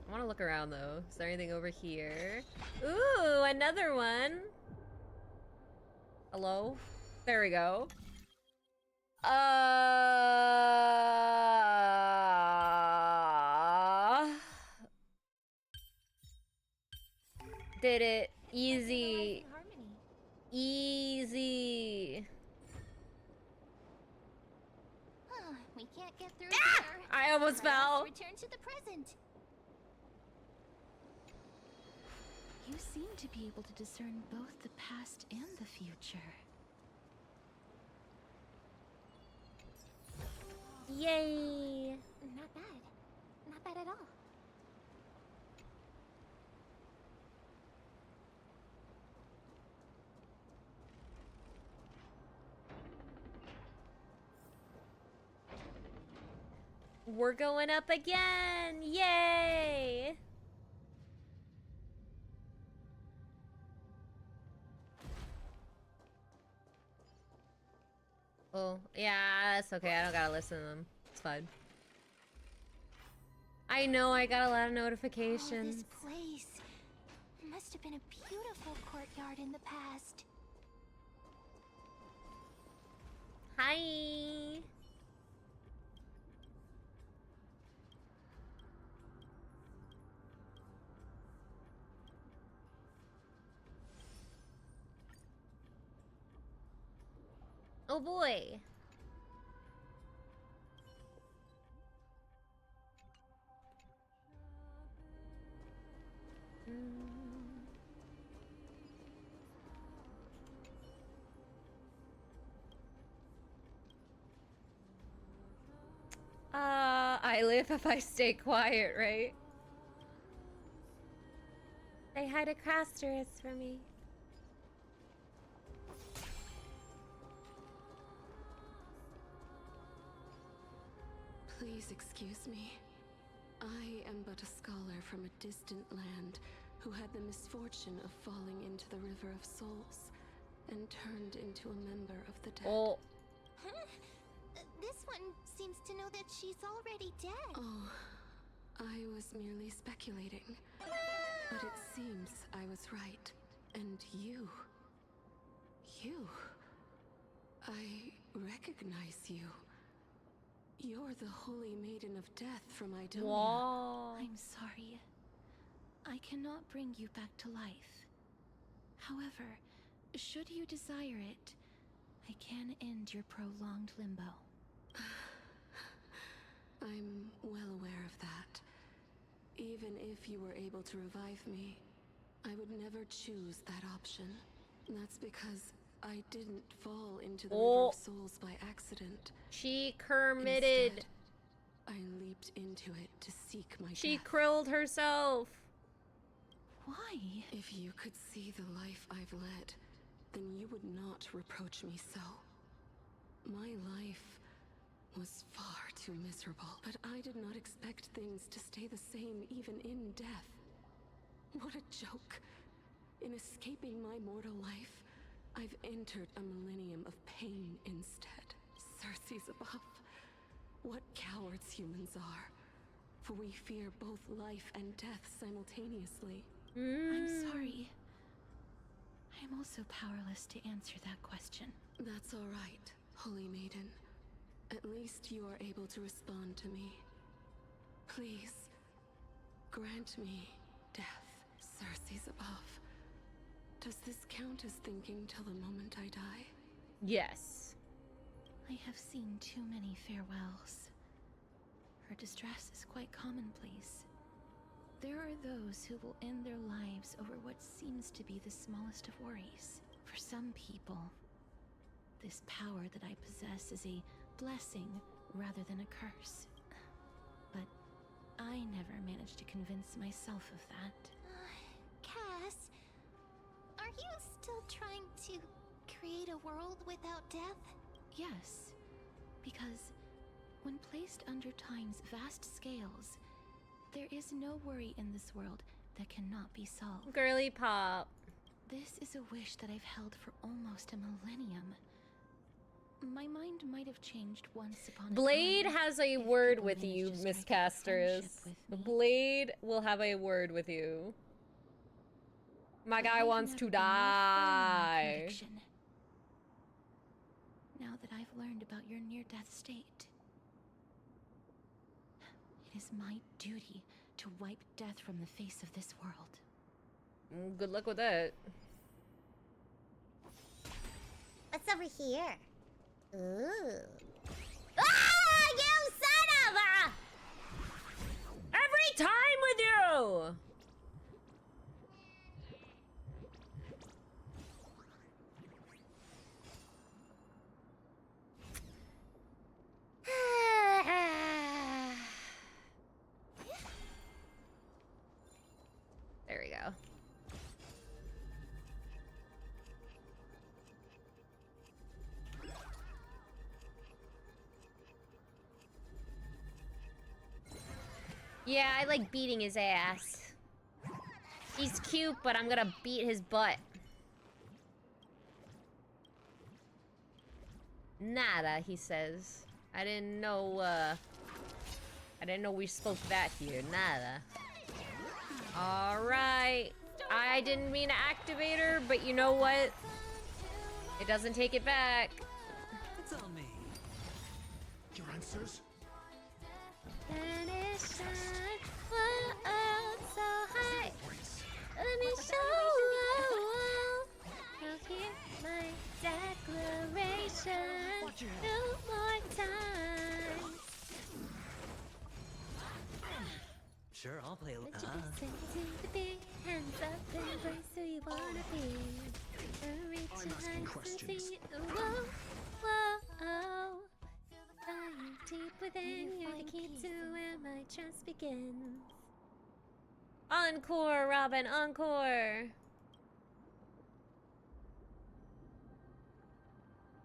I want to look around though. Is there anything over here? Ooh, another one. Hello? There we go. Did it. Easy. Easy. We can't get through Ah! here. I almost Let us fell. Return to the present. You seem to be able to discern both the past and the future. Yay! Not bad. Not bad at all. We're going up again! Yay! Oh, yeah, that's okay. I don't gotta listen to them. It's fine. I know, I got a lot of notifications. This place must have been a beautiful courtyard in the past. Hi! Oh boy. I live if I stay quiet, right? They had a Crasturus for me. Please excuse me. I am but a scholar from a distant land who had the misfortune of falling into the River of Souls and turned into a member of the dead. Oh. Huh? This one seems to know that she's already dead. Oh, I was merely speculating. But it seems I was right. And you... I recognize you. You're the Holy Maiden of Death from Idonia. Whoa. I'm sorry. I cannot bring you back to life. However, should you desire it, I can end your prolonged limbo. I'm well aware of that. Even if you were able to revive me, I would never choose that option. That's because I didn't fall into the River of Souls by accident. She Kermitted. Instead, I leaped into it to seek my She death. krilled herself. Why? If you could see the life I've led, then you would not reproach me so. My life was far too miserable, but I did not expect things to stay the same even in death. What a joke. In escaping my mortal life, I've entered a millennium of pain instead. Circe's above. What cowards humans are. For we fear both life and death simultaneously. I'm sorry. I'm also powerless to answer that question. That's all right, Holy Maiden. At least you are able to respond to me. Please, grant me death, Circe's above. Does this count as thinking till the moment I die? Yes. I have seen too many farewells. Her distress is quite commonplace. There are those who will end their lives over what seems to be the smallest of worries. For some people, this power that I possess is a blessing rather than a curse. But I never managed to convince myself of that. Cass, are you still trying to create a world without death? Yes, because when placed under time's vast scales, there is no worry in this world that cannot be solved. Girly pop. This is a wish that I've held for almost a millennium. My mind might have changed once upon a time. Blade has a word with you, Miss Casters. Blade will have a word with you. My guy wants to die. Now that I've learned about your near-death state, it is my duty to wipe death from the face of this world. Good luck with that. What's over here? Ooh. Ah, you son of a! Every time with you! There we go. Yeah, I like beating his ass. He's cute, but I'm gonna beat his butt. Nada, he says. I didn't know we spoke that here. Nada. Alright. I didn't mean to activate her, but you know what? It doesn't take it back. It's on me. Your answers? So high. Let me show I'll hear my declaration 2 more times. Sure, I'll play. Let you be sent to the big hands up and place who you wanna be. Reach your heights and see. Whoa, whoa. Flying deep within you, the key to where my trust begins. Encore, Robin, encore.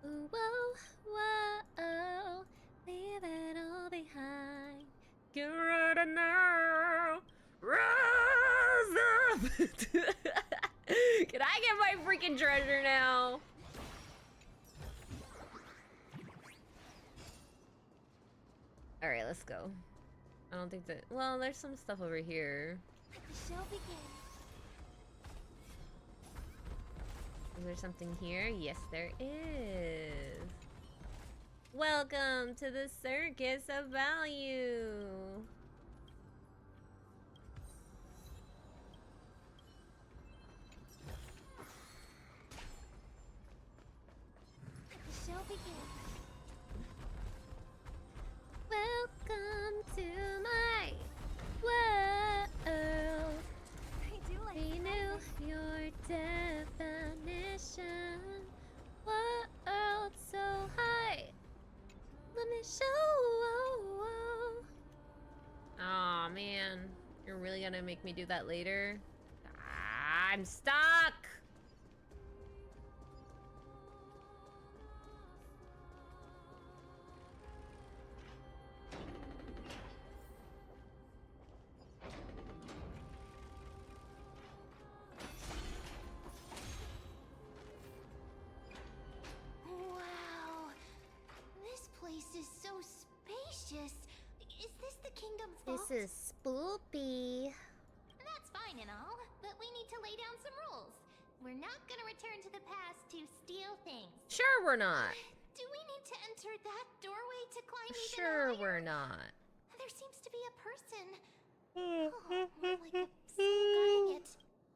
Ooh, whoa, whoa, leave it all behind. Get ready now, rise up. Can I get my freaking treasure now? Alright, let's go. I don't think that... Well, there's some stuff over here. Let the show begin. Is there something here? Yes, there is. Welcome to the Circus of Value. Let the show begin. Welcome to my world. I do like Renew your definition. World so high. Let me show. Aw, man. You're really gonna make me do that later? Ah, I'm stuck! Wow. This place is so spacious. Is this the kingdom's This vault? is spoopy. That's fine and all, but we need to lay down some rules. We're not gonna return to the past to steal things. Sure we're not. Do we need to enter that doorway to climb even Sure higher? we're not. There seems to be a person. Oh, more like a soul guarding it.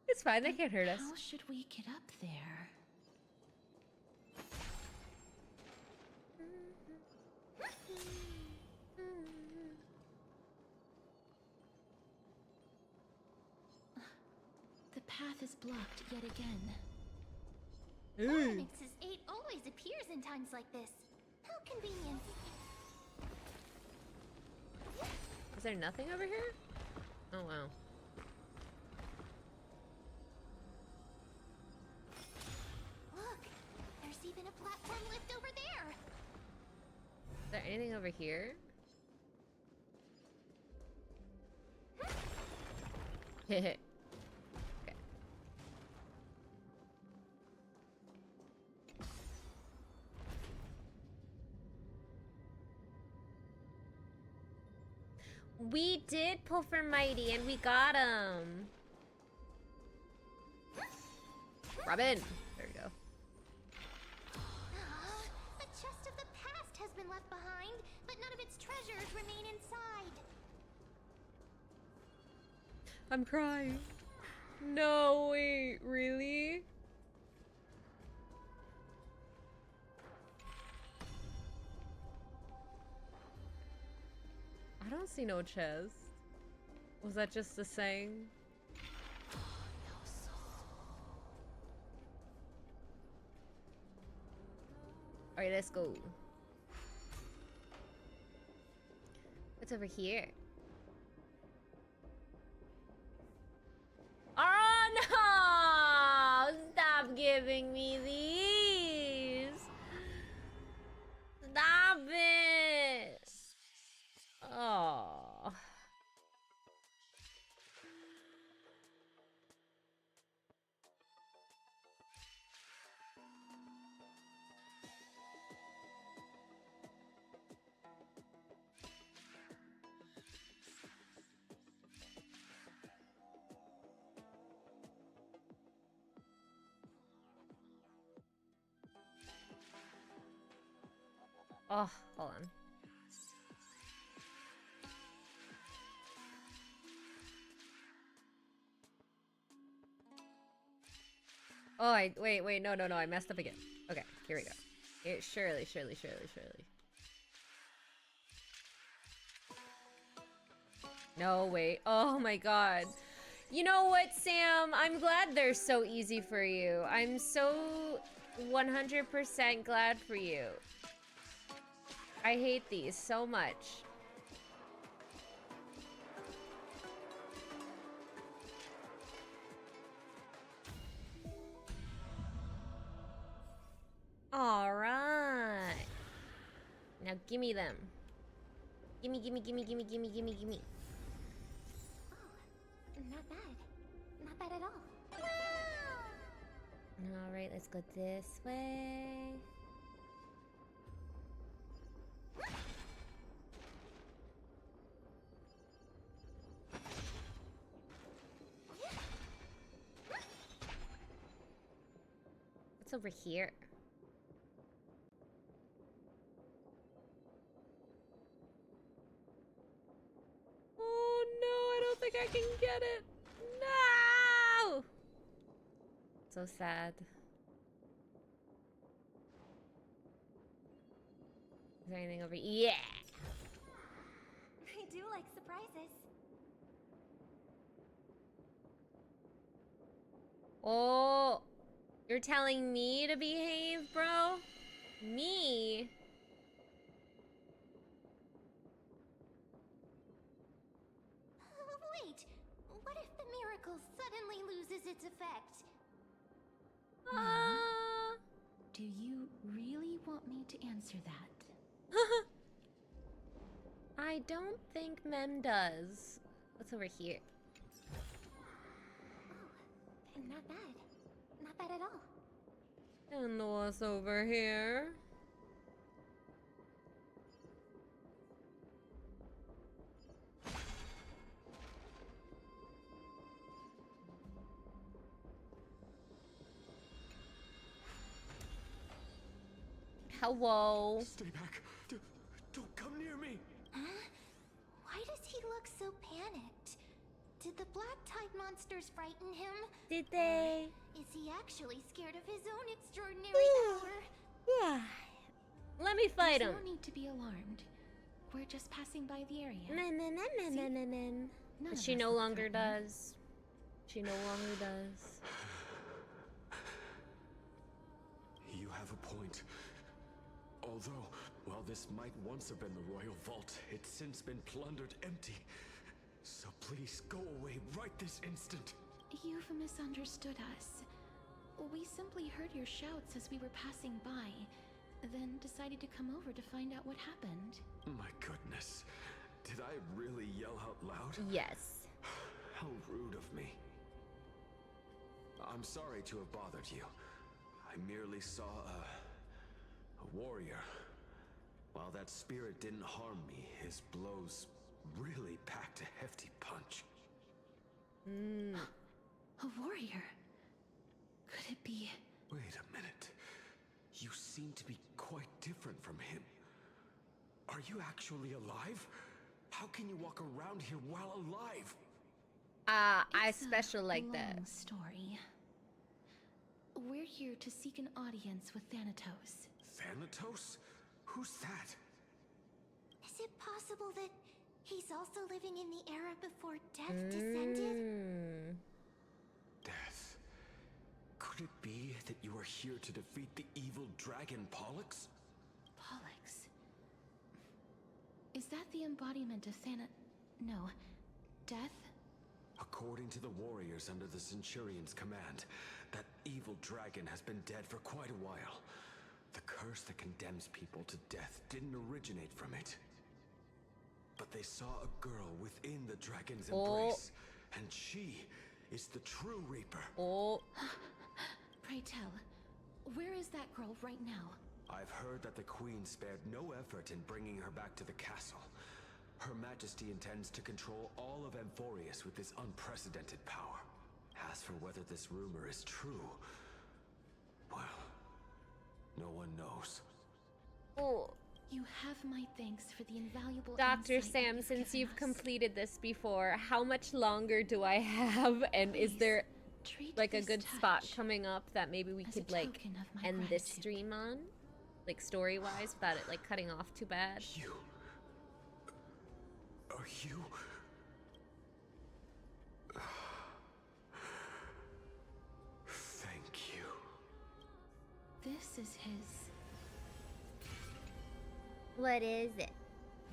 It's fine, they can't hurt us. How should we get up there? The path is blocked yet again. Onyx's 8 always appears in times like this. How convenient. Is there nothing over here? Oh wow. Look, there's even a platform lift over there. Is there anything over here? Okay. We did pull for Mighty and we got him. Robin. There we go. A chest of the past has been left behind, but none of its treasures remain inside. I'm crying. No, wait, really? I don't see no chest. Was that just the saying? Alright, let's go. What's over here? Oh no! Stop giving me these! Stop it! Oh. Oh, hold on. Oh, wait, no, I messed up again. Okay, here we go. Surely. No, wait. Oh my god. You know what, Sam? I'm glad they're so easy for you. I'm so 100% glad for you. I hate these so much. All right. Now gimme them. Gimme. Not bad. Not bad at all. All right, let's go this way. What's over here? Oh no, I don't think I can get it. No! So sad. Is there anything over here? Yeah! I do like surprises. Oh, you're telling me to behave, bro? Me? Wait, what if the miracle suddenly loses its effect? Do you really want me to answer that? I don't think Mem does. What's over here? Not bad. Not bad at all. And what's over here? Hello. Stay back. Don't come near me. Huh? Why does he look so panicked? Did the black tide monsters frighten him? Did they? Is he actually scared of his own extraordinary power? Yeah. Let me fight him. There's no need to be alarmed. We're just passing by the area. But she no longer does. She no longer does. You have a point. Although, while this might once have been the royal vault, it's since been plundered empty. So please go away right this instant. You've misunderstood us. We simply heard your shouts as we were passing by, then decided to come over to find out what happened. My goodness. Did I really yell out loud? Yes. How rude of me. I'm sorry to have bothered you. I merely saw a warrior. While that spirit didn't harm me, his blows really packed a hefty punch. A warrior? Could it be? Wait a minute. You seem to be quite different from him. Are you actually alive? How can you walk around here while alive? I special like long that. Story. We're here to seek an audience with Thanatos. Thanatos? Who's that? Is it possible that he's also living in the era before death descended? Death. Could it be that you are here to defeat the evil dragon Pollux? Pollux? Is that the embodiment of No. Death? According to the warriors under the Centurion's command, that evil dragon has been dead for quite a while. The curse that condemns people to death didn't originate from it. But they saw a girl within the dragon's embrace, and she is the true Reaper. Pray tell, where is that girl right now? I've heard that the Queen spared no effort in bringing her back to the castle. Her Majesty intends to control all of Amphorius with this unprecedented power. As for whether this rumor is true, well, no one knows. You have my thanks for the invaluable Dr. insight Sam, you've since given you've us. completed this before, how much longer do I have? And is there like a this good spot coming up that maybe we as a could like token of my end this gratitude. stream on? Like story-wise, without it like cutting off too bad? Are you? Thank you. This is his. What is it?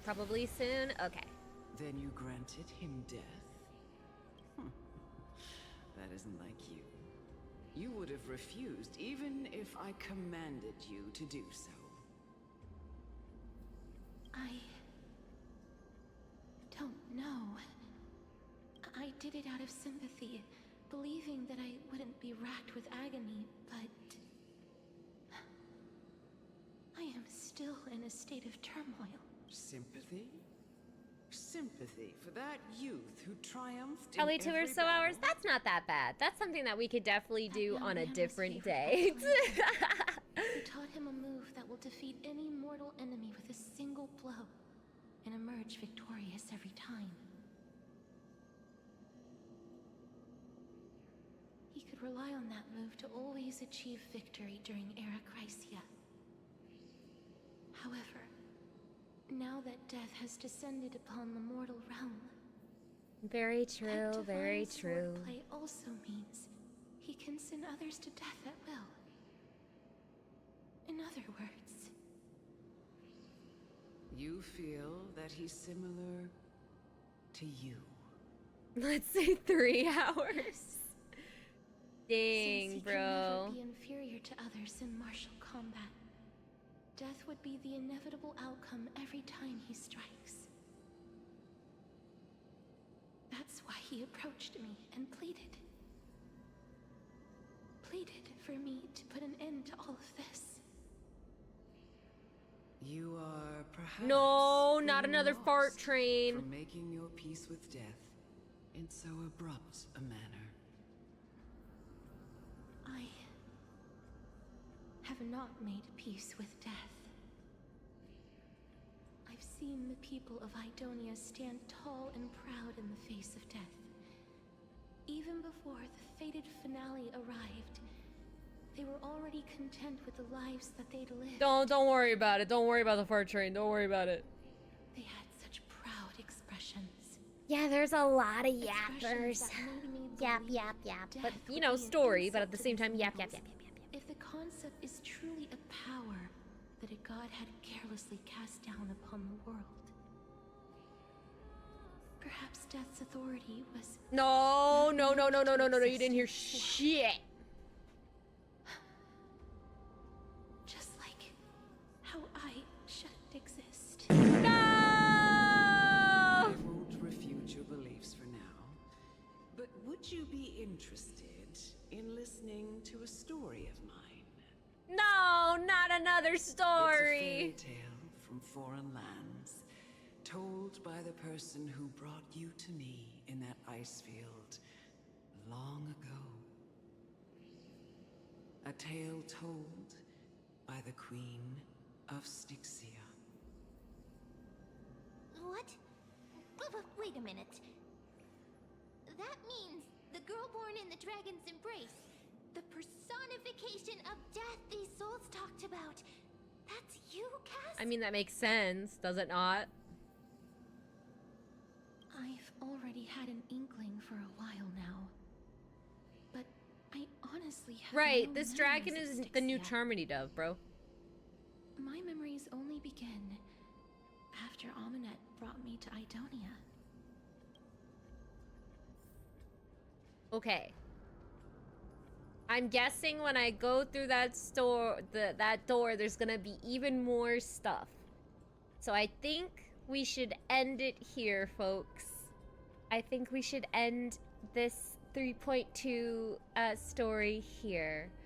Probably soon? Okay. Then you granted him death? That isn't like you. You would have refused even if I commanded you to do so. I don't know. I did it out of sympathy, believing that I wouldn't be racked with agony, but I am still in a state of turmoil. Sympathy? sympathy for that youth who triumphed in Probably 2 or every so hours. battle. That's not that bad. That's something that we could definitely do on a different day. We taught him a move that will defeat any mortal enemy with a single blow and emerge victorious every time. He could rely on that move to always achieve victory during Era Chrysia. However, now that death has descended upon the mortal realm, Very true, very divine true. swordplay also means he can send others to death at will. In other words, You feel that he's similar to you. Let's say 3 hours. Dang, since he bro. can never be inferior to others in martial combat, death would be the inevitable outcome every time he strikes. That's why he approached me and pleaded. Pleaded for me to put an end to all of this. You are perhaps No, not feeling another fart lost train. for making your peace with death in so abrupt a manner. I have not made peace with death. I've seen the people of Idonia stand tall and proud in the face of death. Even before the fated finale arrived, they were already content with the lives that they'd lived. Don't worry about it. Don't worry about the fart train. Don't worry about it. They had such proud expressions. Yeah, there's a lot of Expressions yappers. that made me Yap, believe yap, yap. death But, would you know, be an story, but at insult the to same these time, yap, mortals. yap, yap, yap, yap, yap. If the concept is truly a power that a god had carelessly cast down upon the world, perhaps death's authority was No, you didn't hear shit. just like how I shouldn't exist. No! I won't refute your beliefs for now. But would you be interested in listening to a story of mine? No, not another It's a story. fairy tale from foreign lands, told by the person who brought you to me in that ice field long ago. A tale told by the Queen of Styxia. What? Wait a minute. That means the girl born in the dragon's embrace, the personification of death these souls talked about. That's you, Cass? I mean, that makes sense, does it not? I've already had an inkling for a while now. But I honestly have Right, no this dragon memories is of the new Styxia. Charmony Dove, bro. My memories only begin after Aminet brought me to Idonia. Okay. I'm guessing when I go through that that door, there's gonna be even more stuff. So I think we should end it here, folks. I think we should end this 3.2 story here.